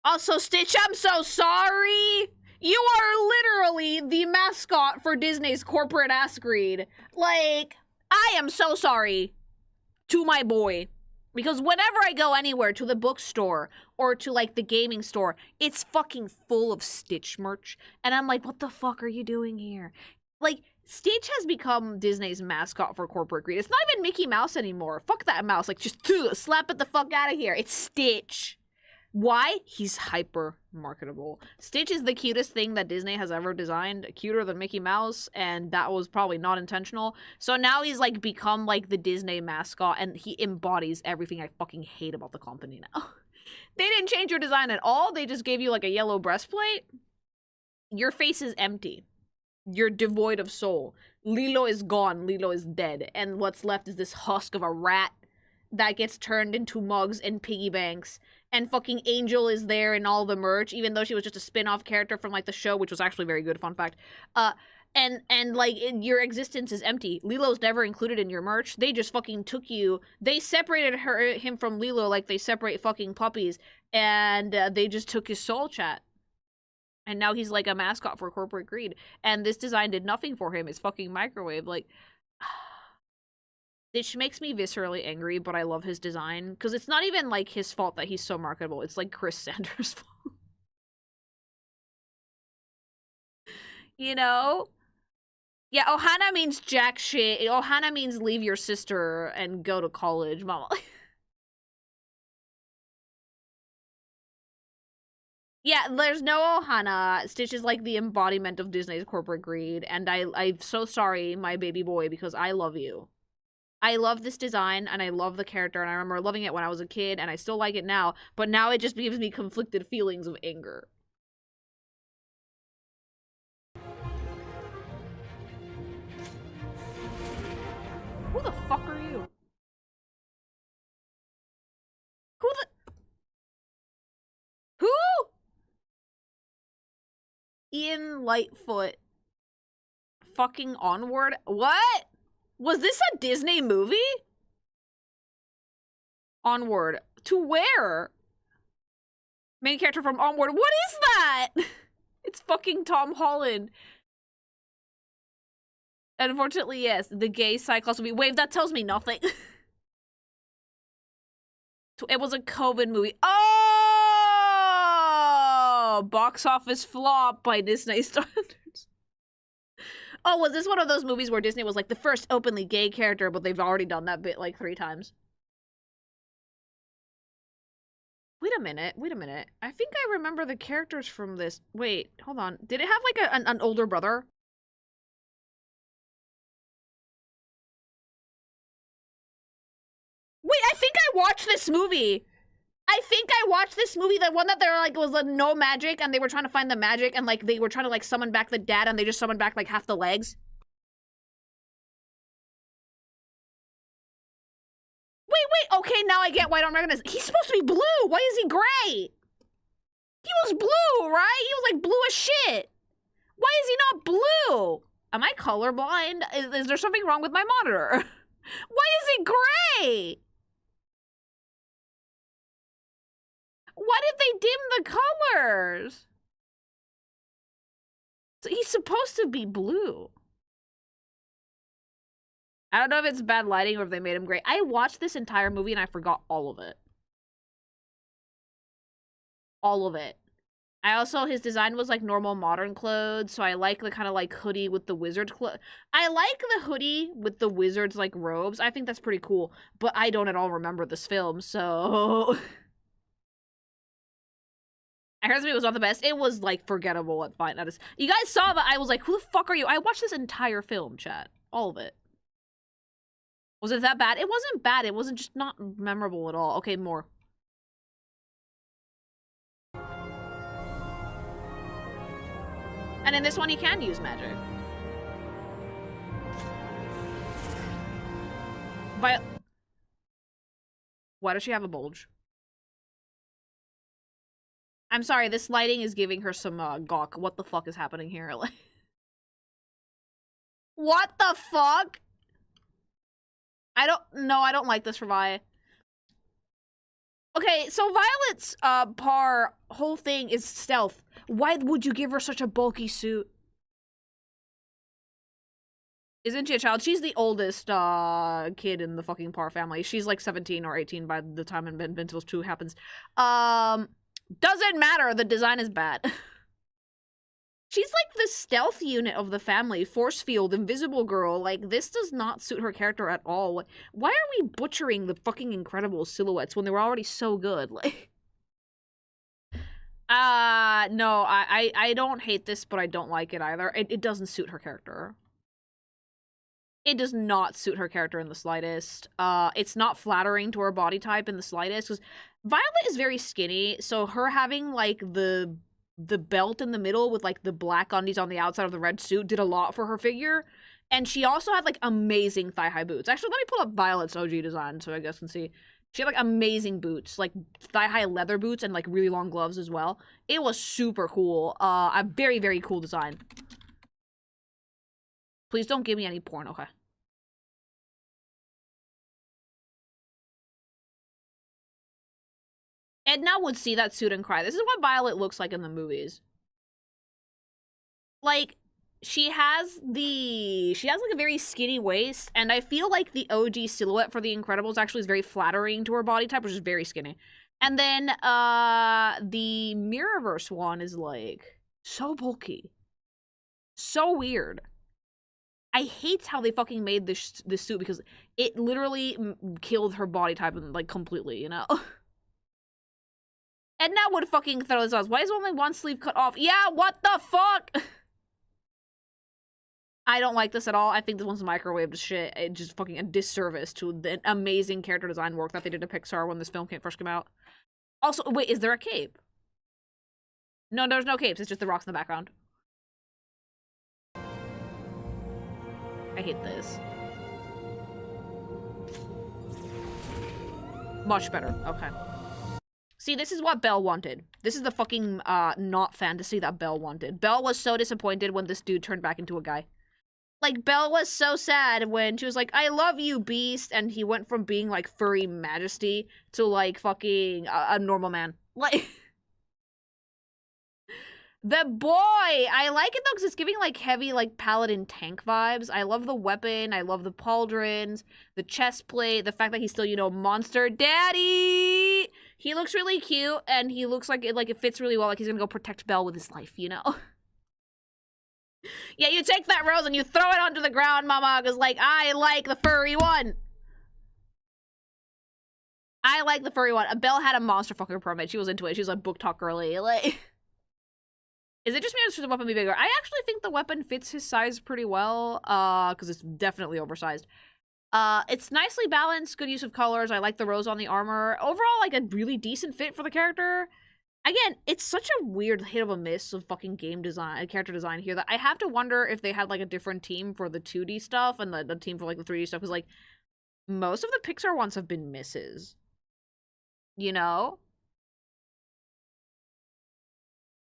Also, Stitch, I'm so sorry! You are literally the mascot for Disney's corporate ass greed. Like, I am so sorry to my boy. Because whenever I go anywhere, to the bookstore, or to, like, the gaming store, it's fucking full of Stitch merch. And I'm like, what the fuck are you doing here? Like, Stitch has become Disney's mascot for corporate greed. It's not even Mickey Mouse anymore. Fuck that mouse. Like, just slap it the fuck out of here. It's Stitch. Why? He's hyper marketable. Stitch is the cutest thing that Disney has ever designed, cuter than Mickey Mouse, and that was probably not intentional. So now he's like become like the Disney mascot and he embodies everything I fucking hate about the company now. They didn't change your design at all. They just gave you like a yellow breastplate. Your face is empty. You're devoid of soul. Lilo is gone. Lilo is dead. And what's left is this husk of a rat that gets turned into mugs and piggy banks. And fucking Angel is there in all the merch, even though she was just a spin-off character from, like, the show, which was actually very good, fun fact. And like, your existence is empty. Lilo's never included in your merch. They just fucking took you. They separated him from Lilo like they separate fucking puppies. And they just took his soul, chat. And now he's, like, a mascot for corporate greed. And this design did nothing for him. It's fucking microwave. Like... Which makes me viscerally angry, but I love his design. Because it's not even, like, his fault that he's so marketable. It's, like, Chris Sanders' fault. You know? Yeah, Ohana means jack shit. Ohana means leave your sister and go to college, mama. Yeah, there's no Ohana. Stitch is, like, the embodiment of Disney's corporate greed. And I'm so sorry, my baby boy, because I love you. I love this design, and I love the character, and I remember loving it when I was a kid, and I still like it now, but now it just gives me conflicted feelings of anger. Who the fuck are you? Who? Ian Lightfoot. Fucking Onward? What? Was this a Disney movie? Onward. To where? Main character from Onward. What is that? It's fucking Tom Holland. Unfortunately, yes. The gay Cyclops will be... Wait, that tells me nothing. It was a COVID movie. Oh! Box office flop by Disney standards. Oh, was this one of those movies where Disney was like the first openly gay character, but they've already done that bit like 3 times? Wait a minute. I think I remember the characters from this. Wait, hold on. Did it have like an older brother? Wait, I think I watched this movie. I think I watched this movie, the one that they're like was like no magic, and they were trying to find the magic, and like they were trying to like summon back the dad, and they just summoned back like half the legs. Wait, okay, now I get why I don't recognize. He's supposed to be blue. Why is he gray? He was blue, right? He was like blue as shit. Why is he not blue? Am I colorblind? Is there something wrong with my monitor? Why is he gray? Why did they dim the colors? So he's supposed to be blue. I don't know if it's bad lighting or if they made him gray. I watched this entire movie and I forgot all of it. All of it. I also, his design was like normal modern clothes, so I like the kind of like hoodie with the wizard clothes. I like the hoodie with the wizard's like robes. I think that's pretty cool, but I don't at all remember this film, so... I heard this movie was not the best. It was like forgettable at fine. You guys saw that I was like, who the fuck are you? I watched this entire film, chat. All of it. Was it that bad? It wasn't bad. It wasn't just not memorable at all. Okay, more. And in this one, he can use magic. Why does she have a bulge? I'm sorry, this lighting is giving her some gawk. What the fuck is happening here? What the fuck? I don't like this for Vi. Okay, so Violet's whole thing is stealth. Why would you give her such a bulky suit? Isn't she a child? She's the oldest kid in the fucking Parr family. She's like 17 or 18 by the time Invincibles 2 happens. Doesn't matter, the design is bad. She's like the stealth unit of the family. Force field, invisible girl. Like, this does not suit her character at all. Why are we butchering the fucking Incredible silhouettes when they were already so good? Like, no, I don't hate this, but I don't like it either. It doesn't suit her character. It does not suit her character in the slightest. It's not flattering to her body type in the slightest, because Violet is very skinny, so her having, like, the belt in the middle with, like, the black undies on the outside of the red suit did a lot for her figure. And she also had, like, amazing thigh-high boots. Actually, let me pull up Violet's OG design so I guess you can see. She had, like, amazing boots, like, thigh-high leather boots and, like, really long gloves as well. It was super cool. A very, very cool design. Please don't give me any porn, okay. Edna would see that suit and cry. This is what Violet looks like in the movies. Like, she has like a very skinny waist, and I feel like the OG silhouette for The Incredibles actually is very flattering to her body type, which is very skinny. And then, the Mirrorverse one is, like, so bulky. So weird. I hate how they fucking made this suit, because it literally killed her body type, like, completely, you know? Edna would fucking throw this out. Why is only one sleeve cut off? Yeah, what the fuck? I don't like this at all. I think this one's microwaved shit. It's just fucking a disservice to the amazing character design work that they did at Pixar when this film first came out. Also, wait, is there a cape? No, there's no capes. It's just the rocks in the background. I hate this. Much better. Okay. See, this is what Belle wanted. This is the fucking, not fantasy that Belle wanted. Belle was so disappointed when this dude turned back into a guy. Like, Belle was so sad when she was like, I love you, Beast, and he went from being, like, furry majesty to, like, fucking a normal man. Like... The boy! I like it, though, because it's giving, like, heavy, like, paladin tank vibes. I love the weapon. I love the pauldrons, the chest plate, the fact that he's still, you know, monster daddy! He looks really cute, and he looks like it fits really well. Like, he's gonna go protect Belle with his life, you know? Yeah, you take that rose and you throw it onto the ground, mama, because, like, I like the furry one! I like the furry one. Belle had a monster fucking permit. She was into it. She was, like, book talk girly. Like... Is it just me or should the weapon be bigger? I actually think the weapon fits his size pretty well, because it's definitely oversized. It's nicely balanced, good use of colors. I like the rose on the armor. Overall, like a really decent fit for the character. Again, it's such a weird hit of a miss of fucking game design, character design here that I have to wonder if they had like a different team for the 2D stuff and the team for like the 3D stuff, because like most of the Pixar ones have been misses. You know?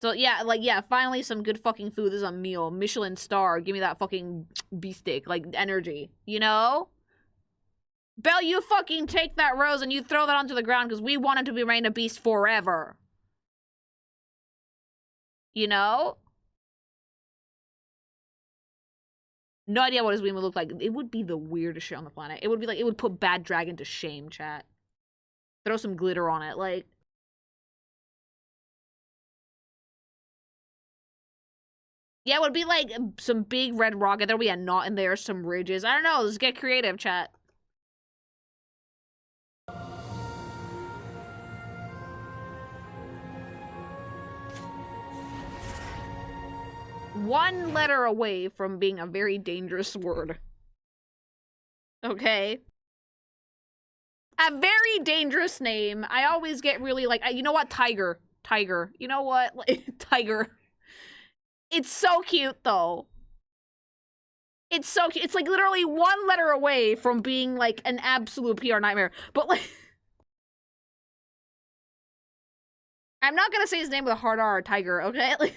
So yeah, like yeah, finally some good fucking food. This is a meal. Michelin star. Give me that fucking beefsteak, like energy. You know? Belle, you fucking take that rose and you throw that onto the ground because we want it to remain a beast forever. You know? No idea what his wing would look like. It would be the weirdest shit on the planet. It would be like, it would put Bad Dragon to shame, chat. Throw some glitter on it, like. Yeah, it would be like some big red rocket. There'll be a knot in there, some ridges. I don't know. Let's get creative, chat. One letter away from being a very dangerous word. Okay? A very dangerous name. I always get really like, you know what? Tiger. Tiger. You know what? Tiger. It's so cute, though. It's so cute. It's like literally one letter away from being like an absolute PR nightmare. But like, I'm not gonna say his name with a hard R, Tiger, okay? Like,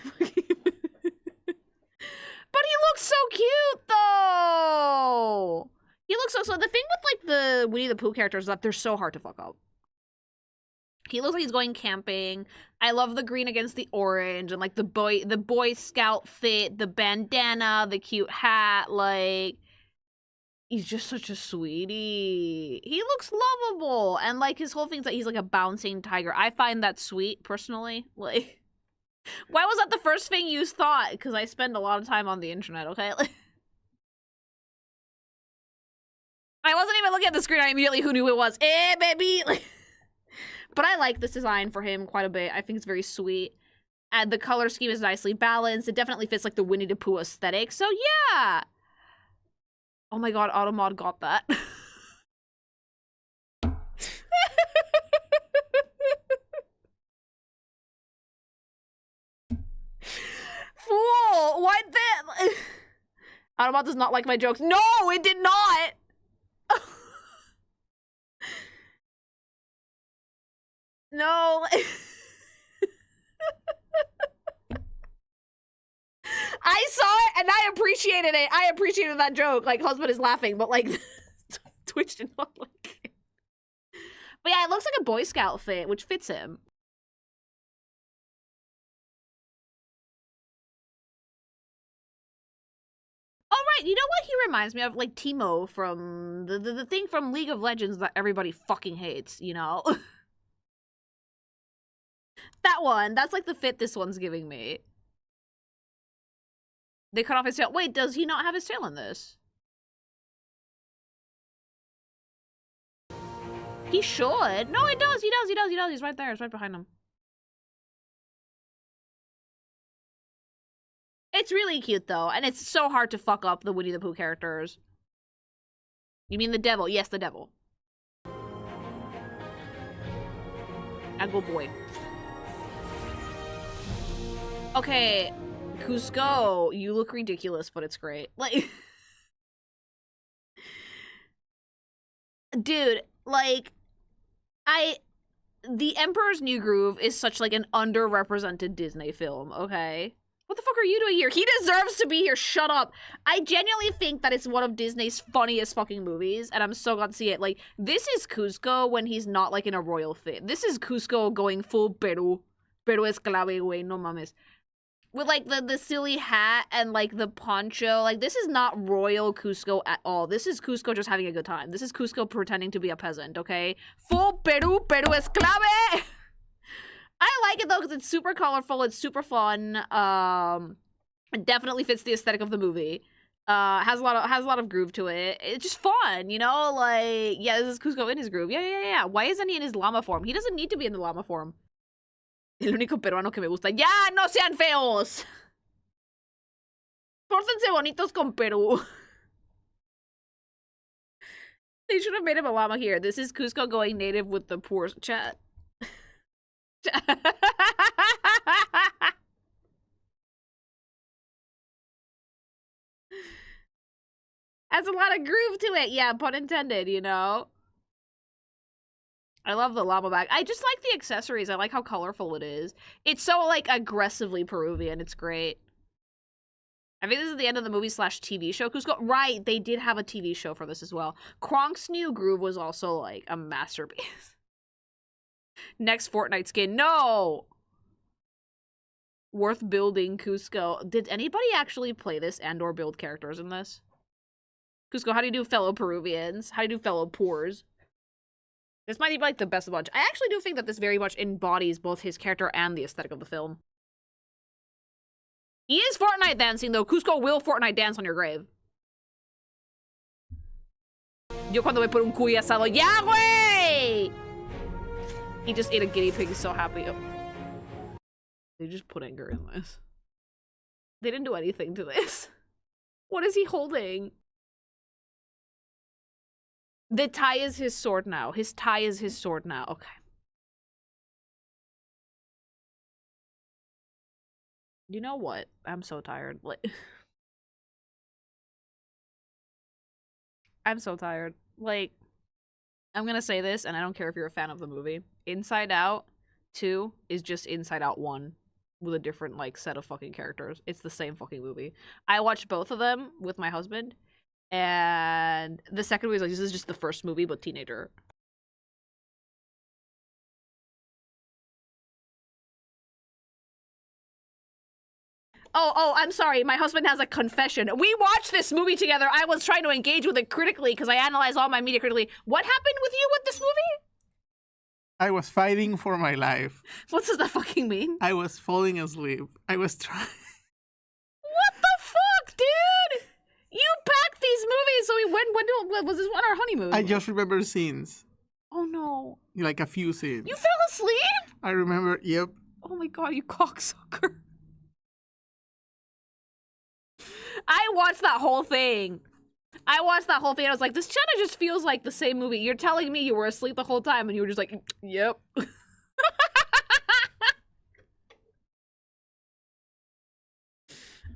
but he looks so cute, though. He looks so. The thing with like the Winnie the Pooh characters is that they're so hard to fuck up. He looks like he's going camping. I love the green against the orange and like the Boy Scout fit, the bandana, the cute hat. Like, he's just such a sweetie. He looks lovable, and like his whole thing's that he's like a bouncing tiger. I find that sweet personally. Like. Why was that the first thing you thought? Because I spend a lot of time on the internet, okay? I wasn't even looking at the screen. I immediately who knew it was. Eh, baby! But I like this design for him quite a bit. I think it's very sweet. And the color scheme is nicely balanced. It definitely fits like the Winnie the Pooh aesthetic. So yeah! Oh my god, Automod got that. Fool! What the? Autobot does not like my jokes. No, it did not! No. I saw it and I appreciated it. I appreciated that joke. Like, husband is laughing, but like, Twitch did not like it. But yeah, it looks like a Boy Scout fit, which fits him. Oh, right, you know what he reminds me of? Like Teemo from the thing from League of Legends that everybody fucking hates, you know? That one, that's like the fit this one's giving me. They cut off his tail. Wait, does he not have his tail in this? He should. No, he does, he does. He's right there, it's right behind him. It's really cute, though, and it's so hard to fuck up the Winnie the Pooh characters. You mean the devil? Yes, the devil. A good boy. Okay, Cusco, you look ridiculous, but it's great. Like, dude, like, The Emperor's New Groove is such like an underrepresented Disney film, okay? What the fuck are you doing here? He deserves to be here. Shut up. I genuinely think that it's one of Disney's funniest fucking movies, and I'm so glad to see it. Like, this is Cusco when he's not, like, in a royal fit. This is Cusco going full Peru. Peru es clave, güey, no mames. With, like, the silly hat and, like, the poncho. Like, this is not royal Cusco at all. This is Cusco just having a good time. This is Cusco pretending to be a peasant, okay? Full Peru, Peru es clave! I like it though because it's super colorful, it's super fun. It definitely fits the aesthetic of the movie. Has a lot of groove to it. It's just fun, you know? Like, yeah, this is Cusco in his groove. Yeah. Why isn't he in his llama form? He doesn't need to be in the llama form. El único peruano que me gusta. Ya, no sean feos. Pórtense bonitos con Perú. They should have made him a llama here. This is Cusco going native with the poor chat. Has a lot of groove to it. Yeah, pun intended, you know? I love the llama bag. I just like the accessories. I like how colorful it is. It's so, like, aggressively Peruvian. It's great. I think this is the end of the movie / TV show. Cusco, right, they did have a TV show for this as well. Kronk's new groove was also, like, a masterpiece. Next Fortnite skin. No! Worth building, Cusco. Did anybody actually play this and or build characters in this? Cusco, how do you do fellow Peruvians? How do you do fellow Poors? This might be, like, the best of the bunch. I actually do think that this very much embodies both his character and the aesthetic of the film. He is Fortnite dancing, though. Cusco will Fortnite dance on your grave. Yo cuando voy por un cuy asado. Yeah, güey! He just ate a guinea pig. He's so happy. Oh. They just put anger in this. They didn't do anything to this. What is he holding? The tie is his sword now. His tie is his sword now. Okay. You know what? I'm so tired. Like, I'm so tired. Like, I'm gonna say this, and I don't care if you're a fan of the movie. Inside Out 2 is just Inside Out 1 with a different, like, set of fucking characters. It's the same fucking movie. I watched both of them with my husband, and the second movie was like, this is just the first movie, but teenager. Oh, I'm sorry. My husband has a confession. We watched this movie together. I was trying to engage with it critically because I analyze all my media critically. What happened with you with this movie? I was fighting for my life. What does that fucking mean? I was falling asleep. I was trying. What the fuck, dude? You packed these movies, so we when was this on our honeymoon? I just remember scenes. Oh no. Like a few scenes. You fell asleep? I remember, yep. Oh my god, you cocksucker. I watched that whole thing. I was like, this kinda just feels like the same movie. You're telling me you were asleep the whole time and you were just like, yep.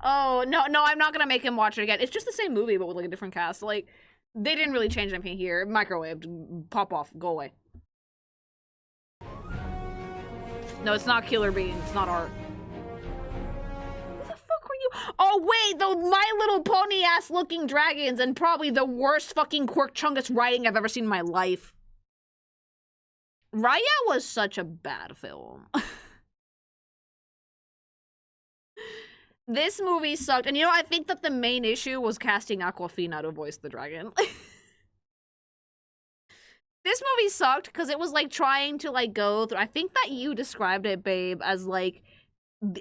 Oh, no, I'm not gonna make him watch it again. It's just the same movie, but with, like, a different cast. Like, they didn't really change anything here. Microwaved. Pop off. Go away. No, it's not Killer Bean. It's not art. Oh wait, the My Little Pony ass looking dragons and probably the worst fucking Quirk Chungus writing I've ever seen in my life. Raya was such a bad film. This movie sucked, and you know, I think that the main issue was casting Awkwafina to voice the dragon. This movie sucked because it was like trying to like go through, I think that you described it, babe, as like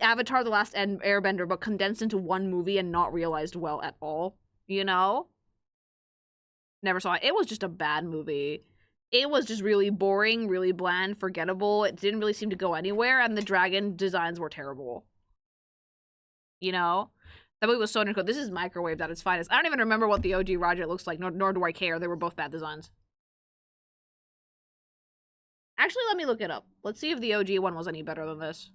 Avatar: The Last Airbender, but condensed into one movie and not realized well at all, you know? Never saw it. It was just a bad movie. It was just really boring, really bland, forgettable. It didn't really seem to go anywhere, and the dragon designs were terrible. You know? That movie was so good. This is microwaved at its finest. I don't even remember what the OG Roger looks like, nor do I care. They were both bad designs. Actually, let me look it up. Let's see if the OG one was any better than this.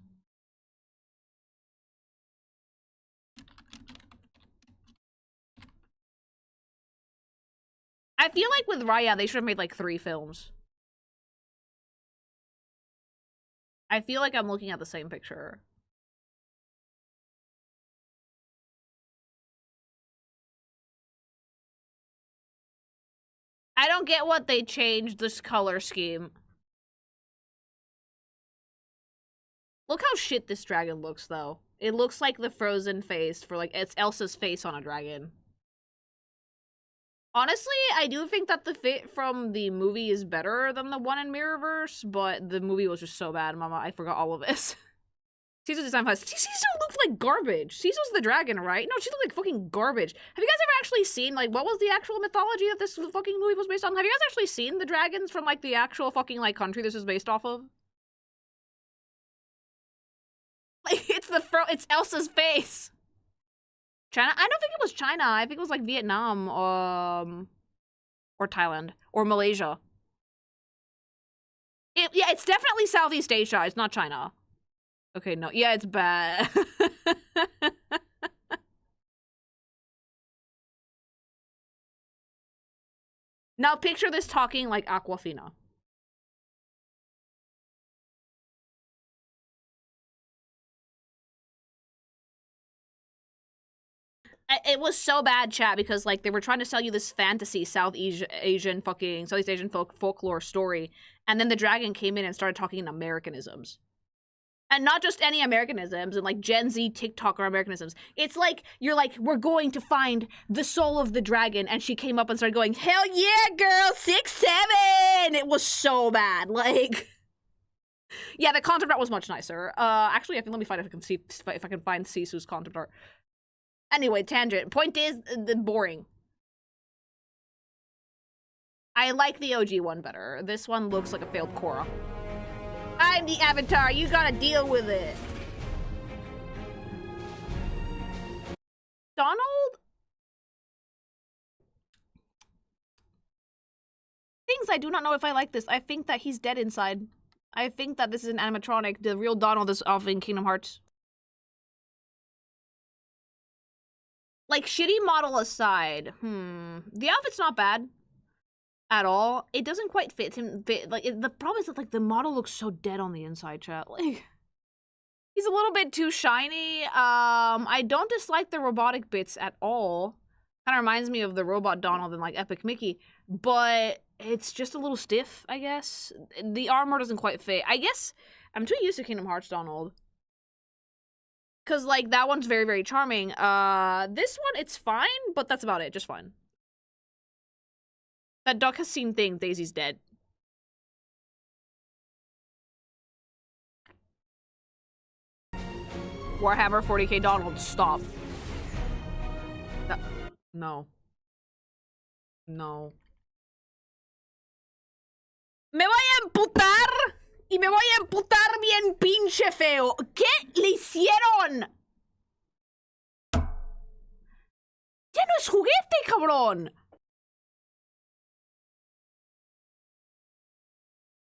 I feel like with Raya, they should have made like 3 films. I feel like I'm looking at the same picture. I don't get what they changed this color scheme. Look how shit this dragon looks, though. It looks like the Frozen face for, like, it's Elsa's face on a dragon. Honestly, I do think that the fit from the movie is better than the one in Mirrorverse, but the movie was just so bad, mama. I forgot all of this. Siso's design has Siso looked like garbage. Siso's the dragon, right? No, she looked like fucking garbage. Have you guys ever actually seen, like, what was the actual mythology that this fucking movie was based on? Have you guys actually seen the dragons from, like, the actual fucking, like, country this is based off of? Like, it's Elsa's face. China? I don't think it was China. I think it was like Vietnam. Or Thailand. Or Malaysia. Yeah, it's definitely Southeast Asia. It's not China. Okay, no. Yeah, it's bad. Now picture this talking like Aquafina. It was so bad, chat, because like they were trying to sell you this fantasy Southeast Asian folklore story, and then the dragon came in and started talking in Americanisms. And not just any Americanisms and like Gen Z TikToker Americanisms. It's like, you're like, we're going to find the soul of the dragon. And she came up and started going, hell yeah, girl, 6'7". It was so bad. Like, yeah, the concept art was much nicer. Actually, I think, let me find if I can find Sisu's concept art. Anyway, tangent. Point is, boring. I like the OG one better. This one looks like a failed Korra. I'm the Avatar, you gotta deal with it. Donald? Things I do not know if I like this. I think that he's dead inside. I think that this is an animatronic. The real Donald is off in Kingdom Hearts. Like, shitty model aside, the outfit's not bad. At all. It doesn't quite fit him. The problem is that like the model looks so dead on the inside, chat. Like, he's a little bit too shiny. I don't dislike the robotic bits at all. Kind of reminds me of the robot Donald and like Epic Mickey, but it's just a little stiff, I guess. The armor doesn't quite fit. I guess I'm too used to Kingdom Hearts Donald. Cause like that one's very, very charming. This one, it's fine, but that's about it. Just fine. That duck has seen things. Daisy's dead. Warhammer 40k Donald, stop. No. No. Me voy a emputar y me voy a emputar bien pinche feo. ¿Qué le hicieron? Ya no es juguete, cabrón.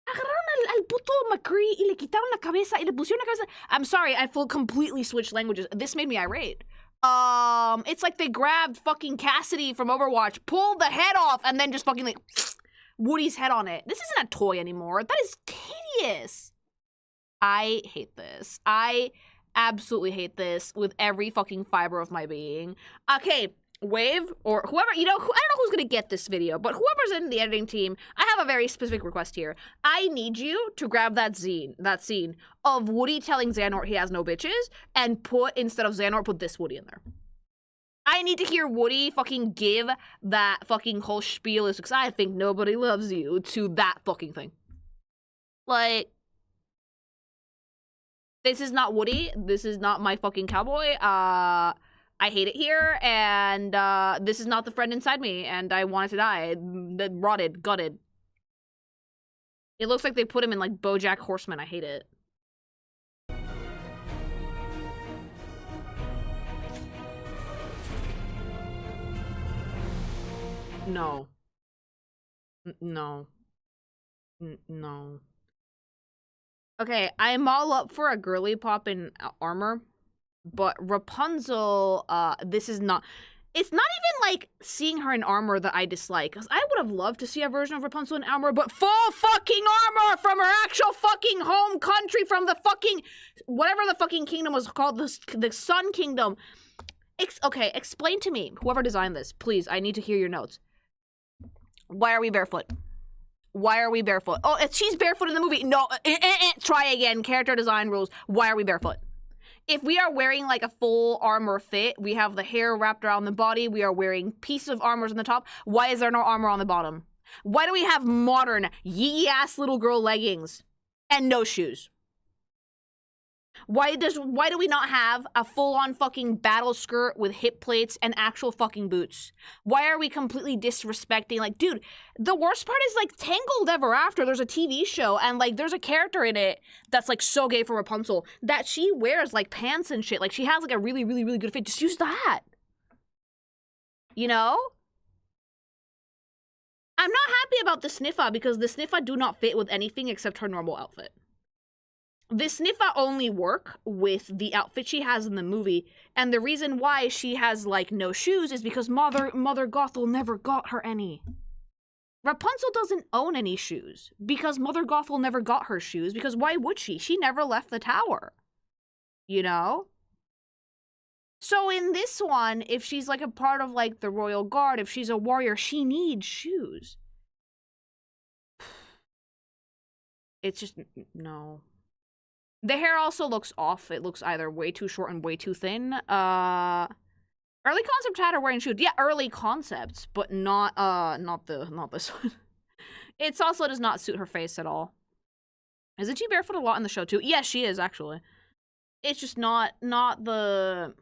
Agarraron al puto McCree y le quitaron la cabeza y le pusieron la cabeza. I'm sorry, I completely switched languages. This made me irate. It's like they grabbed fucking Cassidy from Overwatch, pulled the head off, and then just fucking like Woody's head on it. This isn't a toy anymore. That is hideous. I hate this. I absolutely hate this with every fucking fiber of my being. Okay. Wave or whoever, you know, I don't know who's gonna get this video, but whoever's in the editing team, I have a very specific request here. I need you to grab that scene of Woody telling Xehanort he has no bitches and put, instead of Xehanort, put this Woody in there. I need to hear Woody fucking give that fucking whole spiel is because I think nobody loves you to that fucking thing. Like, this is not Woody. This is not my fucking cowboy. I hate it here, and this is not the friend inside me, and I want it to die. Rotted, gutted. It looks like they put him in, like, BoJack Horseman. I hate it. No. No. No. Okay, I'm all up for a girly pop in armor. But Rapunzel, this is not... It's not even, like, seeing her in armor that I dislike. Because I would have loved to see a version of Rapunzel in armor, but full fucking armor from her actual fucking home country, from the fucking... Whatever the fucking kingdom was called, the Sun Kingdom. Okay, explain to me, whoever designed this, please, I need to hear your notes. Why are we barefoot? Why are we barefoot? Oh, she's barefoot in the movie. No, try again. Character design rules. Why are we barefoot? If we are wearing like a full armor fit, we have the hair wrapped around the body, we are wearing pieces of armors on the top, why is there no armor on the bottom? Why do we have modern, yee-ass little girl leggings and no shoes? Why do we not have a full-on fucking battle skirt with hip plates and actual fucking boots? Why are we completely disrespecting, like, dude, the worst part is, like, Tangled Ever After, there's a TV show, and, like, there's a character in it that's, like, so gay for Rapunzel, that she wears, like, pants and shit, like, she has, like, a really, really, really good fit, just use that. You know? I'm not happy about the Sniffa because the Sniffa do not fit with anything except her normal outfit. The Sniffa only work with the outfit she has in the movie, and the reason why she has, like, no shoes is because Mother Gothel never got her any. Rapunzel doesn't own any shoes, because Mother Gothel never got her shoes, because why would she? She never left the tower. You know? So in this one, if she's, like, a part of, like, the Royal Guard, if she's a warrior, she needs shoes. It's just, no. The hair also looks off. It looks either way too short and way too thin. Early concept had her wearing shoes. Yeah, early concepts, but not this one. It also does not suit her face at all. Isn't she barefoot a lot in the show too? Yes, she is actually. It's just not the.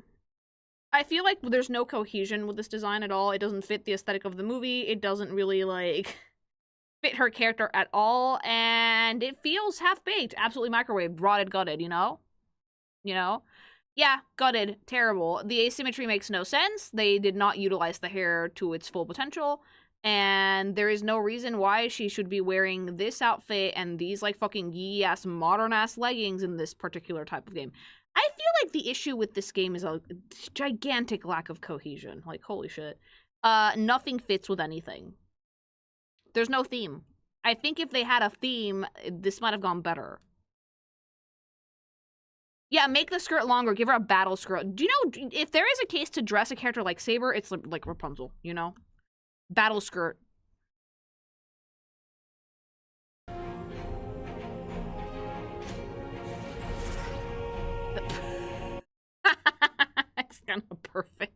I feel like there's no cohesion with this design at all. It doesn't fit the aesthetic of the movie. It doesn't really like fit her character at all, and it feels half-baked. Absolutely microwaved, rotted, gutted, you know? You know? Yeah, gutted, terrible. The asymmetry makes no sense. They did not utilize the hair to its full potential, and there is no reason why she should be wearing this outfit and these, like, fucking yee-ass, modern-ass leggings in this particular type of game. I feel like the issue with this game is a gigantic lack of cohesion. Like, holy shit. Nothing fits with anything. There's no theme. I think if they had a theme, this might have gone better. Yeah, make the skirt longer. Give her a battle skirt. Do you know, if there is a case to dress a character like Saber, it's like Rapunzel, you know? Battle skirt. It's kind of perfect.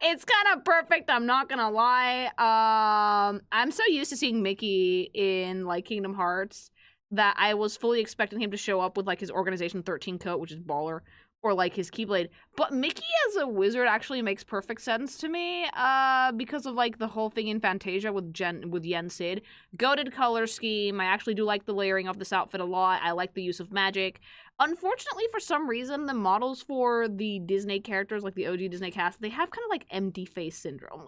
It's kind of perfect, I'm not gonna lie. I'm so used to seeing Mickey in, like, Kingdom Hearts that I was fully expecting him to show up with, like, his Organization 13 coat, which is baller, or, like, his Keyblade. But Mickey as a wizard actually makes perfect sense to me, because of, like, the whole thing in Fantasia with Yen Sid. Goated color scheme. I actually do like the layering of this outfit a lot. I like the use of magic. Unfortunately, for some reason, the models for the Disney characters, like the OG Disney cast, they have kind of like empty face syndrome.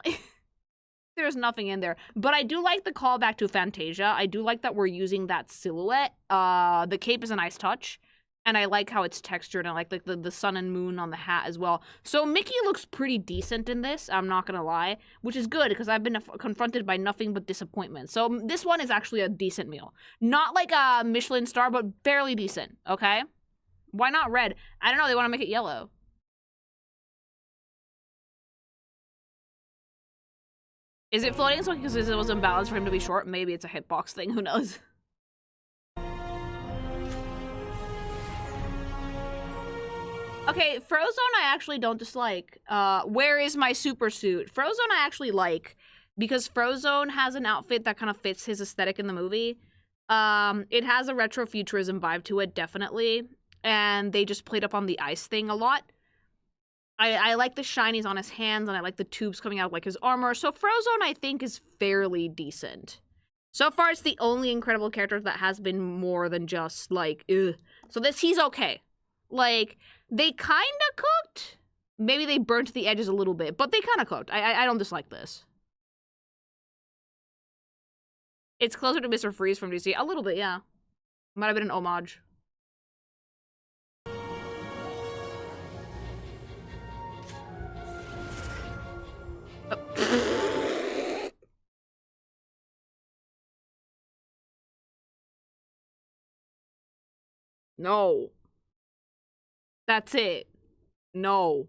There's nothing in there. But I do like the callback to Fantasia. I do like that we're using that silhouette. The cape is a nice touch. And I like how it's textured. And I like the sun and moon on the hat as well. So Mickey looks pretty decent in this, I'm not gonna lie. Which is good, because I've been confronted by nothing but disappointment. So this one is actually a decent meal. Not like a Michelin star, but barely decent, okay? Why not red? I don't know, they want to make it yellow. Is it floating so because it was imbalanced for him to be short? Maybe it's a hitbox thing, who knows? Okay, Frozone I actually don't dislike. Where is my super suit? Frozone I actually like, because Frozone has an outfit that kind of fits his aesthetic in the movie. It has a retro futurism vibe to it, definitely. And they just played up on the ice thing a lot. I like the shinies on his hands, and I like the tubes coming out of, like, his armor. So Frozone, I think, is fairly decent. So far, it's the only incredible character that has been more than just, like, ugh. So he's okay. Like, they kind of cooked. Maybe they burnt the edges a little bit, but they kind of cooked. I don't dislike this. It's closer to Mr. Freeze from DC. A little bit, yeah. Might have been an homage. No. That's it. No.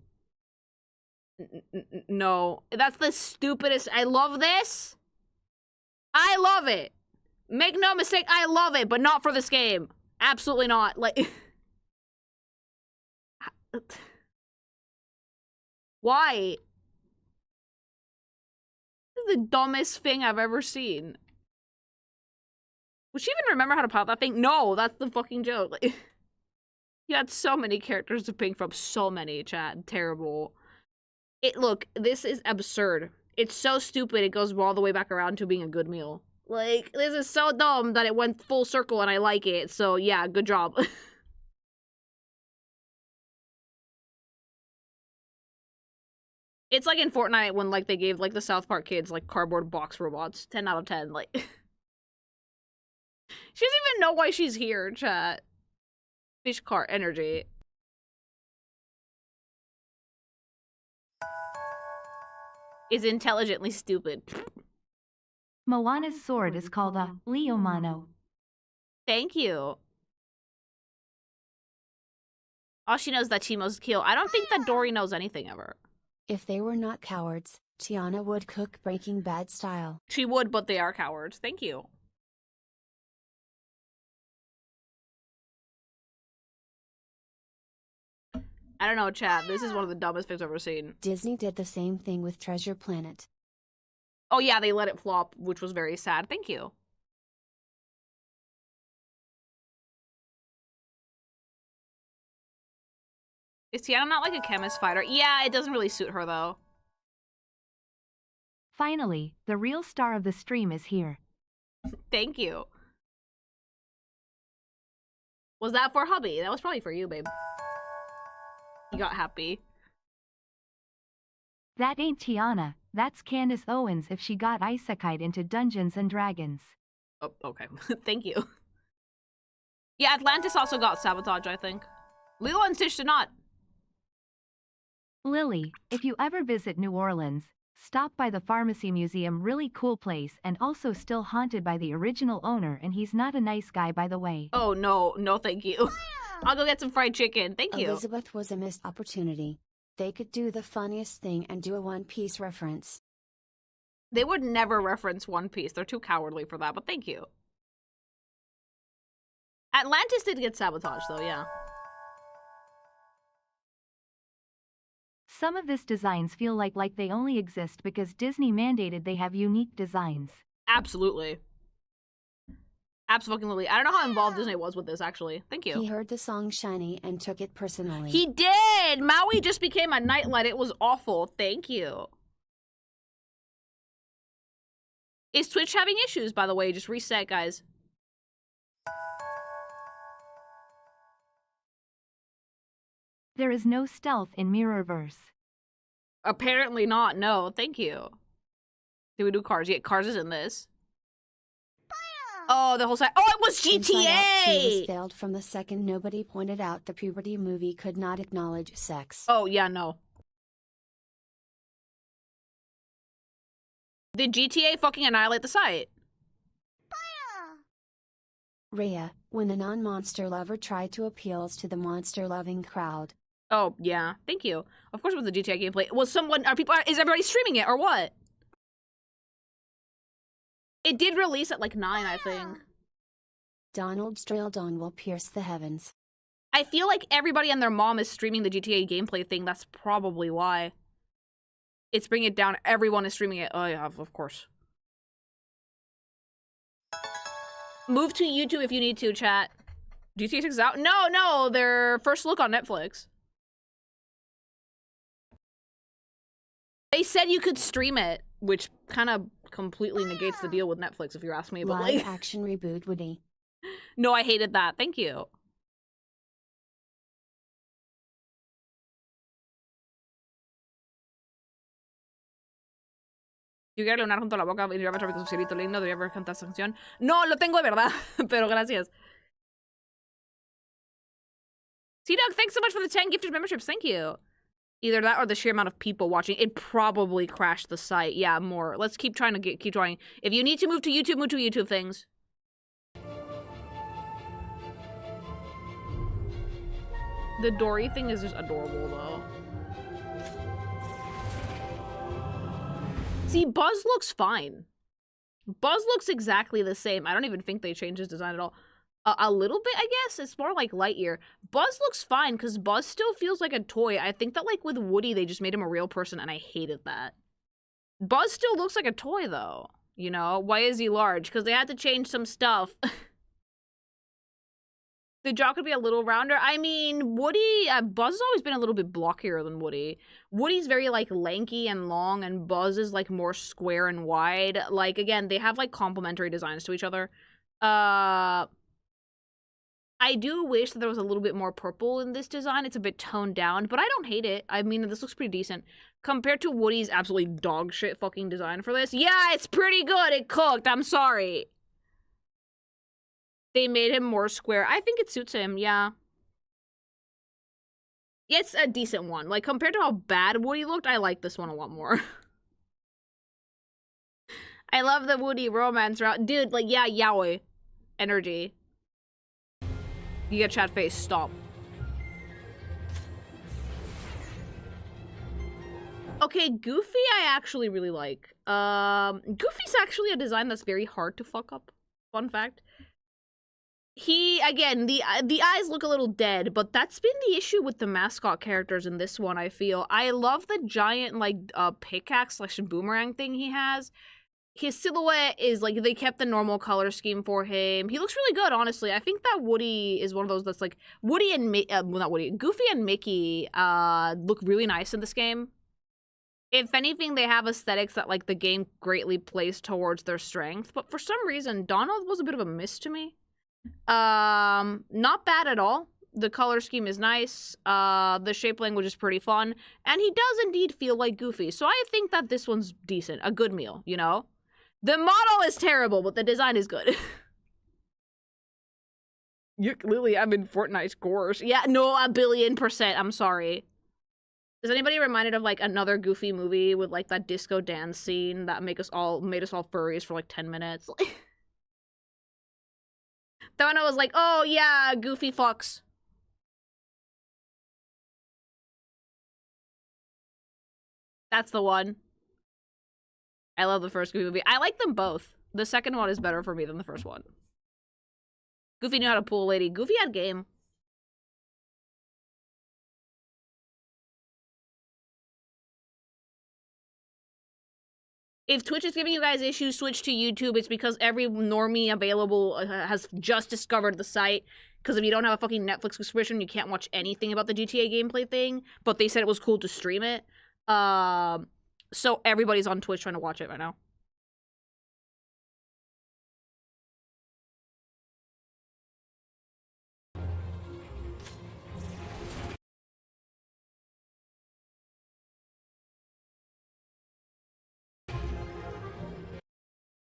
No. That's the stupidest. I love this. I love it. Make no mistake, I love it, but not for this game. Absolutely not. Like, why? This is the dumbest thing I've ever seen. Would she even remember how to pop that thing? No, that's the fucking joke. Like, you had so many characters to pick from, so many, chat. Terrible. Look, this is absurd. It's so stupid it goes all the way back around to being a good meal. Like, this is so dumb that it went full circle and I like it. So, yeah, good job. It's like in Fortnite when like they gave like the South Park kids like cardboard box robots. 10 out of 10. Like she doesn't even know why she's here, chat. Fish cart energy. Is intelligently stupid. Moana's sword is called a Leomano. Thank you. All she knows is that Chimo's kill. I don't think that Dory knows anything ever. If they were not cowards, Tiana would cook Breaking Bad style. She would, but they are cowards. Thank you. I don't know, chat. This is one of the dumbest things I've ever seen. Disney did the same thing with Treasure Planet. Oh yeah, they let it flop, which was very sad. Thank you. Is Tiana not like a chemist fighter? Yeah, it doesn't really suit her though. Finally, the real star of the stream is here. Thank you. Was that for hubby? That was probably for you, babe. You got happy. That ain't Tiana, that's Candace Owens if she got isekai'd into Dungeons and Dragons. Oh, okay. Thank you. Yeah, Atlantis also got sabotage, I think. Lilo and Stitch did not. Lily, if you ever visit New Orleans, stop by the Pharmacy Museum, really cool place and also still haunted by the original owner, and he's not a nice guy by the way. Oh no, no thank you. I'll go get some fried chicken, thank you. Elizabeth was a missed opportunity. They could do the funniest thing and do a One Piece reference. They would never reference One Piece, they're too cowardly for that, but thank you. Atlantis did get sabotaged though, yeah. Some of these designs feel like they only exist because Disney mandated they have unique designs. Absolutely. Absolutely. I don't know how involved Disney was with this, actually. Thank you. He heard the song Shiny and took it personally. He did! Maui just became a nightlight. It was awful. Thank you. Is Twitch having issues, by the way? Just reset, guys. There is no stealth in Mirrorverse. Apparently not. No, thank you. Did we do Cars? Yeah, Cars is in this. Oh, the whole side. Oh, it was Inside Out 2 was GTA! failed from the second nobody pointed out the puberty movie could not acknowledge sex. Oh, yeah, no. Did GTA fucking annihilate the site? Rhea, when a non-monster lover tried to appeal to the monster-loving crowd. Oh, yeah. Thank you. Of course it was the GTA gameplay. Was someone... Is everybody streaming it, or what? It did release at like 9, I think. Donald's drill dawn will pierce the heavens. I feel like everybody and their mom is streaming the GTA gameplay thing. That's probably why. It's bringing it down. Everyone is streaming it. Oh, yeah, of course. Move to YouTube if you need to, chat. GTA 6 is out? No, their first look on Netflix. They said you could stream it, which kind of completely negates the deal with Netflix, if you ask me. But Live like, action reboot Woody. no, I hated that. Thank you. Yo quiero leonar junto a la boca y debería haber su cielito lindo, debería haber cantado esa canción. No, lo tengo de verdad, pero gracias. T-Dog, thanks so much for the 10 gifted memberships. Thank you. Either that or the sheer amount of people watching. It probably crashed the site. Yeah, more. Let's keep trying to keep trying. If you need to move to YouTube things. The Dory thing is just adorable, though. See, Buzz looks fine. Buzz looks exactly the same. I don't even think they changed his design at all. A little bit, I guess. It's more like Lightyear. Buzz looks fine because Buzz still feels like a toy. I think that like with Woody, they just made him a real person and I hated that. Buzz still looks like a toy though. You know, why is he large? Because they had to change some stuff. The jaw could be a little rounder. I mean, Woody, Buzz has always been a little bit blockier than Woody. Woody's very like lanky and long and Buzz is like more square and wide. Like again, they have like complementary designs to each other. I do wish that there was a little bit more purple in this design. It's a bit toned down, but I don't hate it. I mean, this looks pretty decent. compared to Woody's absolutely dog shit fucking design for this, yeah, it's pretty good. It cooked. I'm sorry. They made him more square. I think it suits him, yeah. It's a decent one. Like, compared to how bad Woody looked, I like this one a lot more. I love the Woody romance route. Dude, like, yeah, yaoi. Energy. You get chat face, stop. Okay, Goofy I actually really like. Goofy's actually a design that's very hard to fuck up. Fun fact. He, again, the eyes look a little dead, but that's been the issue with the mascot characters in this one, I feel. I love the giant, like, pickaxe / boomerang thing he has. His silhouette is, like, they kept the normal color scheme for him. He looks really good, honestly. I think that Woody is one of those that's, like, Goofy and Mickey, look really nice in this game. If anything, they have aesthetics that, like, the game greatly plays towards their strength. But for some reason, Donald was a bit of a miss to me. Not bad at all. The color scheme is nice. The shape language is pretty fun. And he does indeed feel like Goofy. So I think that this one's decent. A good meal, you know? The model is terrible, but the design is good. Lily, I'm in Fortnite's course. Yeah, no, 1,000,000,000%. I'm sorry. Is anybody reminded of, like, another Goofy movie with, like, that disco dance scene that made us all furries for, like, 10 minutes? That one I was like, oh, yeah, Goofy fucks. That's the one. I love the first Goofy movie. I like them both. The second one is better for me than the first one. Goofy knew how to pull a lady. Goofy had game. If Twitch is giving you guys issues, switch to YouTube. It's because every normie available has just discovered the site. Because if you don't have a fucking Netflix subscription, you can't watch anything about the GTA gameplay thing. But they said it was cool to stream it. So everybody's on Twitch trying to watch it right now.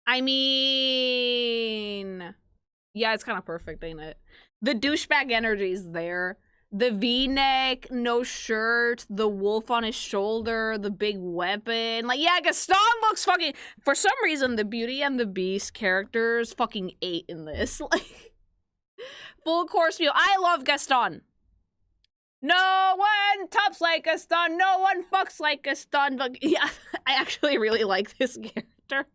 I mean, yeah, it's kind of perfect, ain't it? The douchebag energy is there. The V-neck, no shirt, the wolf on his shoulder, the big weapon. Like, yeah, Gaston looks fucking... For some reason, the Beauty and the Beast characters fucking ate in this. Like, full course meal. I love Gaston. No one tops like Gaston. No one fucks like Gaston. But yeah, I actually really like this character.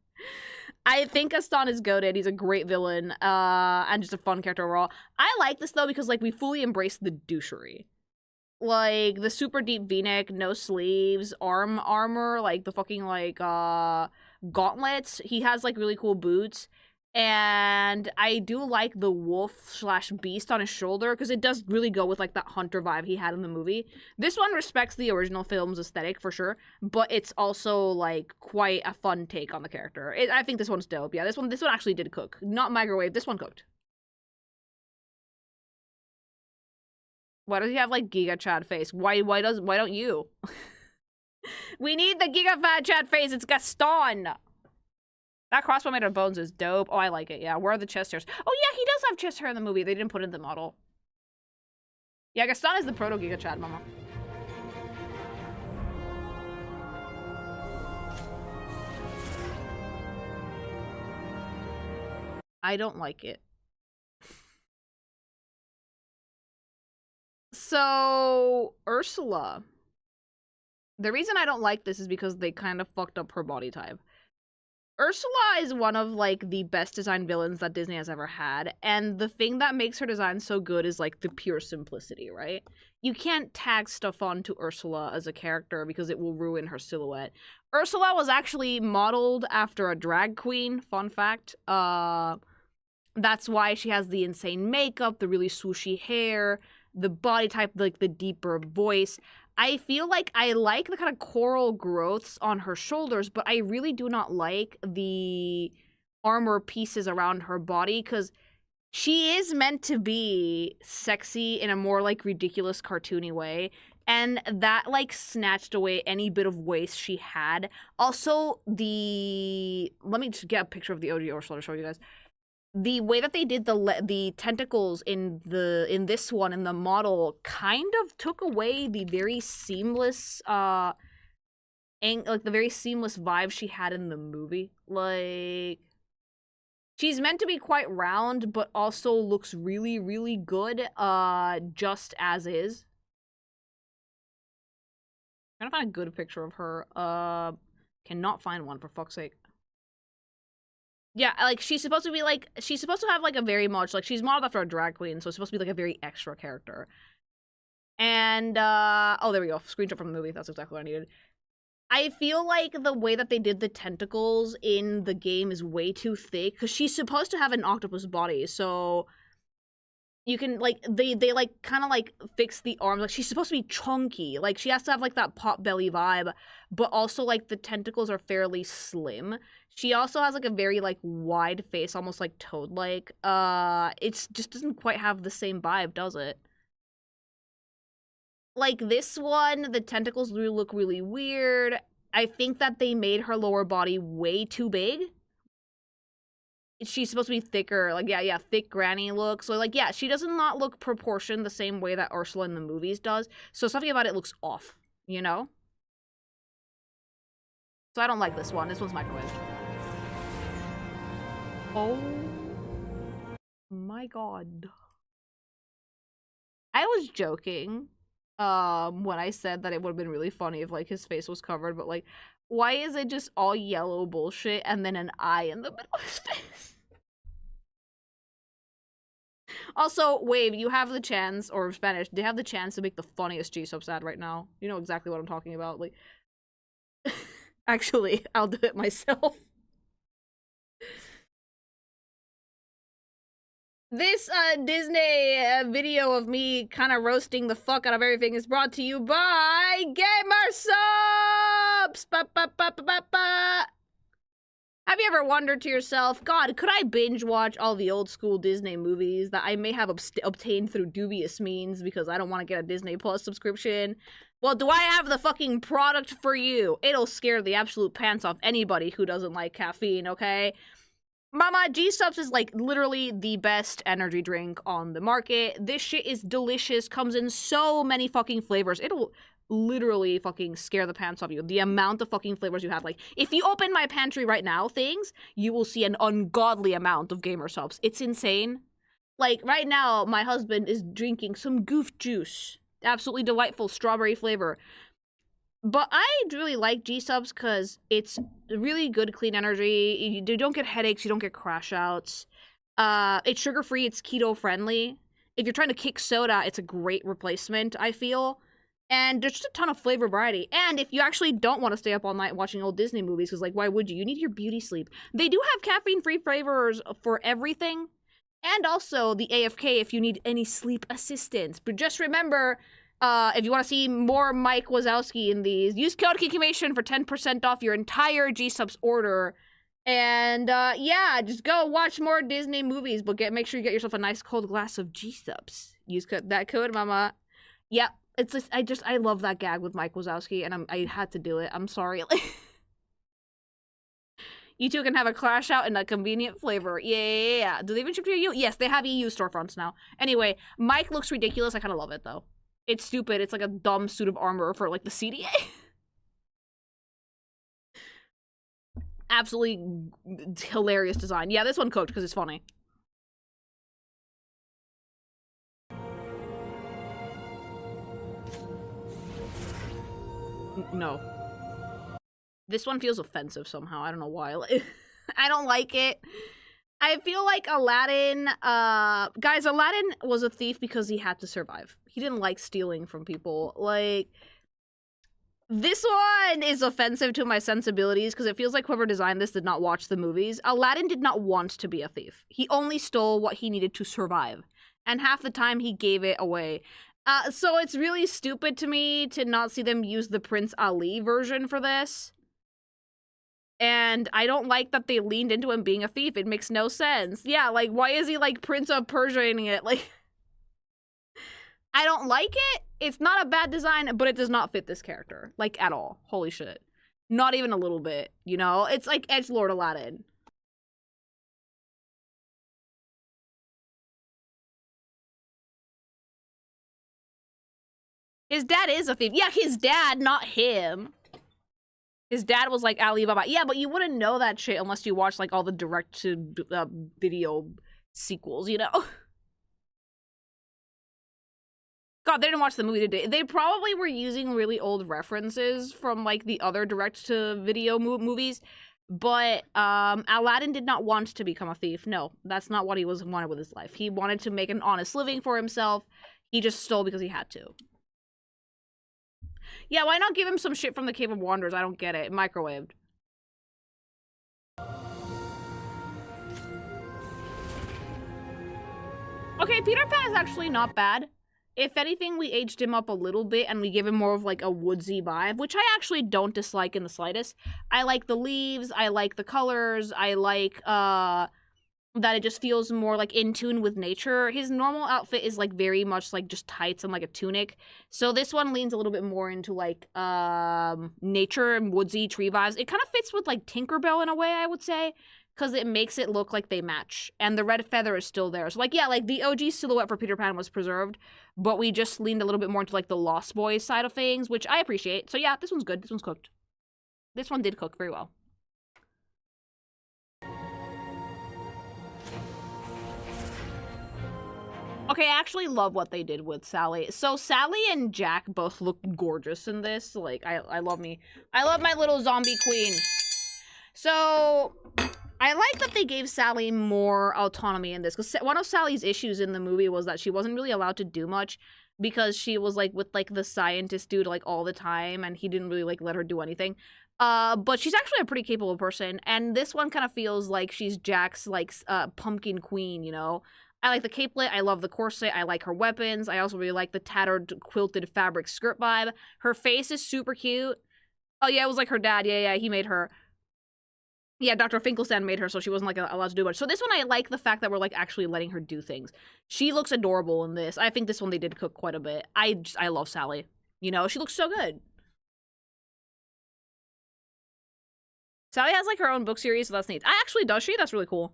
I think Gaston is goated. He's a great villain, and just a fun character overall. I like this, though, because, like, we fully embrace the douchery. Like, the super deep V-neck, no sleeves, armor, like, the fucking, like, gauntlets. He has, like, really cool boots. And I do like the wolf/beast on his shoulder, because it does really go with, like, that hunter vibe he had in the movie. This one respects the original film's aesthetic, for sure, but it's also, like, quite a fun take on the character. I think this one's dope. Yeah, this one actually did cook. Not microwave, this one cooked. Why does he have, like, Giga Chad face? Why don't you? We need the Giga Fat Chad face, it's Gaston! That crossbow made of bones is dope. Oh, I like it. Yeah, where are the chest hairs? Oh, yeah, he does have chest hair in the movie. They didn't put it in the model. Yeah, Gaston is the proto-Giga Chad, mama. I don't like it. So, Ursula. The reason I don't like this is because they kind of fucked up her body type. Ursula is one of, like, the best designed villains that Disney has ever had, and the thing that makes her design so good is, like, the pure simplicity, right? You can't tag stuff onto Ursula as a character because it will ruin her silhouette. Ursula was actually modeled after a drag queen, fun fact. That's why she has the insane makeup, the really swooshy hair, the body type, like, the deeper voice. I feel like I like the kind of coral growths on her shoulders, but I really do not like the armor pieces around her body, because she is meant to be sexy in a more, like, ridiculous, cartoony way. And that, like, snatched away any bit of waist she had. Also, let me just get a picture of the OG Ursula to show you guys. The way that they did the tentacles in this one, in the model, kind of took away the very seamless, like, the very seamless vibe she had in the movie. Like, she's meant to be quite round, but also looks really, really good, just as is. I'm trying to find a good picture of her. Cannot find one, for fuck's sake. Yeah, like, she's supposed to have, like, a very much, like, she's modeled after a drag queen, so it's supposed to be, like, a very extra character. And, oh, there we go. Screenshot from the movie. That's exactly what I needed. I feel like the way that they did the tentacles in the game is way too thick, because she's supposed to have an octopus body, so you can, like, they like, kind of, like, fix the arms. Like, she's supposed to be chunky. Like, she has to have, like, that pot belly vibe, but also, like, the tentacles are fairly slim. She also has, like, a very, like, wide face, almost, like, Toad-like. It just doesn't quite have the same vibe, does it? Like, this one, the tentacles look really weird. I think that they made her lower body way too big. She's supposed to be thicker, like, yeah, thick granny look. So, like, yeah, she does not look proportioned the same way that Ursula in the movies does. So something about it looks off, you know? So I don't like this one. This one's microwaved. Oh my god. I was joking, when I said that it would have been really funny if, like, his face was covered, but, like, why is it just all yellow bullshit and then an eye in the middle of his face? Also, Wave, you have the chance, or Spanish, they have the chance to make the funniest gsupps ad right now. You know exactly what I'm talking about. Like, actually, I'll do it myself. This Disney video of me kind of roasting the fuck out of everything is brought to you by gsupps! Ba, ba, ba, ba, ba, ba. Have you ever wondered to yourself, God, could I binge watch all the old school Disney movies that I may have obtained through dubious means because I don't want to get a Disney Plus subscription? Well, do I have the fucking product for you? It'll scare the absolute pants off anybody who doesn't like caffeine, okay? Mama, gsupps is, like, literally the best energy drink on the market. This shit is delicious, comes in so many fucking flavors. It'll literally fucking scare the pants off you. The amount of fucking flavors you have. Like, if you open my pantry right now, you will see an ungodly amount of gamer subs. It's insane. Like, right now, my husband is drinking some goof juice. Absolutely delightful strawberry flavor. But I really like gsupps because it's really good, clean energy. You don't get headaches, you don't get crash outs. It's sugar-free, it's keto-friendly. If you're trying to kick soda, it's a great replacement, I feel. And there's just a ton of flavor variety. And if you actually don't want to stay up all night watching old Disney movies, because, like, why would you? You need your beauty sleep. They do have caffeine-free flavors for everything. And also the AFK if you need any sleep assistance. But just remember, if you want to see more Mike Wazowski in these, use code KIKIMATION for 10% off your entire gsupps order. And, yeah, just go watch more Disney movies, but make sure you get yourself a nice cold glass of gsupps. Use that code, mama. Yep. It's just, I love that gag with Mike Wazowski, and I had to do it. I'm sorry. You two can have a crash out in a convenient flavor. Yeah. Do they even ship to you? Yes, they have EU storefronts now. Anyway, Mike looks ridiculous. I kind of love it, though. It's stupid. It's like a dumb suit of armor for, like, the CDA. Absolutely hilarious design. Yeah, this one cooked because it's funny. No. This one feels offensive somehow. I don't know why. I don't like it. I feel like Aladdin, guys, Aladdin was a thief because he had to survive. He didn't like stealing from people. Like, this one is offensive to my sensibilities because it feels like whoever designed this did not watch the movies. Aladdin did not want to be a thief. He only stole what he needed to survive. And half the time he gave it away. So it's really stupid to me to not see them use the Prince Ali version for this. And I don't like that they leaned into him being a thief. It makes no sense. Yeah, like, why is he, like, Prince of Persia-ing it? Like, I don't like it. It's not a bad design, but it does not fit this character. Like, at all. Holy shit. Not even a little bit, you know? It's like Edgelord Aladdin. His dad is a thief. Yeah, his dad, not him. His dad was like Alibaba. Yeah, but you wouldn't know that shit unless you watch like all the direct-to-video sequels, you know? God, they didn't watch the movie, did they? They probably were using really old references from like the other direct-to-video movies, but Aladdin did not want to become a thief. No, that's not what he wanted with his life. He wanted to make an honest living for himself. He just stole because he had to. Yeah, why not give him some shit from the Cave of Wonders? I don't get it. Microwaved. Okay, Peter Pan is actually not bad. If anything, we aged him up a little bit and we give him more of like a woodsy vibe, which I actually don't dislike in the slightest. I like the leaves, I like the colors, I like that it just feels more like in tune with nature. His normal outfit is like very much like just tights and like a tunic. So this one leans a little bit more into like nature and woodsy tree vibes. It kind of fits with like Tinkerbell in a way, I would say, because it makes it look like they match. And the red feather is still there. So like, yeah, like the OG silhouette for Peter Pan was preserved, but we just leaned a little bit more into like the Lost Boys side of things, which I appreciate. So yeah, this one's good. This one's cooked. This one did cook very well. Okay, I actually love what they did with Sally. So Sally and Jack both look gorgeous in this. Like, I love me. I love my little zombie queen. So I like that they gave Sally more autonomy in this, because one of Sally's issues in the movie was that she wasn't really allowed to do much because she was like with like the scientist dude like all the time, and he didn't really like let her do anything. But she's actually a pretty capable person, and this one kind of feels like she's Jack's like pumpkin queen, you know? I like the capelet, I love the corset, I like her weapons, I also really like the tattered quilted fabric skirt vibe. Her face is super cute. Oh yeah, it was like her dad, yeah, he made her. Yeah, Dr. Finkelstein made her, so she wasn't like allowed to do much. So this one, I like the fact that we're like actually letting her do things. She looks adorable in this. I think this one they did cook quite a bit. I love Sally. You know, she looks so good. Sally has like her own book series, so that's neat. Actually, does she? That's really cool.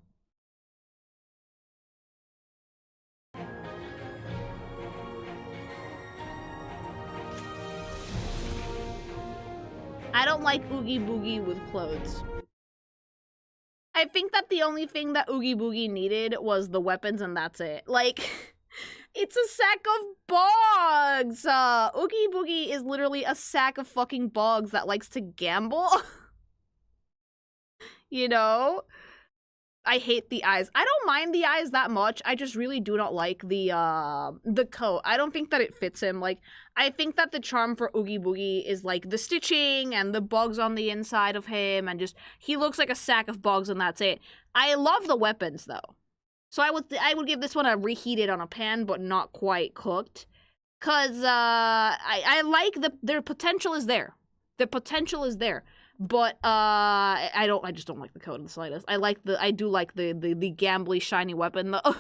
I don't like Oogie Boogie with clothes. I think that the only thing that Oogie Boogie needed was the weapons, and that's it. Like, it's a sack of bugs! Oogie Boogie is literally a sack of fucking bugs that likes to gamble. You know? I hate the eyes. I don't mind the eyes that much. I just really do not like the coat. I don't think that it fits him. Like, I think that the charm for Oogie Boogie is like the stitching and the bugs on the inside of him, and just he looks like a sack of bugs, and that's it. I love the weapons though. So I would give this one a reheated on a pan, but not quite cooked. Cause I like their potential is there. The potential is there. But I just don't like the coat in the slightest. I do like the gambly shiny weapon though.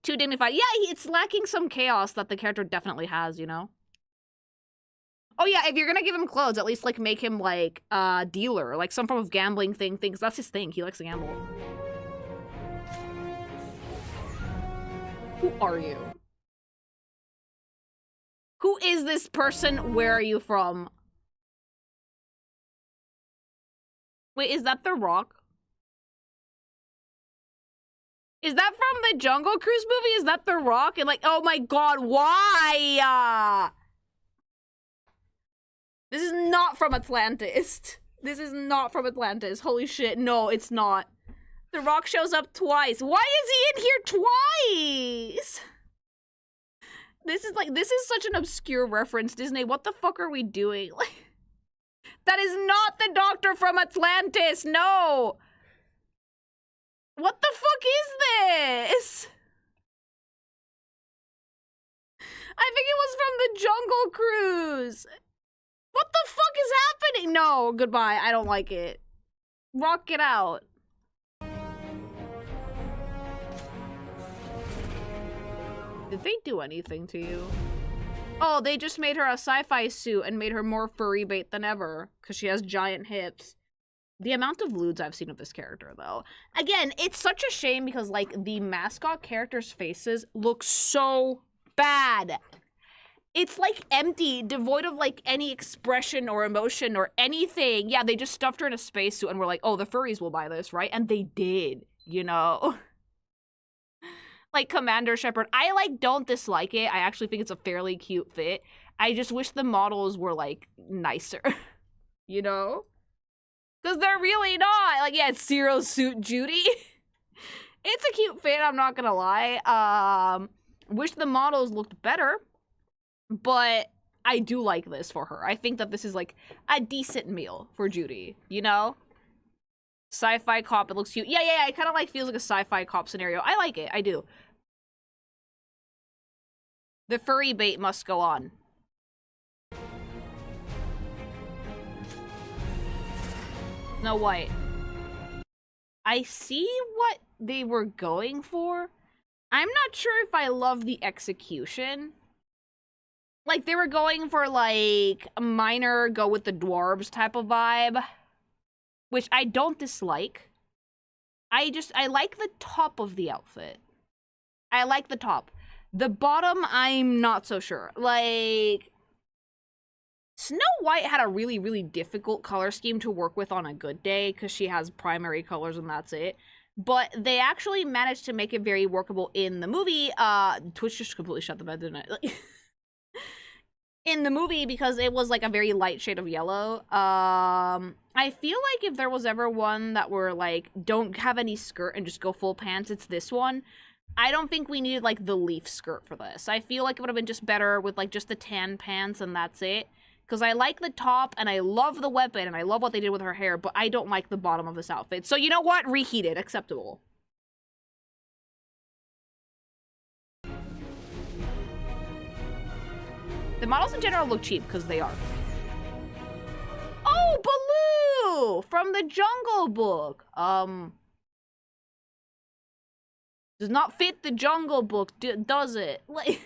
Too dignified. Yeah, it's lacking some chaos that the character definitely has, you know? Oh yeah, if you're gonna give him clothes, at least like make him like dealer, like some form of gambling things. That's his thing. He likes to gamble. Who are you? Who is this person? Where are you from? Wait, is that The Rock? Is that from the Jungle Cruise movie? Is that The Rock? And like, oh my god, why? This is not from Atlantis. This is not from Atlantis. Holy shit, no, it's not. The Rock shows up twice. Why is he in here twice? This is such an obscure reference, Disney. What the fuck are we doing? Like, that is not the Doctor from Atlantis, no! What the fuck is this? I think it was from the Jungle Cruise. What the fuck is happening? No, goodbye, I don't like it. Rock it out. Did they do anything to you? Oh, they just made her a sci-fi suit and made her more furry bait than ever because she has giant hips. The amount of lewds I've seen of this character, though. Again, it's such a shame because, like, the mascot characters' faces look so bad. It's, like, empty, devoid of, like, any expression or emotion or anything. Yeah, they just stuffed her in a spacesuit and were like, oh, the furries will buy this, right? And they did, you know? Like, Commander Shepard. I, like, don't dislike it. I actually think it's a fairly cute fit. I just wish the models were, like, nicer. You know? Because they're really not. Like, yeah, it's Zero Suit Judy. It's a cute fit, I'm not gonna lie. Wish the models looked better. But I do like this for her. I think that this is, like, a decent meal for Judy, you know? Sci-fi cop, it looks cute. Yeah, it kind of, like, feels like a sci-fi cop scenario. I like it, I do. The furry bait must go on. Snow White. I see what they were going for. I'm not sure if I love the execution. Like, they were going for, like, a minor go with the dwarves type of vibe, which I don't dislike. I like the top of the outfit. I like the top. The bottom, I'm not so sure. Like, Snow White had a really, really difficult color scheme to work with on a good day because she has primary colors and that's it. But they actually managed to make it very workable in the movie. Twitch just completely shut the bed, didn't it? In the movie, because it was like a very light shade of yellow. I feel like if there was ever one that were like, don't have any skirt and just go full pants, it's this one. I don't think we needed like the leaf skirt for this. I feel like it would have been just better with like just the tan pants and that's it. Because I like the top, and I love the weapon, and I love what they did with her hair, but I don't like the bottom of this outfit. So you know what? Reheated. Acceptable. The models in general look cheap, because they are. Oh, Baloo! From the Jungle Book. Does not fit the Jungle Book, does it? Like...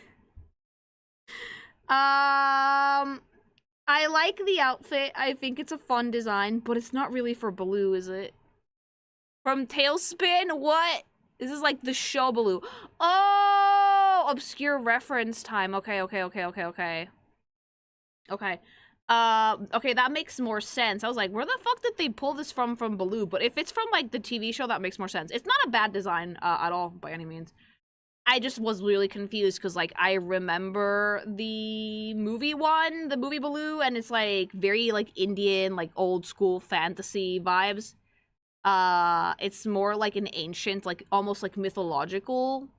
I like the outfit. I think it's a fun design, but it's not really for Baloo, is it? From Tailspin? What? This is like the show Baloo. Oh! Obscure reference time. Okay. Okay, that makes more sense. I was like, where the fuck did they pull this from Baloo? But if it's from, like, the TV show, that makes more sense. It's not a bad design at all, by any means. I just was really confused because, like, I remember the movie one, the movie Baloo, and it's, like, very, like, Indian, like, old-school fantasy vibes. It's more like an ancient, like, almost, like, mythological.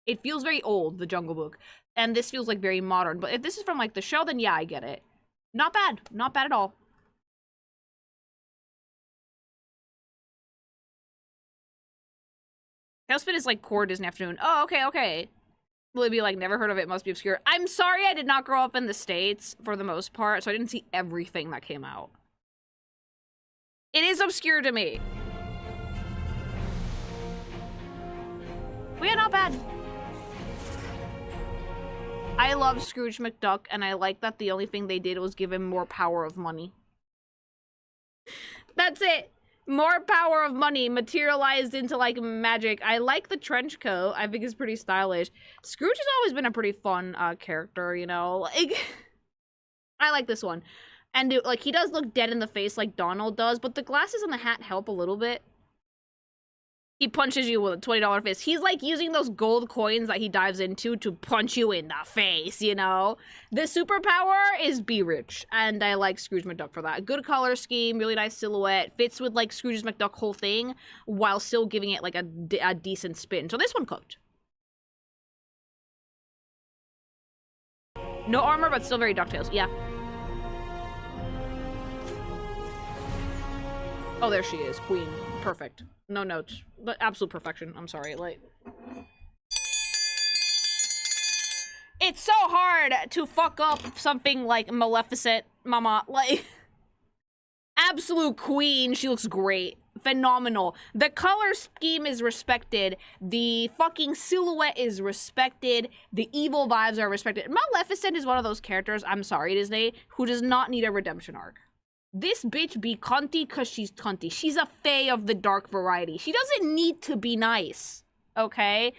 It feels very old, the Jungle Book. And this feels, like, very modern. But if this is from, like, the show, then yeah, I get it. Not bad. Not bad at all. Tailspin is like core Disney Afternoon. Oh, okay. Will it be like, never heard of it, must be obscure. I'm sorry I did not grow up in the States, for the most part, so I didn't see everything that came out. It is obscure to me. But yeah, not bad. I love Scrooge McDuck, and I like that the only thing they did was give him more power of money. That's it. More power of money materialized into, like, magic. I like the trench coat. I think it's pretty stylish. Scrooge has always been a pretty fun character, you know? Like, I like this one. And, like, he does look dead in the face like Donald does, but the glasses and the hat help a little bit. He punches you with a $20 fist. He's, like, using those gold coins that he dives into to punch you in the face, you know? The superpower is be rich, and I like Scrooge McDuck for that. Good color scheme, really nice silhouette, fits with, like, Scrooge McDuck whole thing, while still giving it, like, a decent spin. So this one cooked. No armor, but still very DuckTales. Yeah. Oh, there she is. Queen. Perfect. No notes. But absolute perfection. I'm sorry. Like, it's so hard to fuck up something like Maleficent, mama. Like, absolute queen. She looks great. phenomenal. The color scheme is respected. The fucking silhouette is respected. The evil vibes are respected. Maleficent is one of those characters, I'm sorry Disney, who does not need a redemption arc. This bitch be cunty because she's cunty. She's a fae of the dark variety. She doesn't need to be nice, okay?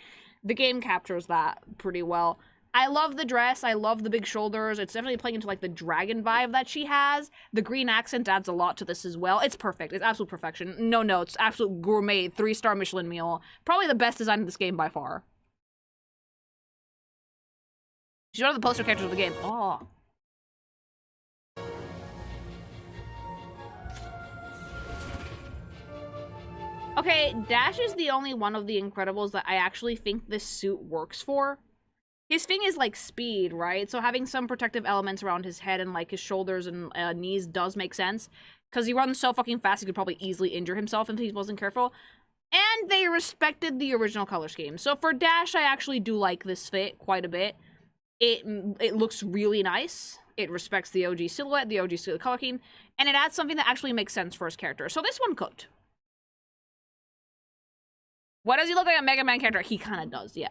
The game captures that pretty well. I love the dress. I love the big shoulders. It's definitely playing into, like, the dragon vibe that she has. The green accent adds a lot to this as well. It's perfect. It's absolute perfection. No notes. Absolute gourmet 3-star Michelin meal. Probably the best design in this game by far. She's one of the poster characters of the game. Oh. Okay, Dash is the only one of the Incredibles that I actually think this suit works for. His thing is, like, speed, right? So having some protective elements around his head and, like, his shoulders and knees does make sense. Because he runs so fucking fast, he could probably easily injure himself if he wasn't careful. And they respected the original color scheme. So for Dash, I actually do like this fit quite a bit. It looks really nice. It respects the OG silhouette, the OG color scheme. And it adds something that actually makes sense for his character. So this one could. What does he look like a Mega Man character? He kind of does, yeah.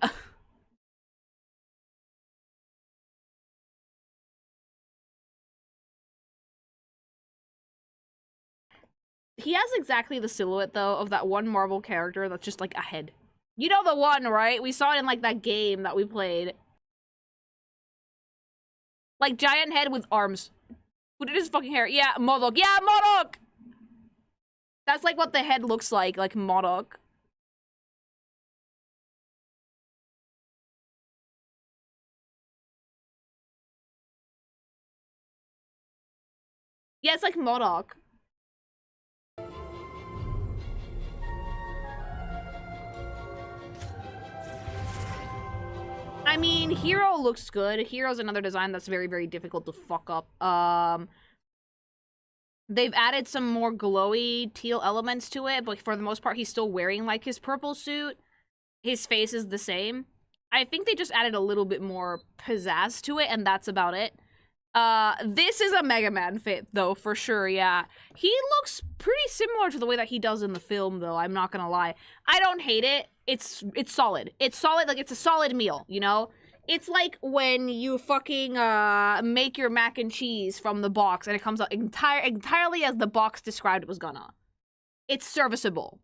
He has exactly the silhouette, though, of that one Marvel character that's just, like, a head. You know the one, right? We saw it in, like, that game that we played. Like, giant head with arms. Who did his fucking hair? Yeah, Modok. Yeah, Modok! That's, like, what the head looks like Modok. Yeah, it's like Modok. I mean, Hero looks good. Hero's another design that's very, very difficult to fuck up. They've added some more glowy teal elements to it, but for the most part, he's still wearing, like, his purple suit. His face is the same. I think they just added a little bit more pizzazz to it, and that's about it. This is a Mega Man fit, though, for sure, yeah. He looks pretty similar to the way that he does in the film, though, I'm not gonna lie. I don't hate it. It's solid. It's solid, like, it's a solid meal, you know? It's like when you fucking, make your mac and cheese from the box, and it comes out entirely as the box described it was gonna. It's serviceable.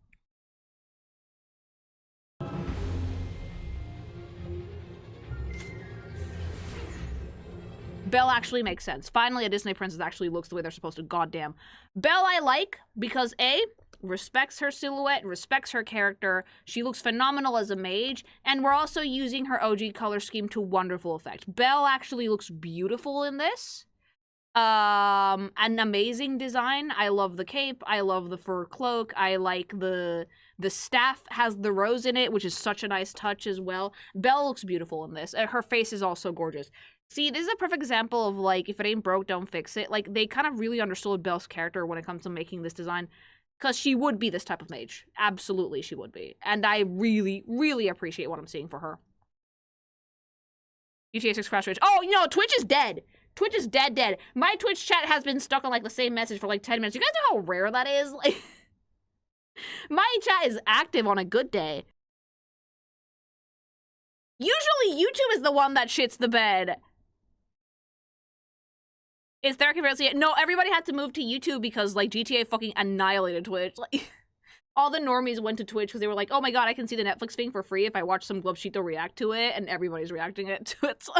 Belle actually makes sense. Finally, a Disney princess actually looks the way they're supposed to. Goddamn. Belle I like because A, respects her silhouette, respects her character. She looks phenomenal as a mage, and we're also using her OG color scheme to wonderful effect. Belle actually looks beautiful in this. An amazing design. I love the cape. I love the fur cloak. I like the staff has the rose in it, which is such a nice touch as well. Belle looks beautiful in this. Her face is also gorgeous. See, this is a perfect example of, like, if it ain't broke, don't fix it. Like, they kind of really understood Belle's character when it comes to making this design. Because she would be this type of mage. Absolutely, she would be. And I really, really appreciate what I'm seeing for her. GTA 6 Crash Twitch. Oh, you know, Twitch is dead. Twitch is dead. My Twitch chat has been stuck on, like, the same message for, like, 10 minutes. You guys know how rare that is? Like, my chat is active on a good day. Usually, YouTube is the one that shits the bed. Is therapy really? No, everybody had to move to YouTube because, like, GTA fucking annihilated Twitch. Like, all the normies went to Twitch because they were like, oh my god, I can see the Netflix thing for free if I watch some Glubshito react to it, and everybody's reacting to it, so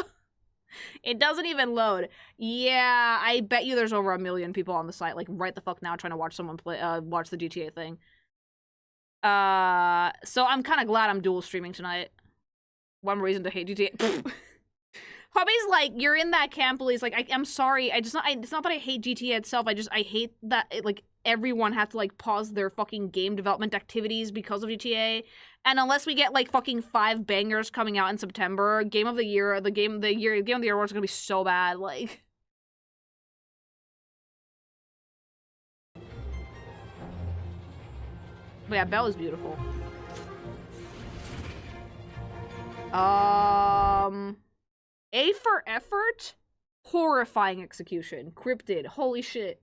it doesn't even load. Yeah, I bet you there's over 1 million people on the site, like, right the fuck now trying to watch someone play, watch the GTA thing. So I'm kind of glad I'm dual streaming tonight. One reason to hate GTA. Hobby's like, you're in that camp, Liz. Like, I'm sorry. It's not that I hate GTA itself. I hate that, like, everyone has to, like, pause their fucking game development activities because of GTA. And unless we get, like, fucking 5 bangers coming out in September, Game of the Year, Game of the Year awards are gonna be so bad. Like, but yeah, Belle is beautiful. A for effort, horrifying execution, cryptid, holy shit.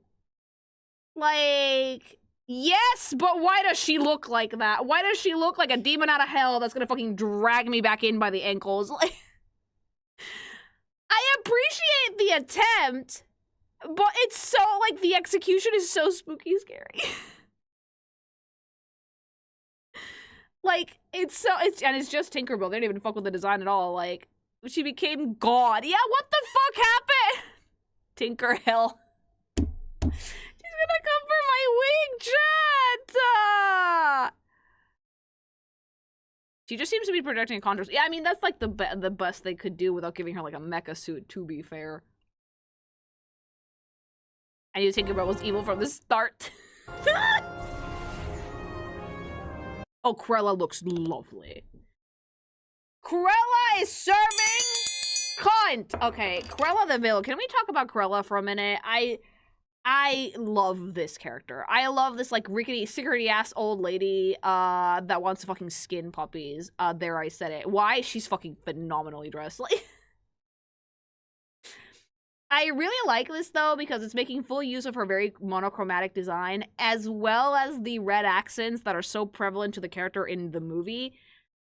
Like, Yes, but why does she look like that? Why does she look like a demon out of hell that's gonna fucking drag me back in by the ankles? Like, I appreciate the attempt, but it's so, like, the execution is so spooky scary. Like, it's just Tinkerbell. They didn't even fuck with the design at all. Like, she became God. Yeah, what the fuck happened? Tinker hell. She's gonna come for my wing, chat! She just seems to be projecting a contrast. Yeah, I mean, that's like the best they could do without giving her like a mecha suit, to be fair. I knew Tinkerbell was evil from the start. Oh, Cruella looks lovely. Cruella is serving cunt! Okay, Cruella the villain. Can we talk about Cruella for a minute? I love this character. I love this, like, rickety, sickety-ass old lady, that wants to fucking skin puppies. There, I said it. Why? She's fucking phenomenally dressed. Like, I really like this, though, because it's making full use of her very monochromatic design, as well as the red accents that are so prevalent to the character in the movie.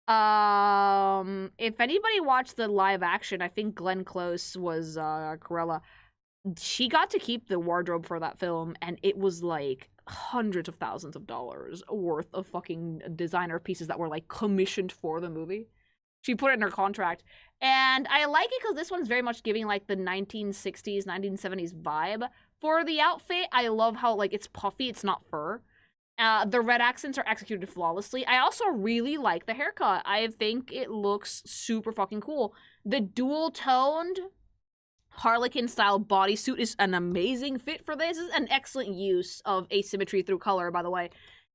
If anybody watched the live action, I think Glenn Close was, Cruella. She got to keep the wardrobe for that film, and it was, like, hundreds of thousands of dollars worth of fucking designer pieces that were, like, commissioned for the movie. She put it in her contract. And I like it because this one's very much giving, like, the 1960s, 1970s vibe for the outfit. I love how, like, it's puffy, it's not fur. The red accents are executed flawlessly. I also really like the haircut. I think it looks super fucking cool. The dual-toned Harlequin-style bodysuit is an amazing fit for this. This is an excellent use of asymmetry through color, by the way.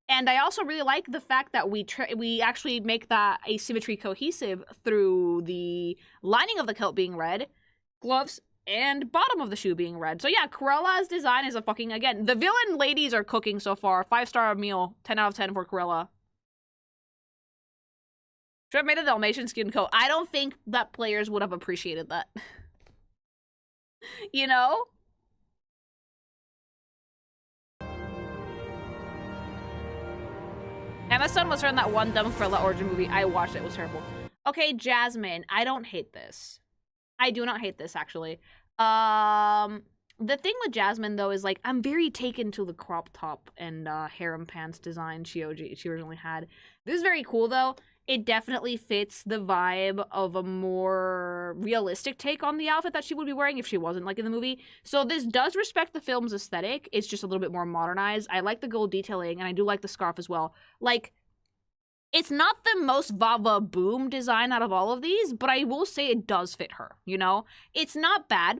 And I also really like the fact that we actually make that asymmetry cohesive through the lining of the coat being red, gloves, and bottom of the shoe being red. So yeah, Cruella's design is a fucking, again, the villain ladies are cooking so far. 5-star meal, 10 out of 10 for Cruella. Should have made a Dalmatian skin coat. I don't think that players would have appreciated that. You know? Emma Stone was her in that one dumb Cruella origin movie I watched. It was terrible. Okay, Jasmine. I don't hate this. I do not hate this, actually. The thing with Jasmine, though, is, like, I'm very taken to the crop top and harem pants design she originally had. This is very cool, though. It definitely fits the vibe of a more realistic take on the outfit that she would be wearing if she wasn't, like, in the movie. So this does respect the film's aesthetic. It's just a little bit more modernized. I like the gold detailing, and I do like the scarf as well. Like, it's not the most Vava Boom design out of all of these, but I will say it does fit her, you know? It's not bad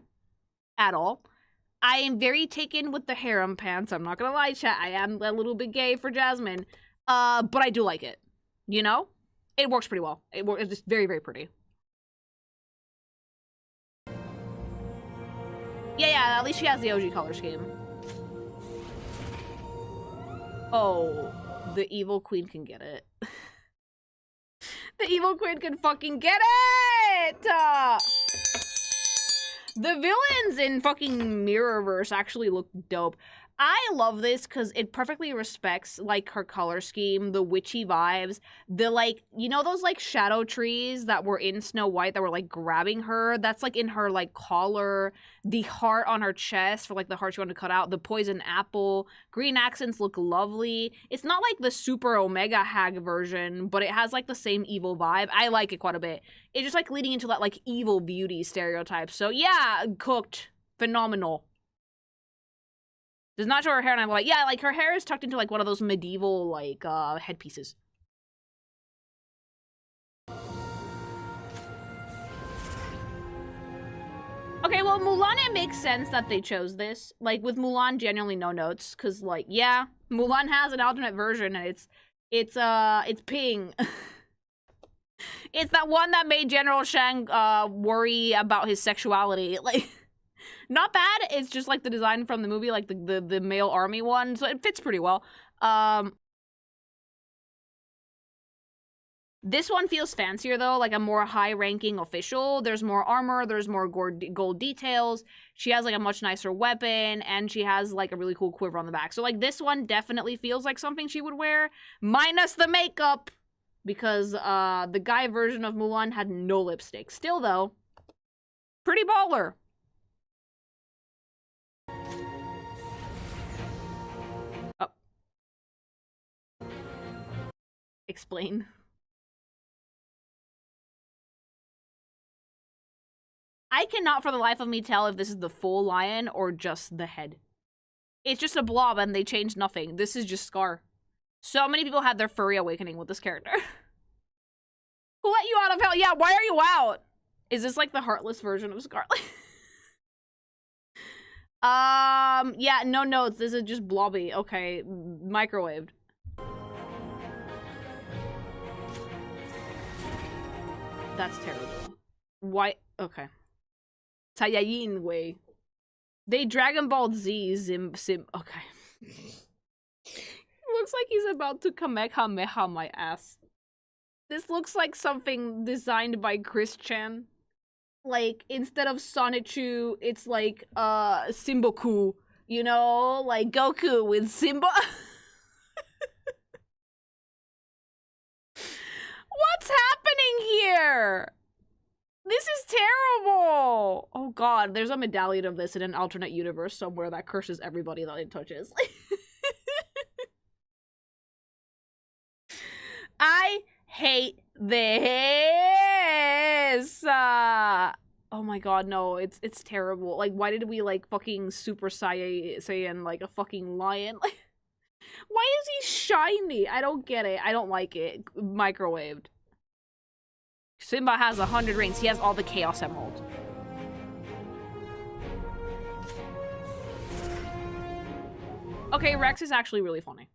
at all. I am very taken with the harem pants. I'm not gonna lie, chat. I am a little bit gay for Jasmine. But I do like it, you know? It works pretty well. It's just very, very pretty. Yeah, at least she has the OG color scheme. Oh, the evil queen can get it. The evil queen can fucking get it! The villains in fucking Mirrorverse actually look dope. I love this because it perfectly respects, like, her color scheme, the witchy vibes, the, like, you know those, like, shadow trees that were in Snow White that were, like, grabbing her? That's, like, in her, like, collar, the heart on her chest for, like, the heart she wanted to cut out, the poison apple, green accents look lovely. It's not, like, the super Omega Hag version, but it has, like, the same evil vibe. I like it quite a bit. It's just, like, leading into that, like, evil beauty stereotype. So, yeah, cooked. Phenomenal. Does not show her hair, and I'm like, yeah, like, her hair is tucked into, like, one of those medieval, like, headpieces. Okay, well, Mulan, it makes sense that they chose this. Like, with Mulan, genuinely no notes, because, like, yeah, Mulan has an alternate version, and it's Ping. It's that one that made General Shang, worry about his sexuality, like... Not bad. It's just like the design from the movie, like the male army one, so it fits pretty well. This one feels fancier though, like a more high-ranking official. There's more armor, there's more gold details. She has like a much nicer weapon, and she has like a really cool quiver on the back. So like this one definitely feels like something she would wear, minus the makeup, because the guy version of Mulan had no lipstick. Still though, pretty baller. Oh. Explain. I cannot for the life of me tell if this is the full lion or just the head. It's just a blob and they changed nothing. This is just Scar. So many people had their furry awakening with this character. Who let you out of hell? Yeah, why are you out? Is this like the heartless version of Scarlet? Yeah, no notes. This is just blobby. Okay, microwaved. That's terrible. Why? Okay. Saiyajin way. They Dragon Ball Z sim. Okay. Looks like he's about to Kamehameha my ass. This looks like something designed by Chris Chan. Like, instead of Sonichu, it's like, Simboku. You know? Like Goku with Simba. What's happening here? This is terrible! Oh god, there's a medallion of this in an alternate universe somewhere that curses everybody that it touches. I hate this! Oh my god, no, it's terrible. Like, why did we, like, fucking Super Saiyan, like, a fucking lion? Like, why is he shiny? I don't get it. I don't like it. Microwaved. Simba has 100 rings. He has all the Chaos Emeralds. Okay, Rex is actually really funny.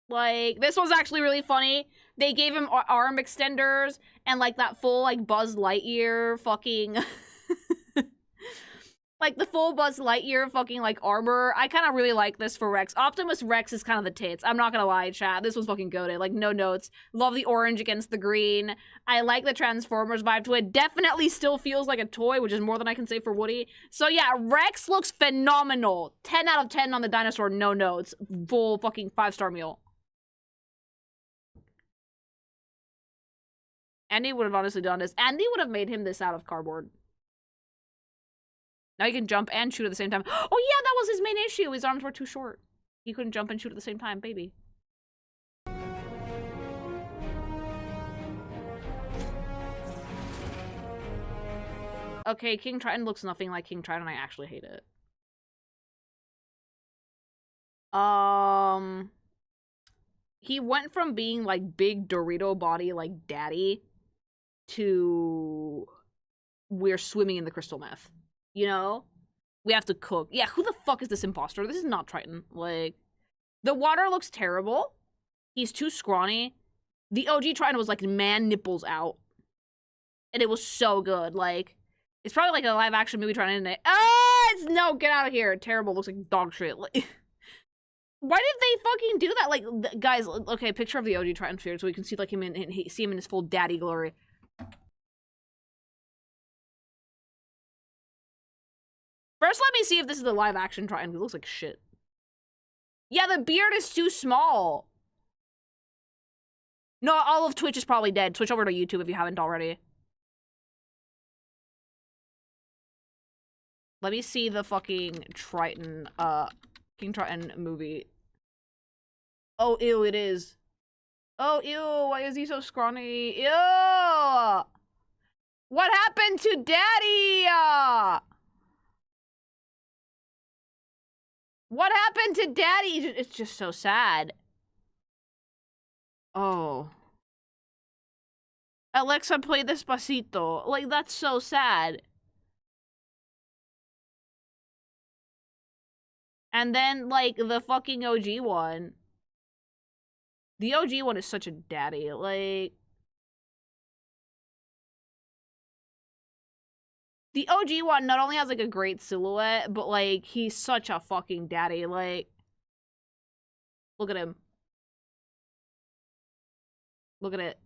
Like, this was actually really funny. They gave him arm extenders and, like, that full, like, Buzz Lightyear fucking... like, the full Buzz Lightyear fucking, like, armor. I kind of really like this for Rex. Optimus Rex is kind of the tits. I'm not gonna lie, chat. This was fucking goated. Like, no notes. Love the orange against the green. I like the Transformers vibe to it. Definitely still feels like a toy, which is more than I can say for Woody. So, yeah, Rex looks phenomenal. 10 out of 10 on the dinosaur, no notes. Full fucking 5-star meal. Andy would have honestly done this. Andy would have made him this out of cardboard. Now he can jump and shoot at the same time. Oh yeah, that was his main issue. His arms were too short. He couldn't jump and shoot at the same time, baby. Okay, King Triton looks nothing like King Triton. I actually hate it. He went from being like big Dorito body, like daddy, to we're swimming in the crystal meth. You know? We have to cook. Yeah, who the fuck is this imposter? This is not Triton. Like, the water looks terrible. He's too scrawny. The OG Triton was like man nipples out. And it was so good. Like, it's probably like a live action movie Triton, isn't it? Ah, it's no, get out of here. Terrible. Looks like dog shit. Like, why did they fucking do that? Like, guys, okay, picture of the OG Triton sphere so we can see like him see him in his full daddy glory. First, let me see if this is the live action Triton. It looks like shit. Yeah, the beard is too small. No, all of Twitch is probably dead. Switch over to YouTube if you haven't already. Let me see the fucking Triton, King Triton movie. Oh, ew, it is. Oh, ew, why is he so scrawny? Ew! What happened to Daddy? What happened to Daddy? It's just so sad. Oh. Alexa, play Despacito. Like, that's so sad. And then, like, the fucking OG one. The OG one is such a daddy. Like... The OG one not only has, like, a great silhouette, but, like, he's such a fucking daddy. Like... Look at him. Look at it.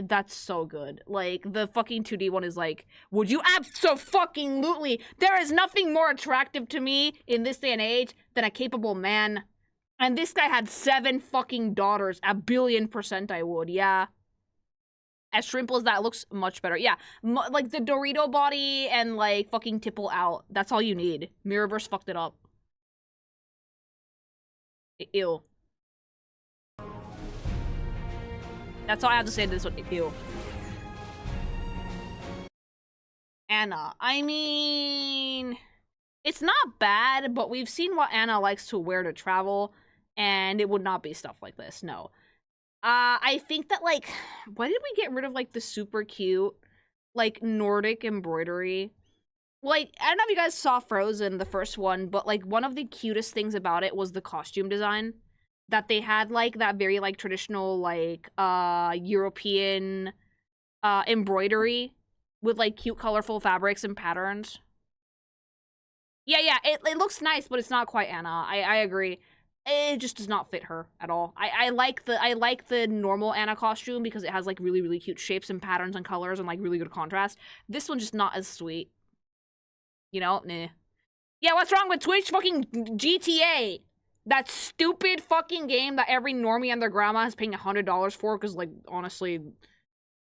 That's so good. Like, the fucking 2D one is like, would you abso-fucking-lutely, there is nothing more attractive to me in this day and age than a capable man. And this guy had 7 fucking daughters. 1,000,000,000% I would, yeah. As shrimple as that, looks much better. Yeah, like the Dorito body and like fucking tipple out. That's all you need. Mirrorverse fucked it up. Ew. That's all I have to say to this one. Ew. Anna. I mean, it's not bad, but we've seen what Anna likes to wear to travel, and it would not be stuff like this. No. I think that, like, why did we get rid of, like, the super cute, like, Nordic embroidery? Like, I don't know if you guys saw Frozen, the first one, but, like, one of the cutest things about it was the costume design. That they had, like, that very, like, traditional, like, European, embroidery with, like, cute, colorful fabrics and patterns. Yeah, it looks nice, but it's not quite Anna. I agree. It just does not fit her at all. I like the normal Anna costume because it has like really, really cute shapes and patterns and colors and like really good contrast. This one's just not as sweet. You know? Nah. Yeah, what's wrong with Twitch? Fucking GTA! That stupid fucking game that every normie and their grandma is paying $100 for because, like, honestly,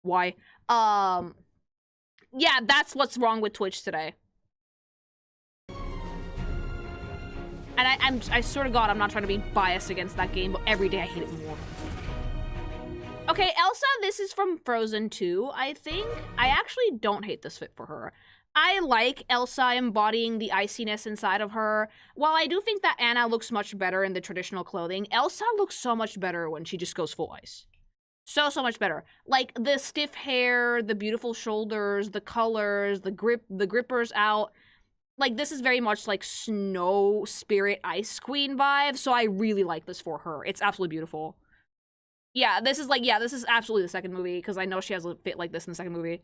why? Yeah, that's what's wrong with Twitch today. And I swear to God, I'm not trying to be biased against that game, but every day I hate it more. Okay, Elsa, this is from Frozen 2, I think. I actually don't hate this fit for her. I like Elsa embodying the iciness inside of her. While I do think that Anna looks much better in the traditional clothing, Elsa looks so much better when she just goes full ice. So much better. Like, the stiff hair, the beautiful shoulders, the colors, the grippers out. Like, this is very much like Snow Spirit Ice Queen vibe, so I really like this for her. It's absolutely beautiful. Yeah, this is absolutely the second movie, because I know she has a fit like this in the second movie.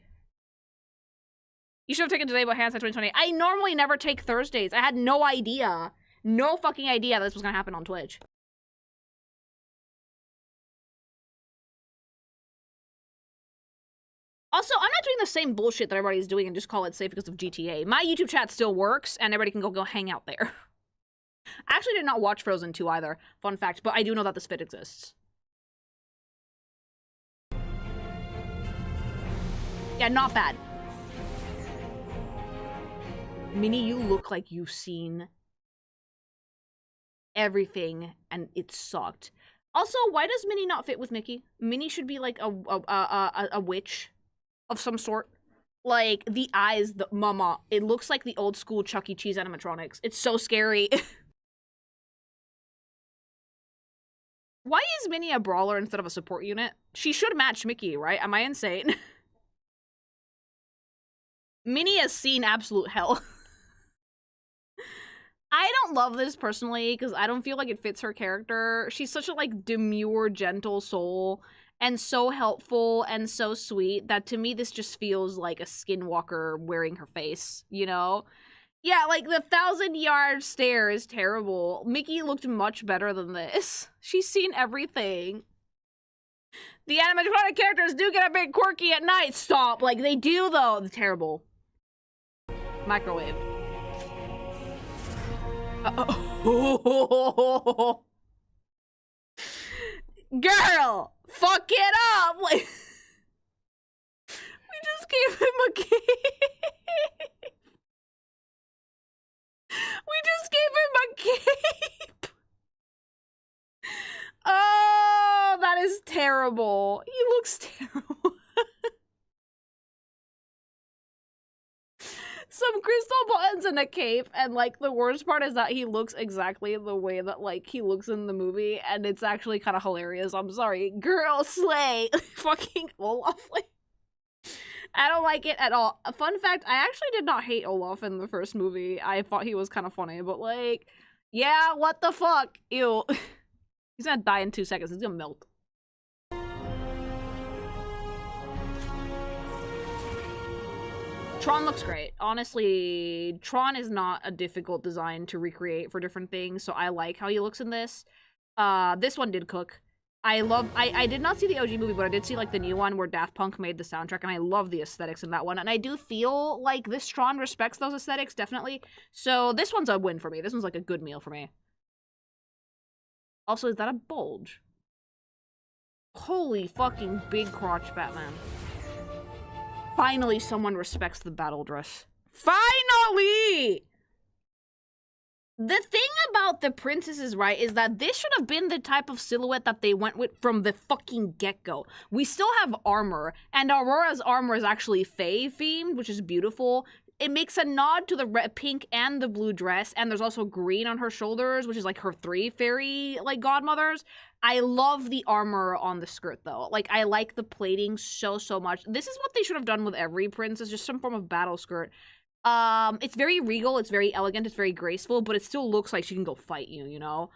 You should have taken today, but Hands 2020. I normally never take Thursdays. I had no idea. No fucking idea this was gonna happen on Twitch. Also, I'm not doing the same bullshit that everybody's doing and just call it safe because of GTA. My YouTube chat still works, and everybody can go hang out there. I actually did not watch Frozen 2 either, fun fact, but I do know that this fit exists. Yeah, not bad. Minnie, you look like you've seen everything, and it sucked. Also, why does Minnie not fit with Mickey? Minnie should be like a witch of some sort. Like, the eyes, the mama, it looks like the old school Chuck E. Cheese animatronics. It's so scary. Why is Minnie a brawler instead of a support unit? She should match Mickey, right? Am I insane? Minnie has seen absolute hell. I don't love this personally because I don't feel like it fits her character. She's such a, like, demure, gentle soul and so helpful and so sweet that to me this just feels like a skinwalker wearing her face, you know? Yeah, like, the 1,000-yard stare is terrible. Mickey looked much better than this. She's seen everything. The animatronic characters do get a bit quirky at night. Stop. Like, they do, though. They're terrible. Microwave. Uh-oh. Girl! Fuck it up! Like, we just gave him a cape. We just gave him a cape. Oh, that is terrible. He looks terrible. Some crystal buttons and a cape, and, like, the worst part is that he looks exactly the way that, like, he looks in the movie, and it's actually kind of hilarious. I'm sorry. Girl, slay! Fucking Olaf. Like, I don't like it at all. A fun fact, I actually did not hate Olaf in the first movie. I thought he was kind of funny, but, like, yeah, what the fuck? Ew. He's gonna die in 2 seconds. He's gonna melt. Tron looks great. Honestly, Tron is not a difficult design to recreate for different things, so I like how he looks in this. This one did cook. I did not see the OG movie, but I did see like the new one where Daft Punk made the soundtrack, and I love the aesthetics in that one. And I do feel like this Tron respects those aesthetics, definitely. So this one's a win for me. This one's like a good meal for me. Also, is that a bulge? Holy fucking big crotch Batman. Finally, someone respects the battle dress. Finally! The thing about the princesses, right, is that this should have been the type of silhouette that they went with from the fucking get-go. We still have armor, and Aurora's armor is actually Fae-themed, which is beautiful. It makes a nod to the pink and the blue dress, and there's also green on her shoulders, which is like her 3 fairy, like, godmothers. I love the armor on the skirt, though. Like, I like the plating so much. This is what they should have done with every princess, just some form of battle skirt. It's very regal, it's very elegant, it's very graceful, but it still looks like she can go fight you, you know?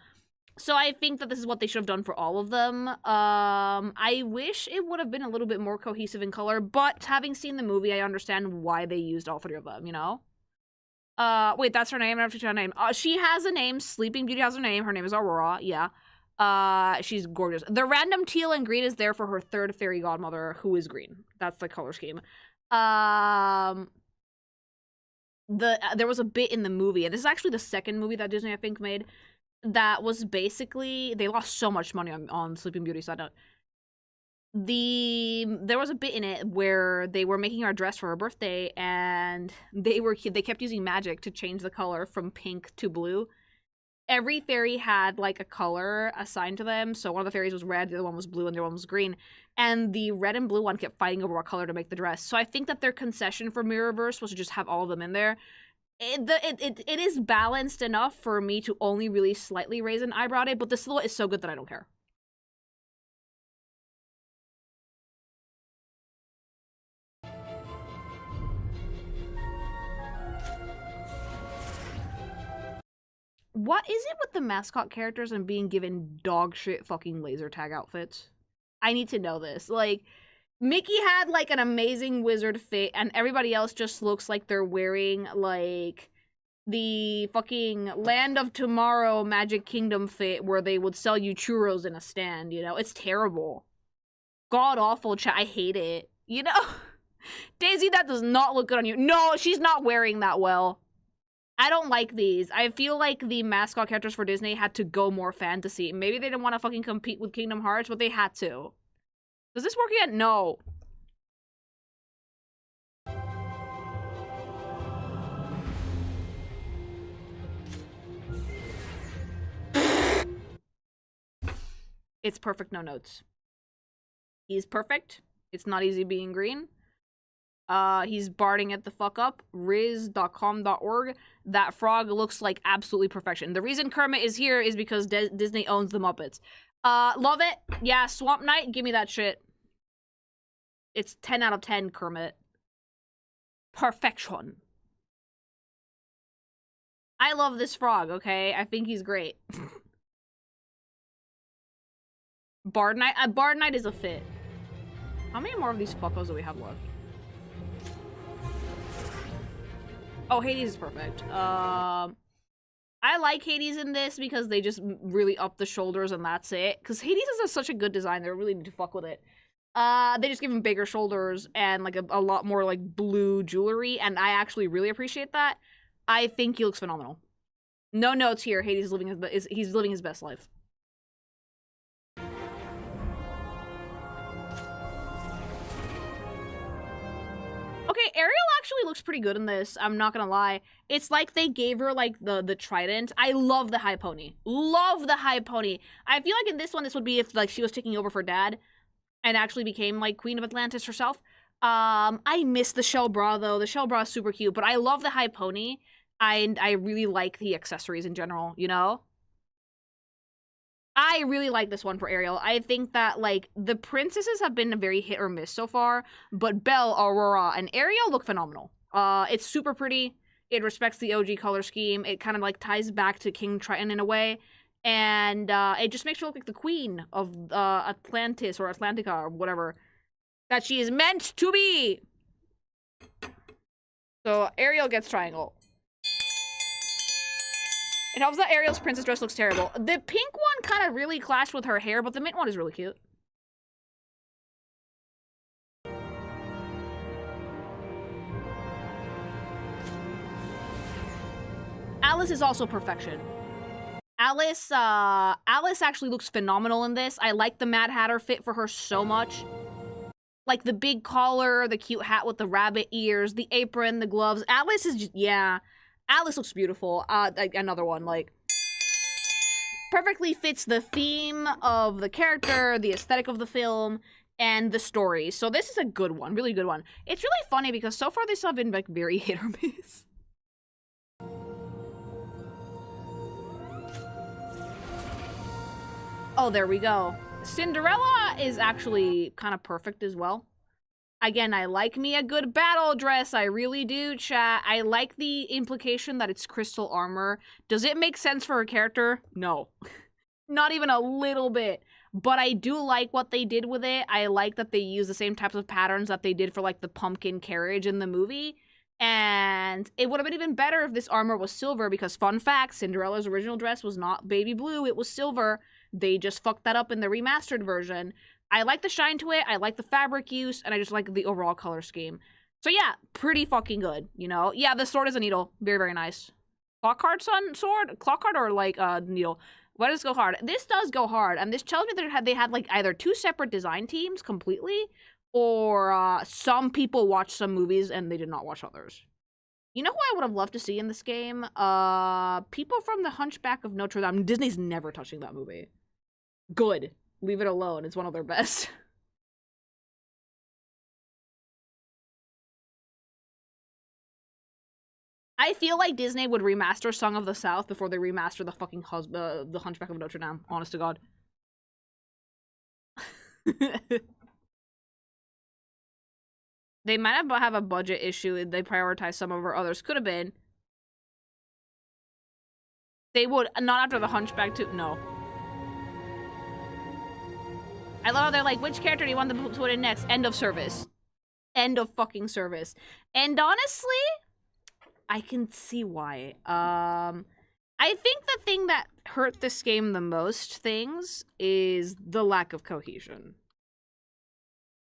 So I think that this is what they should have done for all of them. I wish it would have been a little bit more cohesive in color, but having seen the movie, I understand why they used all 3 of them, you know? Wait, that's her name? I have to check her name. She has a name. Sleeping Beauty has a name. Her name is Aurora, yeah. She's gorgeous. The random teal and green is there for her 3rd fairy godmother, who is green. That's the color scheme. There was a bit in the movie, and this is actually the 2nd movie that Disney, I think, made, that was basically, they lost so much money on Sleeping Beauty, so I don't. There was a bit in it where they were making our dress for her birthday, and they kept using magic to change the color from pink to blue. Every fairy had like a color assigned to them, so one of the fairies was red, the other one was blue, and the other one was green. And the red and blue one kept fighting over what color to make the dress. So I think that their concession for Mirrorverse was to just have all of them in there. It is balanced enough for me to only really slightly raise an eyebrow at it, but the silhouette is so good that I don't care. What is it with the mascot characters and being given dog shit fucking laser tag outfits? I need to know this. Like, Mickey had, like, an amazing wizard fit, and everybody else just looks like they're wearing, like, the fucking Land of Tomorrow Magic Kingdom fit where they would sell you churros in a stand, you know? It's terrible. God-awful, I hate it. You know? Daisy, that does not look good on you. No, she's not wearing that well. I don't like these. I feel like the mascot characters for Disney had to go more fantasy. Maybe they didn't want to fucking compete with Kingdom Hearts, but they had to. Does this work yet? No. It's perfect, no notes. He's perfect. It's not easy being green. He's barding it the fuck up. Riz.com.org. That frog looks like absolutely perfection. The reason Kermit is here is because Disney owns the Muppets. Love it. Yeah, Swamp Knight, give me that shit. It's 10 out of 10, Kermit. Perfection. I love this frog, okay? I think he's great. Bard Knight is a fit. How many more of these fuckos do we have left? Oh, Hades is perfect. I like Hades in this because they just really up the shoulders and that's it. Because Hades is such a good design, they really need to fuck with it. They just give him bigger shoulders and like a lot more like blue jewelry, and I actually really appreciate that. I think he looks phenomenal. No notes here. Hades is he's living his best life. Okay, Ariel actually looks pretty good in this. I'm not gonna lie. It's like they gave her like the trident. I love the high pony. Love the high pony. I feel like in this one, this would be if like she was taking over for Dad and actually became like Queen of Atlantis herself. I miss the shell bra though. The shell bra is super cute, but I love the high pony. I really like the accessories in general, you know? I really like this one for Ariel. I think that, like, the princesses have been very hit or miss so far, but Belle, Aurora, and Ariel look phenomenal. It's super pretty. It respects the OG color scheme. It kind of, like, ties back to King Triton in a way. And it just makes her look like the queen of Atlantis or Atlantica or whatever that she is meant to be. So Ariel gets triangle. It helps that Ariel's princess dress looks terrible. The pink one kind of really clashed with her hair, but the mint one is really cute. Alice is also perfection. Alice actually looks phenomenal in this. I like the Mad Hatter fit for her so much. Like the big collar, the cute hat with the rabbit ears, the apron, the gloves. Alice is just, yeah. Alice looks beautiful. Another one, like, perfectly fits the theme of the character, the aesthetic of the film, and the story. So this is a good one, really good one. It's really funny because so far this have been like very hit or miss. Oh, there we go. Cinderella is actually kind of perfect as well. Again, I like me a good battle dress. I really do, chat. I like the implication that it's crystal armor. Does it make sense for her character? No. Not even a little bit. But I do like what they did with it. I like that they use the same types of patterns that they did for, like, the pumpkin carriage in the movie. And it would have been even better if this armor was silver because, fun fact, Cinderella's original dress was not baby blue. It was silver. They just fucked that up in the remastered version. I like the shine to it, I like the fabric use, and I just like the overall color scheme. So yeah, pretty fucking good, you know? Yeah, the sword is a needle. Very, very nice. Clock hard sword? Clock hard or like needle? Why does it go hard? This does go hard, and this tells me that they had like either two separate design teams completely, or some people watched some movies and they did not watch others. You know who I would have loved to see in this game? People from The Hunchback of Notre Dame. Disney's never touching that movie. Good. Leave it alone. It's one of their best. I feel like Disney would remaster Song of the South before they remaster the fucking The Hunchback of Notre Dame. Honest to God. They might have a budget issue. They prioritize some over others. Could have been. They would. Not after the Hunchback too. No. I love how they're like, which character do you want them to put in next? End of service. End of fucking service. And honestly, I can see why. I think the thing that hurt this game the most is the lack of cohesion.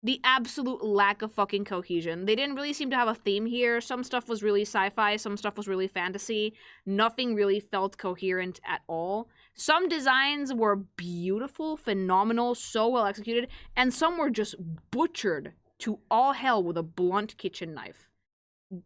The absolute lack of fucking cohesion. They didn't really seem to have a theme here. Some stuff was really sci-fi, some stuff was really fantasy. Nothing really felt coherent at all. Some designs were beautiful, phenomenal, so well executed, and some were just butchered to all hell with a blunt kitchen knife.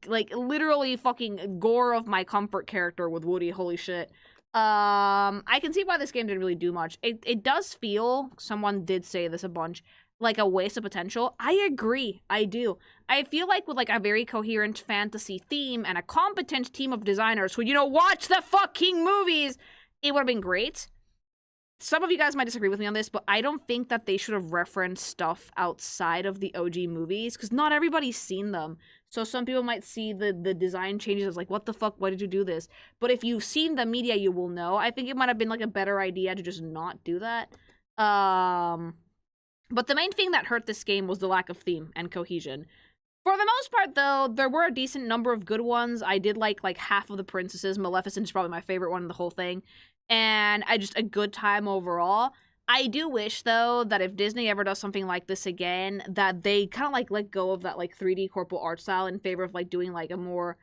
Like, literally fucking gore of my comfort character with Woody, holy shit. I can see why this game didn't really do much. It does feel, someone did say this a bunch, like a waste of potential. I agree. I do. I feel like with like a very coherent fantasy theme and a competent team of designers who, you know, watch the fucking movies, it would have been great. Some of you guys might disagree with me on this, but I don't think that they should have referenced stuff outside of the OG movies, because not everybody's seen them. So some people might see the design changes as like, what the fuck, why did you do this? But if you've seen the media, you will know. I think it might have been like a better idea to just not do that. But the main thing that hurt this game was the lack of theme and cohesion. For the most part, though, there were a decent number of good ones. I did like half of the princesses. Maleficent is probably my favorite one in the whole thing. And I just a good time overall. I do wish, though, that if Disney ever does something like this again, that they kind of like let go of that like 3D corporal art style in favor of like doing like a more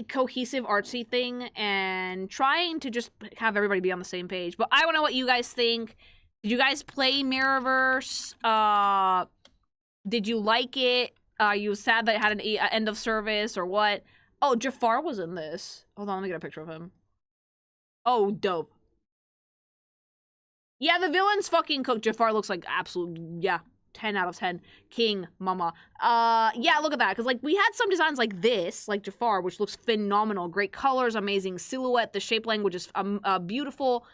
cohesive artsy thing and trying to just have everybody be on the same page. But I want to know what you guys think. Did you guys play Mirrorverse? Did you like it? Are you sad that it had an end of service or what? Oh, Jafar was in this. Hold on, let me get a picture of him. Oh, dope. Yeah, the villain's fucking cook. Jafar looks like absolute, yeah, 10 out of 10. King, mama. Yeah, look at that. Because, like, we had some designs like this, like Jafar, which looks phenomenal. Great colors, amazing silhouette. The shape language is beautiful.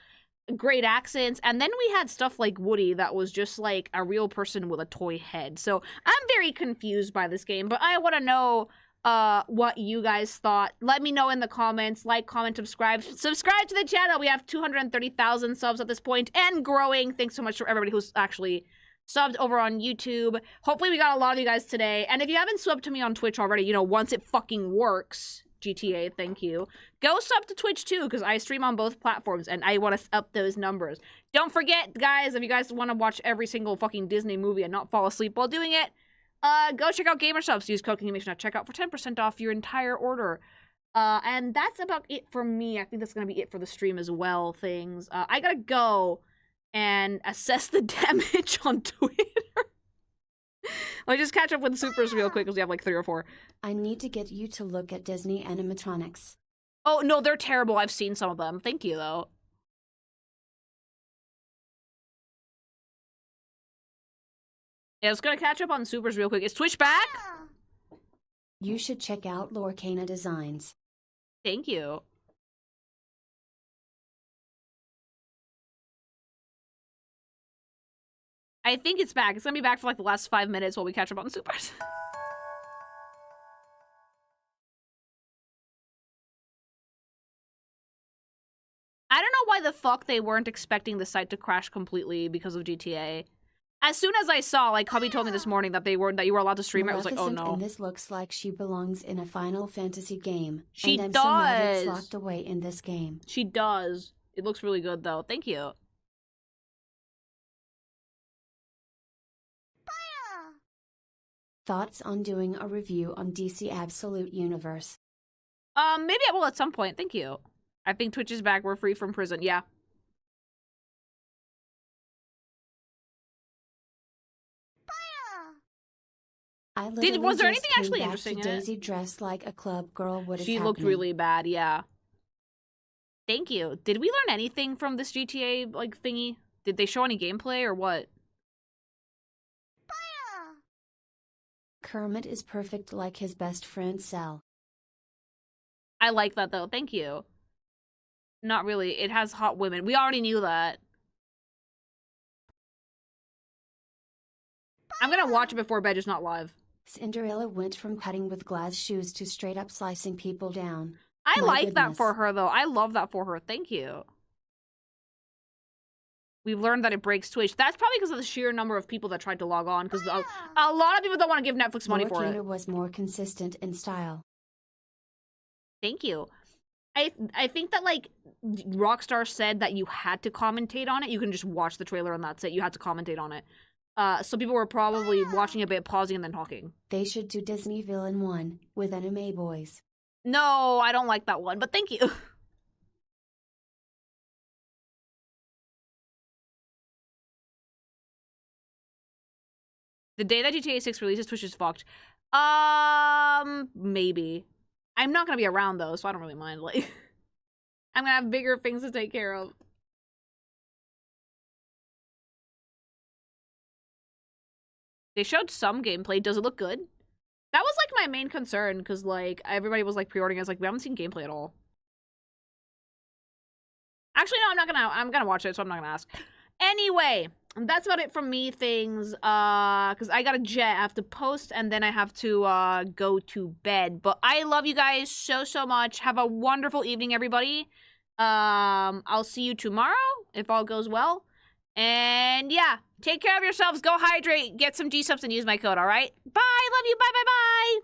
Great accents. And then we had stuff like Woody that was just like a real person with a toy head. So I'm very confused by this game, but I want to know what you guys thought. Let me know in the comments. Like, comment, subscribe to the channel. We have 230,000 subs at this point and growing. Thanks so much for everybody who's actually subbed over on YouTube. Hopefully we got a lot of you guys today. And if you haven't subbed to me on Twitch already, you know, once it fucking works, GTA, thank you. Go sub to Twitch too, because I stream on both platforms and I want to up those numbers. Don't forget, guys, if you guys want to watch every single fucking Disney movie and not fall asleep while doing it, go check out GamerSubs. Use code Animation at checkout for 10% off your entire order. And that's about it for me. I think that's going to be it for the stream as well, things. I gotta go and assess the damage on Twitter. Let me just catch up with the supers real quick because we have like 3 or 4. I need to get you to look at Disney animatronics. Oh, no, they're terrible. I've seen some of them. Thank you, though. Yeah, let's gonna catch up on supers real quick. Is Twitch back? You should check out Lorcana Designs. Thank you. I think it's back. It's gonna be back for like the last 5 minutes while we catch up on supers. I don't know why the fuck they weren't expecting the site to crash completely because of GTA. As soon as I saw, like, Hubby told me this morning that you were allowed to stream it, I was like, oh no. And this looks like she belongs in a Final Fantasy game. She and I'm does. so mad it's locked away in this game. She does. It looks really good though. Thank you. Thoughts on doing a review on DC Absolute Universe? Maybe I will at some point. Thank you. I think Twitch is back. We're free from prison. Yeah. Was there anything actually interesting in it? Daisy dressed like a club girl. What is She looked happening? really bad. Yeah. Thank you. Did we learn anything from this GTA like thingy? Did they show any gameplay or what? Kermit is perfect like his best friend Sal. I like that though. Thank you. Not really. It has hot women. We already knew that. I'm gonna watch it before bed, just not live. Cinderella went from cutting with glass shoes to straight up slicing people down. I My like that goodness. for her though. I love that for her. Thank you. We've learned that it breaks Twitch. That's probably because of the sheer number of people that tried to log on. Because a lot of people don't want to give Netflix money for it. Lorcana was more consistent in style. Thank you. I think that like Rockstar said that you had to commentate on it. You can just watch the trailer and that's it. You had to commentate on it. So people were probably watching a bit, pausing, and then talking. They should do Disney Villain 1 with anime boys. No, I don't like that one, but thank you. The day that GTA 6 releases, Twitch is fucked. Maybe. I'm not gonna be around though, so I don't really mind. Like, I'm gonna have bigger things to take care of. They showed some gameplay. Does it look good? That was like my main concern, because like everybody was like pre-ordering. I was like, we haven't seen gameplay at all. Actually, no, I'm gonna watch it, so I'm not gonna ask. Anyway, that's about it from me, things. Because I got a jet, I have to post, and then I have to go to bed. But I love you guys so much. Have a wonderful evening, everybody. I'll see you tomorrow if all goes well. And yeah, take care of yourselves. Go hydrate, get some gsupps, and use my code. All right. Bye. Love you. Bye.